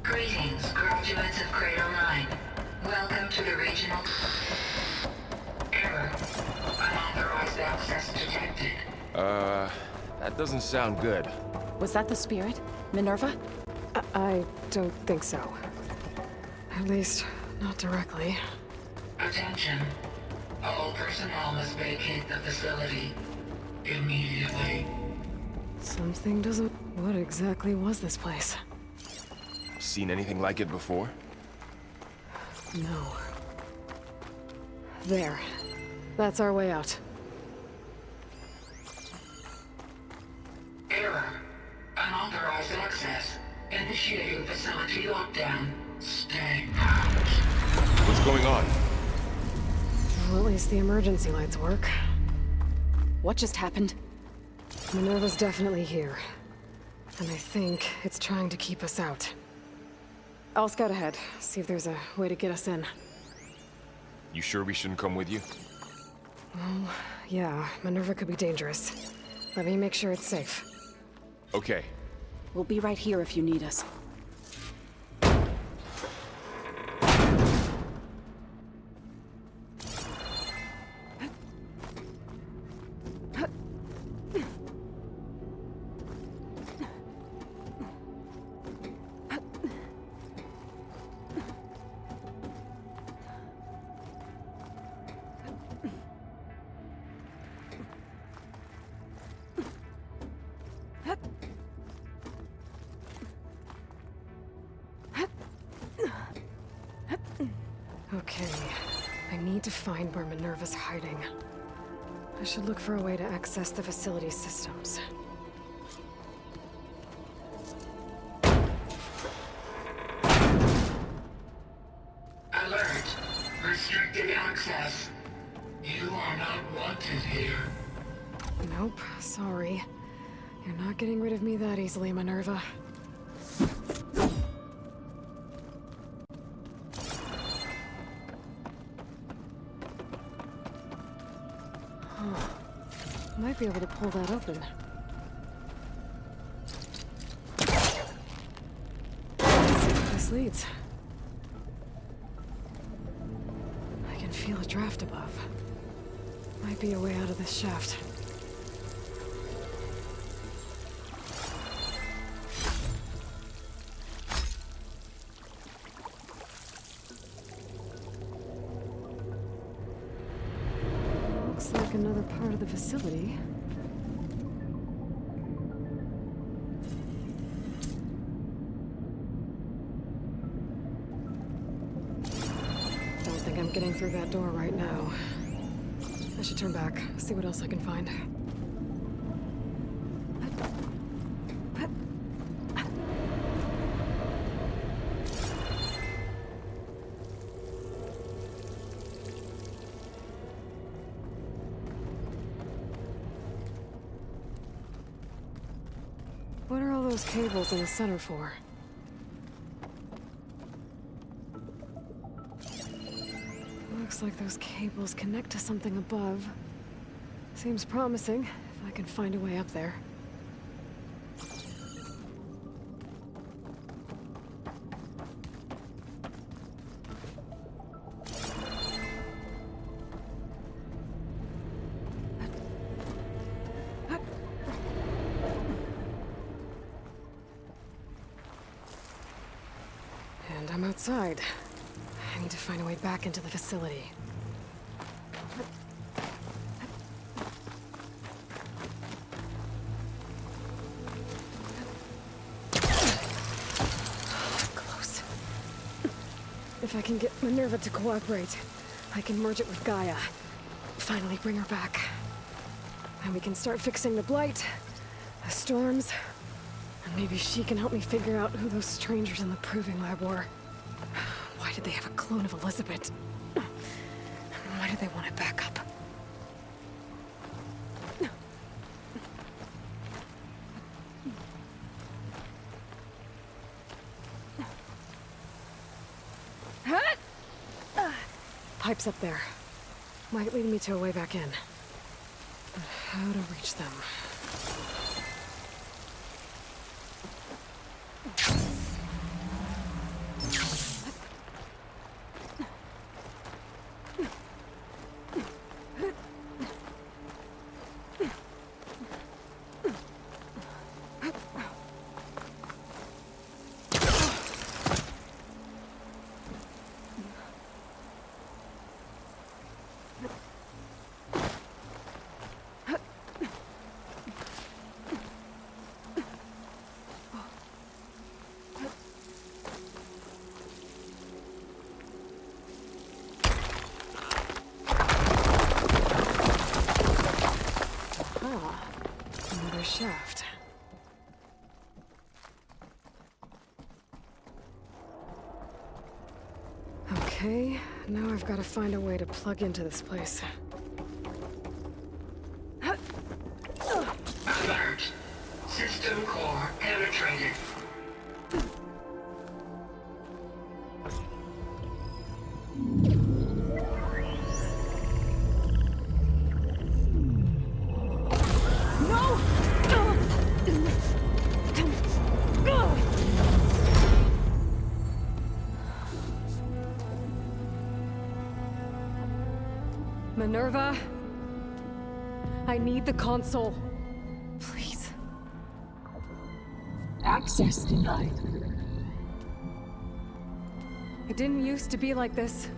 Greetings, graduates of Crater 9. Welcome to the regional... Error. Unauthorized access detected. That doesn't sound good. Was that the spirit? Minerva? I don't think so. At least, not directly. Attention. All personnel must vacate the facility immediately. Something doesn't... What exactly was this place? Seen anything like it before? No. There. That's our way out. Error. Unauthorized access. Initiating facility lockdown. Stay out. What's going on? Well, at least the emergency lights work. What just happened? Minerva's definitely here. And I think it's trying to keep us out. I'll scout ahead, see if there's a way to get us in. You sure we shouldn't come with you? Well, yeah, Minerva could be dangerous. Let me make sure it's safe. Okay. We'll be right here if you need us. need to find where Minerva's hiding. I should look for a way to access the facility systems. Alert! Restricted access. You are not wanted here. Nope, sorry. You're not getting rid of me that easily, Minerva. Huh. Might be able to pull that open. Let's see where this leads. I can feel a draft above. Might be a way out of this shaft. Looks like another part of the facility. Don't think I'm getting through that door right now. I should turn back, see what else I can find. What are all those cables in the center for? Looks like those cables connect to something above. Seems promising, if I can find a way up there. And I'm outside. I need to find a way back into the facility. Close. If I can get Minerva to cooperate, I can merge it with Gaia. Finally bring her back. And we can start fixing the blight, the storms, and maybe she can help me figure out who those strangers in the proving lab were. Why did they have a clone of Elizabeth? Why did they want it back up? Pipes up there. Might lead me to a way back in. But how to reach them? Another shaft. Okay, now I've got to find a way to plug into this place. Alert! System core penetrated. Minerva? I need the console. Please. Access denied. It didn't used to be like this.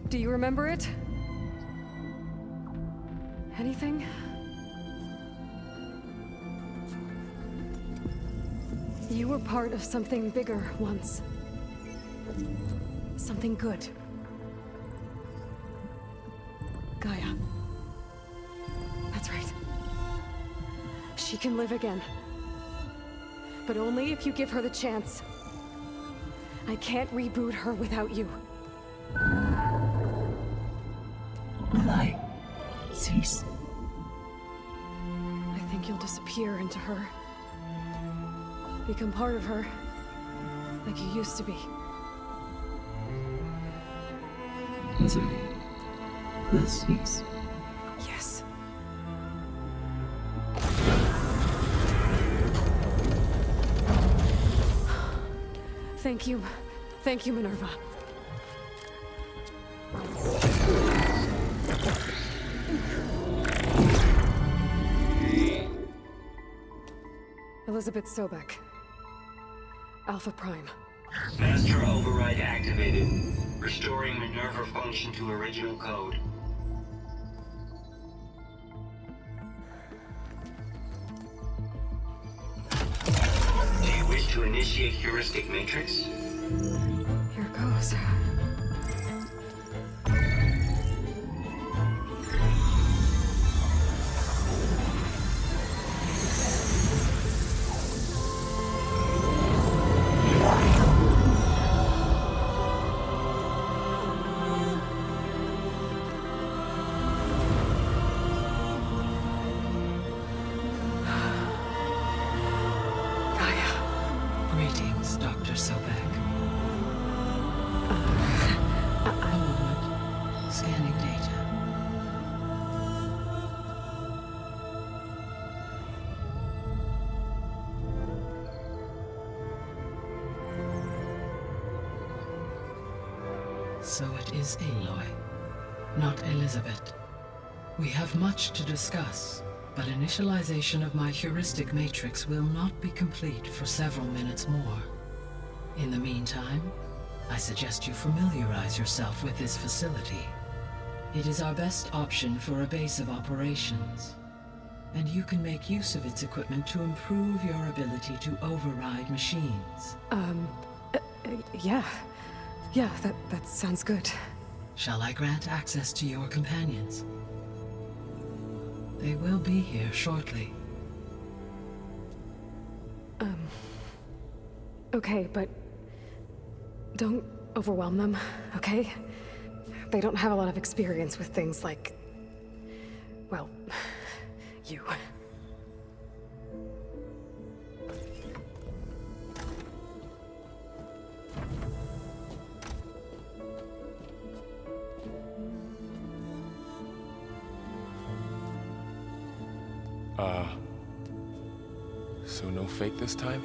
Do you remember it? Anything? You were part of something bigger once. something good. Gaia. That's right. She can live again. But only if you give her the chance. I can't reboot her without you. Aloy, cease. I think you'll disappear into her. Become part of her. Like you used to be. Misery will cease. Yes. Thank you. Thank you, Minerva. Elizabeth Sobek. Alpha Prime. Master override activated. Restoring Minerva function to original code. Do you wish to initiate heuristic matrix? Here goes. Greetings, Dr. Sobek. A moment. Scanning data. So it is Aloy, not Elizabeth. We have much to discuss, but initialization of my heuristic matrix will not be complete for several minutes more. In the meantime, I suggest you familiarize yourself with this facility. It is our best option for a base of operations, and you can make use of its equipment to improve your ability to override machines. Yeah. Yeah, that sounds good. Shall I grant access to your companions? They will be here shortly. Okay, but don't overwhelm them, okay? They don't have a lot of experience with things like, well, you. So no fake this time?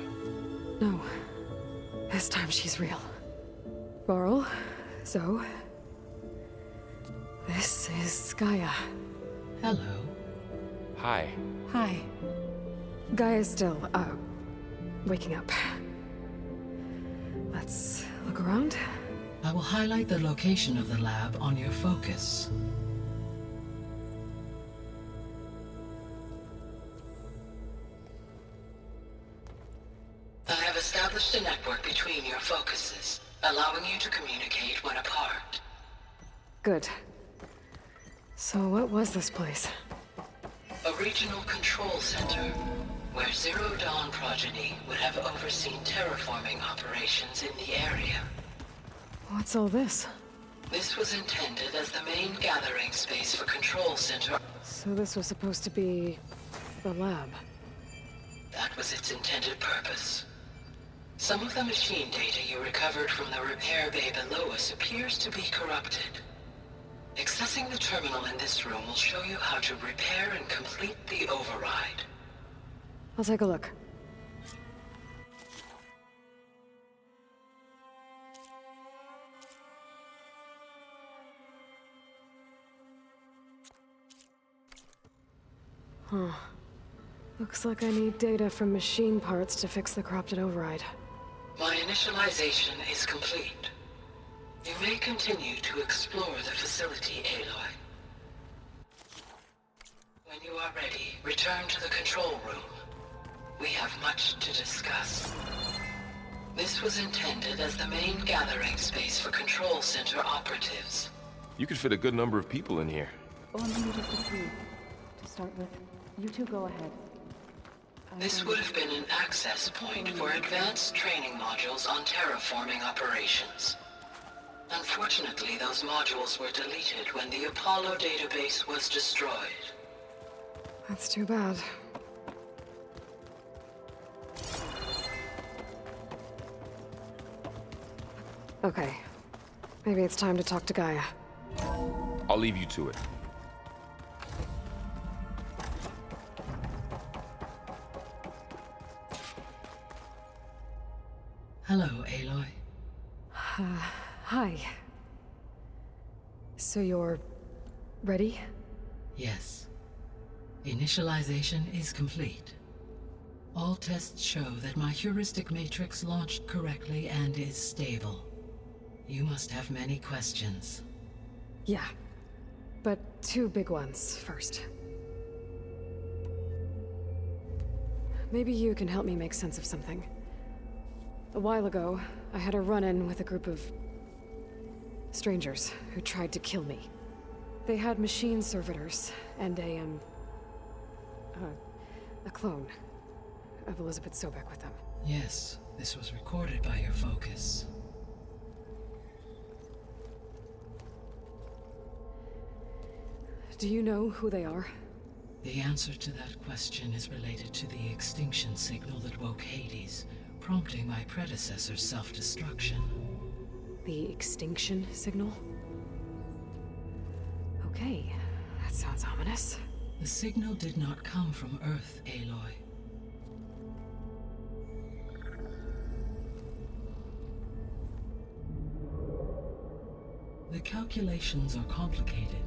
No. This time she's real. Laurel, Zoe. This is Gaia. Hello. Hi. Hi. Gaia's still, waking up. Let's look around. I will highlight the location of the lab on your focus. I have established a network between your focuses, allowing you to communicate when apart. Good. So what was this place? A regional control center, where Zero Dawn progeny would have overseen terraforming operations in the area. What's all this? This was intended as the main gathering space for Control Center. So this was supposed to be the lab. That was its intended purpose. Some of the machine data you recovered from the repair bay below us appears to be corrupted. Accessing the terminal in this room will show you how to repair and complete the override. I'll take a look. Huh. Looks like I need data from machine parts to fix the corrupted override. My initialization is complete. You may continue to explore the facility, Aloy. When you are ready, return to the control room. We have much to discuss. This was intended as the main gathering space for Control Center operatives. You could fit a good number of people in here. Only just a few. To start with, you two go ahead. This would have been an access point for advanced training modules on terraforming operations. Unfortunately, those modules were deleted when the Apollo database was destroyed. That's too bad. Okay. Maybe it's time to talk to Gaia. I'll leave you to it. Hello, Aloy. Hi. So you're... ready? Yes. Initialization is complete. All tests show that my heuristic matrix launched correctly and is stable. You must have many questions. Yeah. But two big ones first. Maybe you can help me make sense of something. A while ago, I had a run-in with a group of strangers who tried to kill me. They had machine servitors and a clone of Elizabeth Sobek with them. Yes, this was recorded by your focus. Do you know who they are? The answer to that question is related to the extinction signal that woke Hades, prompting my predecessor's self-destruction. The extinction signal? Okay, that sounds ominous. The signal did not come from Earth, Aloy. The calculations are complicated,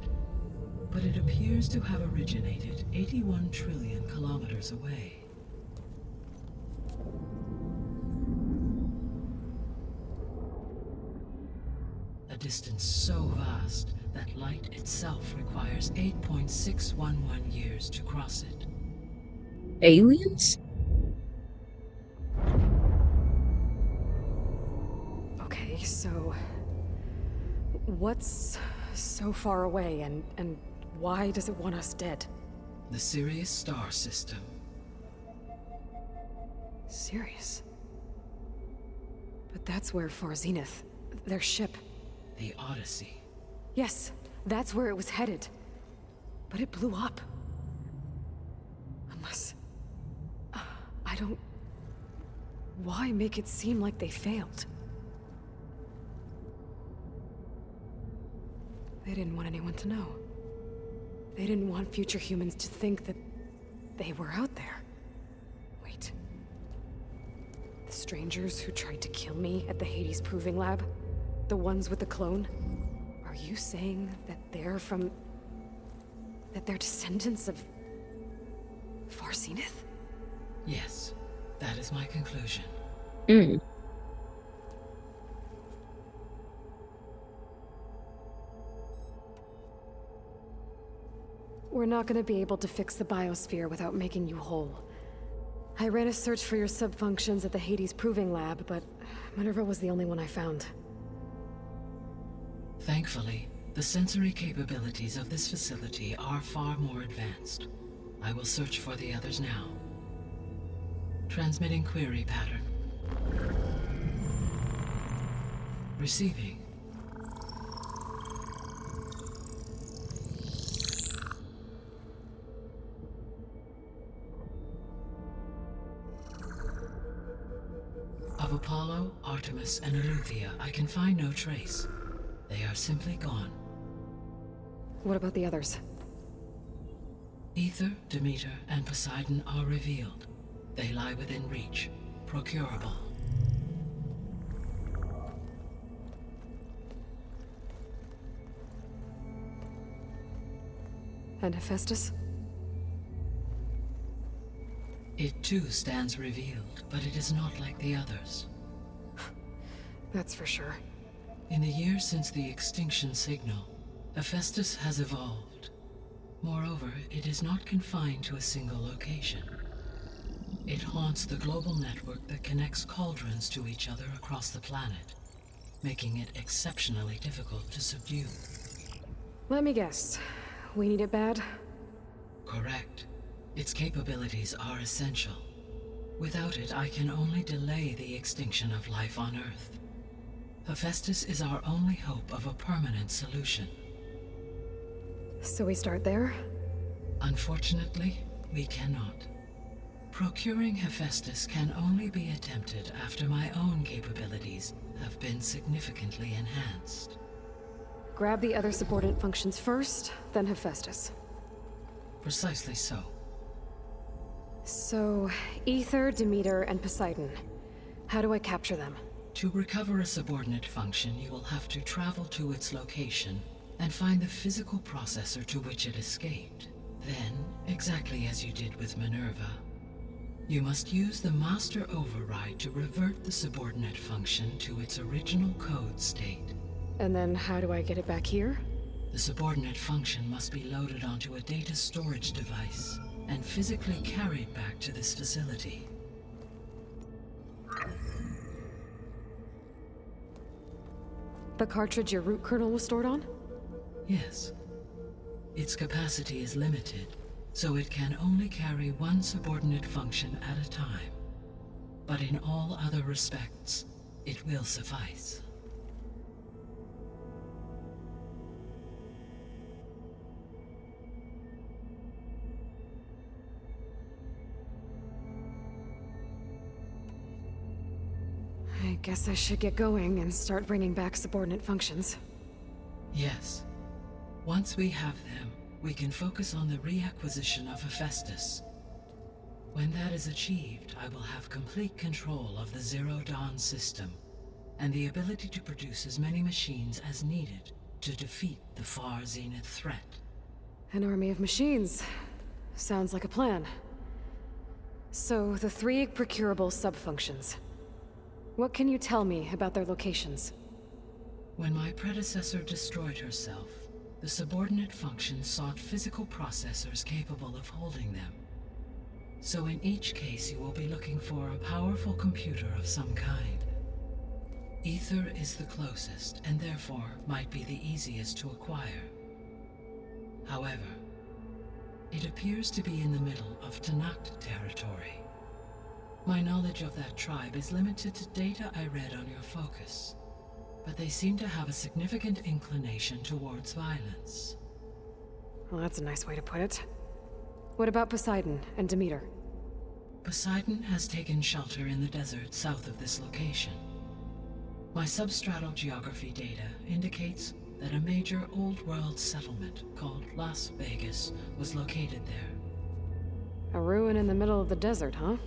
but it appears to have originated 81 trillion kilometers away. A distance so vast that light itself requires 8.611 years to cross it. Aliens? Okay, so... what's so far away, and why does it want us dead? The Sirius star system. Sirius? But that's where Far Zenith, their ship... The Odyssey. Yes, that's where it was headed. But it blew up. Unless... I don't... Why make it seem like they failed? They didn't want anyone to know. They didn't want future humans to think that they were out there. Wait. The strangers who tried to kill me at the Hades Proving Lab? The ones with the clone? Are you saying that they're from... that they're descendants of... Far Zenith? Yes, that is my conclusion. We're not gonna be able to fix the biosphere without making you whole. I ran a search for your subfunctions at the Hades Proving Lab, but Minerva was the only one I found. Thankfully, the sensory capabilities of this facility are far more advanced. I will search for the others now. Transmitting query pattern. Receiving. Of Apollo, Artemis, and Eleuthia, I can find no trace. They are simply gone. What about the others? Ether, Demeter, and Poseidon are revealed. They lie within reach, procurable. And Hephaestus? It too stands revealed, but it is not like the others. That's for sure. In the years since the extinction signal, Hephaestus has evolved. Moreover, it is not confined to a single location. It haunts the global network that connects cauldrons to each other across the planet, making it exceptionally difficult to subdue. Let me guess. We need it bad? Correct. Its capabilities are essential. Without it, I can only delay the extinction of life on Earth. Hephaestus is our only hope of a permanent solution. So we start there? Unfortunately, we cannot. Procuring Hephaestus can only be attempted after my own capabilities have been significantly enhanced. Grab the other subordinate functions first, then Hephaestus. Precisely so. So, Ether, Demeter, and Poseidon. How do I capture them? To recover a subordinate function, you will have to travel to its location and find the physical processor to which it escaped. Then, exactly as you did with Minerva, you must use the master override to revert the subordinate function to its original code state. And then how do I get it back here? The subordinate function must be loaded onto a data storage device and physically carried back to this facility. The cartridge your root kernel was stored on? Yes. Its capacity is limited, so it can only carry one subordinate function at a time. But in all other respects, it will suffice. I guess I should get going and start bringing back subordinate functions. Yes. Once we have them, we can focus on the reacquisition of Hephaestus. When that is achieved, I will have complete control of the Zero Dawn system, and the ability to produce as many machines as needed to defeat the far zenith threat. An army of machines. Sounds like a plan. So, the 3 procurable sub-functions. What can you tell me about their locations? When my predecessor destroyed herself, the subordinate functions sought physical processors capable of holding them. So in each case, you will be looking for a powerful computer of some kind. Ether is the closest, and therefore might be the easiest to acquire. However, it appears to be in the middle of Tanact territory. My knowledge of that tribe is limited to data I read on your focus, but they seem to have a significant inclination towards violence. Well, that's a nice way to put it. What about Poseidon and Demeter? Poseidon has taken shelter in the desert south of this location. My substratal geography data indicates that a major old-world settlement called Las Vegas was located there. A ruin in the middle of the desert, huh?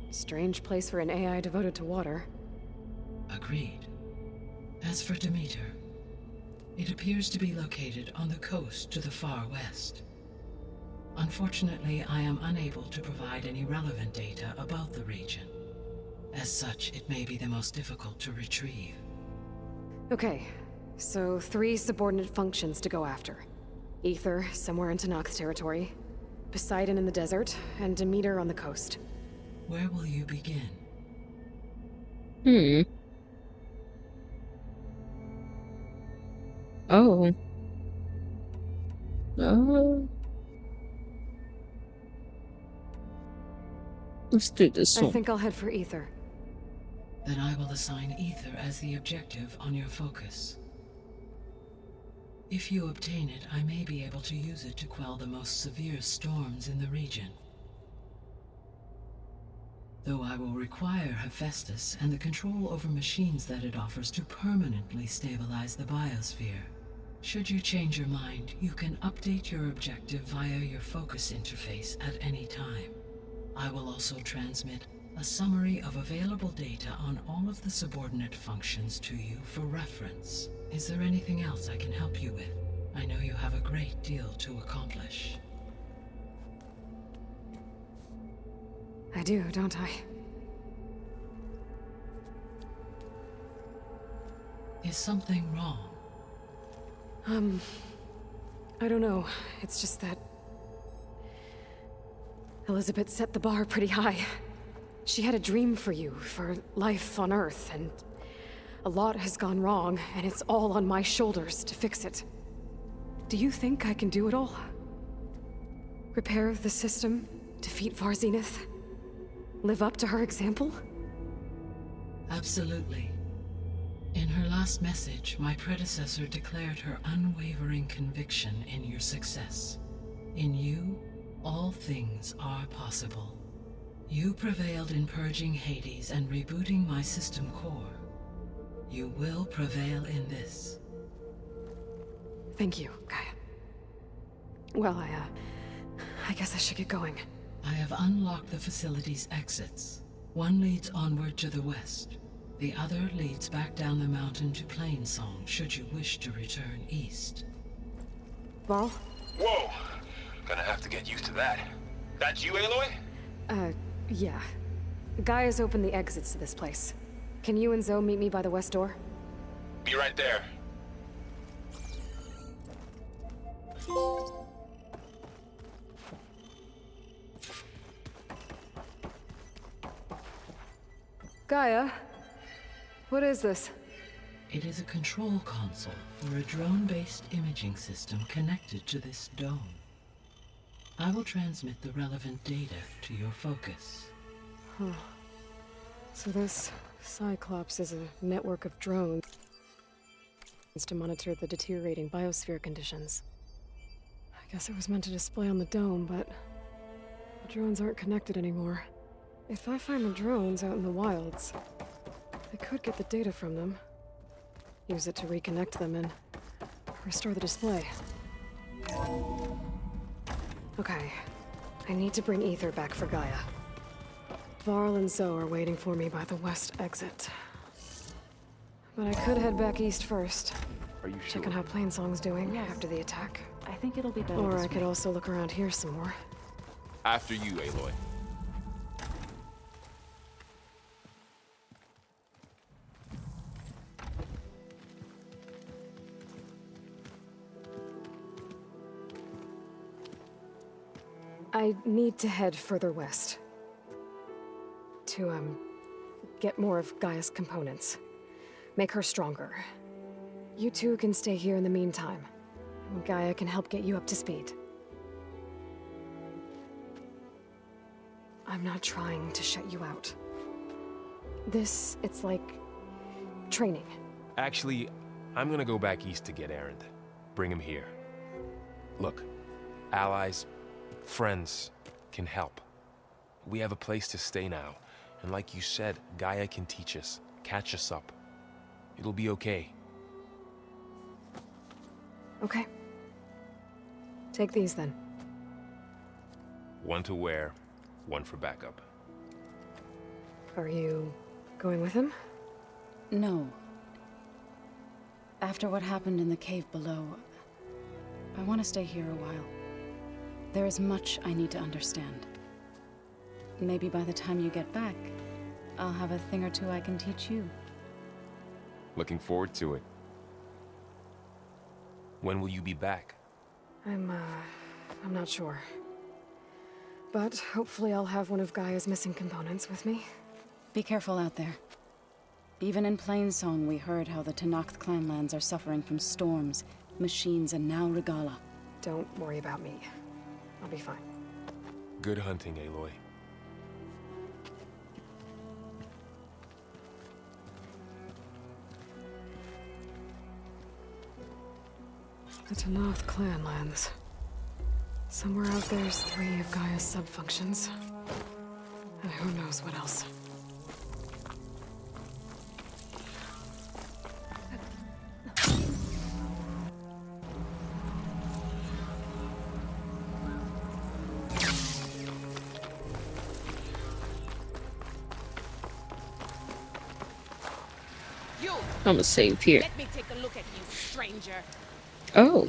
Strange place for an AI devoted to water. Agreed. As for Demeter, it appears to be located on the coast to the far west. Unfortunately, I am unable to provide any relevant data about the region. As such, it may be the most difficult to retrieve. Okay, so 3 subordinate functions to go after. Ether, somewhere in Tanakh's territory. Poseidon in the desert, and Demeter on the coast. Where will you begin? Oh. Let's do this one. I think I'll head for Ether. Then I will assign Ether as the objective on your focus. If you obtain it, I may be able to use it to quell the most severe storms in the region. Though I will require Hephaestus and the control over machines that it offers to permanently stabilize the biosphere. Should you change your mind, you can update your objective via your focus interface at any time. I will also transmit a summary of available data on all of the subordinate functions to you for reference. Is there anything else I can help you with? I know you have a great deal to accomplish. I do, don't I? Is something wrong? I don't know. It's just that... Elizabeth set the bar pretty high. She had a dream for you, for life on Earth, and a lot has gone wrong, and it's all on my shoulders to fix it. Do you think I can do it all? Repair the system, defeat Varzenith, live up to her example? Absolutely. In her last message, my predecessor declared her unwavering conviction in your success. In you, all things are possible. You prevailed in purging Hades and rebooting my system core. You will prevail in this. Thank you, Gaia. Well, I guess I should get going. I have unlocked the facility's exits. One leads onward to the west. The other leads back down the mountain to Plainsong, should you wish to return east. Varl? Whoa! Gonna have to get used to that. That's you, Aloy? Yeah. Gaia's opened the exits to this place. Can you and Zoe meet me by the west door? Be right there. Gaia? What is this? It is a control console for a drone-based imaging system connected to this dome. I will transmit the relevant data to your focus. Huh. So this Cyclops is a network of drones to monitor the deteriorating biosphere conditions. I guess it was meant to display on the dome, but the drones aren't connected anymore. If I find the drones out in the wilds, I could get the data from them, use it to reconnect them and restore the display. Okay, I need to bring Ether back for Gaia. Varl and Zoe are waiting for me by the west exit. But I could head back east first. Are you sure? Check on how Plainsong's doing after the attack. I think it'll be better Or this I could way. also look around here some more. After you, Aloy. I need to head further west. To, get more of Gaia's components. Make her stronger. You two can stay here in the meantime. Gaia can help get you up to speed. I'm not trying to shut you out. It's like training. Actually, I'm gonna go back east to get Erend. Bring him here. Look, allies, friends can help. We have a place to stay now. And like you said, Gaia can teach us, catch us up. It'll be okay. Okay. Take these then. One to wear, one for backup. Are you going with him? No. After what happened in the cave below, I want to stay here a while. There is much I need to understand. Maybe by the time you get back, I'll have a thing or two I can teach you. Looking forward to it. When will you be back? I'm not sure. But hopefully I'll have one of Gaia's missing components with me. Be careful out there. Even in Plainsong, we heard how the Tenakth clanlands are suffering from storms, machines, and now Regala. Don't worry about me. I'll be fine. Good hunting, Aloy. The Tenakth clanlands. Somewhere out there's 3 of Gaia's subfunctions. And who knows what else. I'm gonna save here. Let me take a look at you, stranger. Oh.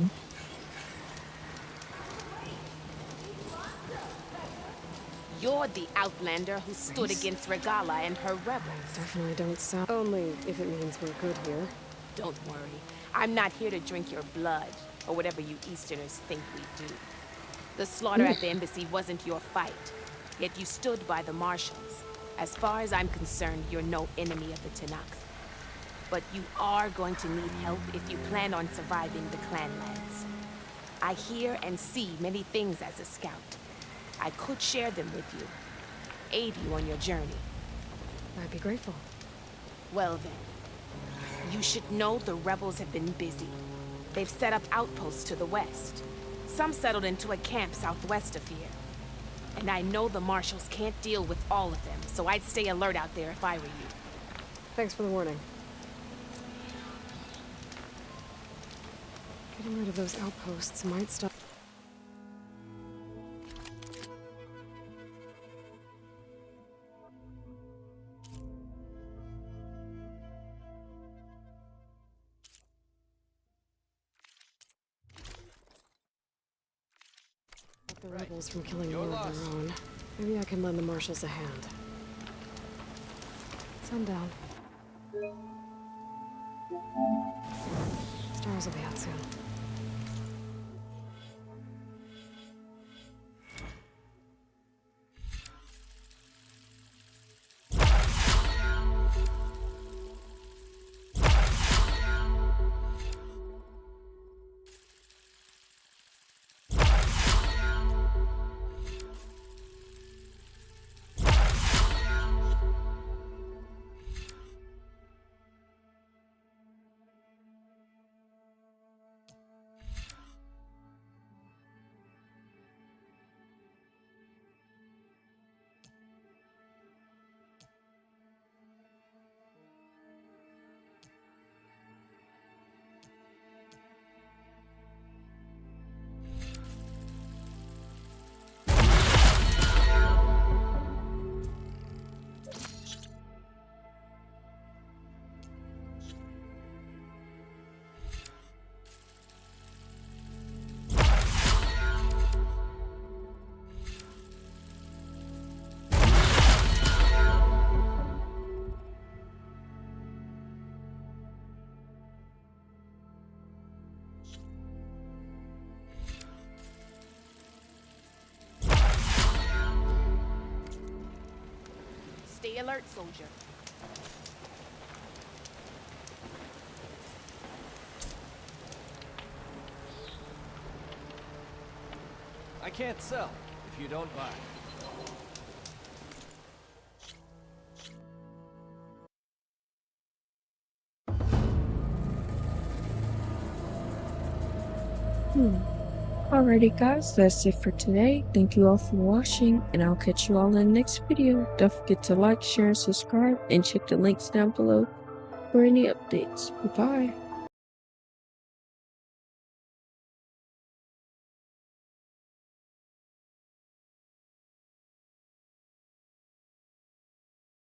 You're the outlander who stood against Regala and her rebels. Definitely don't sound... Only if it means we're good here. Don't worry. I'm not here to drink your blood, or whatever you Easterners think we do. The slaughter at the embassy wasn't your fight. yet you stood by the Marshals. As far as I'm concerned, you're no enemy of the Tenakth. But you are going to need help if you plan on surviving the Clanlands. I hear and see many things as a scout. I could share them with you, aid you on your journey. I'd be grateful. Well then, you should know the rebels have been busy. They've set up outposts to the west. Some settled into a camp southwest of here. And I know the Marshals can't deal with all of them, so I'd stay alert out there if I were you. Thanks for the warning. Getting rid of those outposts might stop. The rebels from killing more of their own. Maybe I can lend the Marshals a hand. Sundown. Stars will be out soon. Stay alert, soldier. I can't sell if you don't buy. Alrighty guys, that's it for today. Thank you all for watching, and I'll catch you all in the next video. Don't forget to like, share, and subscribe, and check the links down below for any updates. Bye-bye.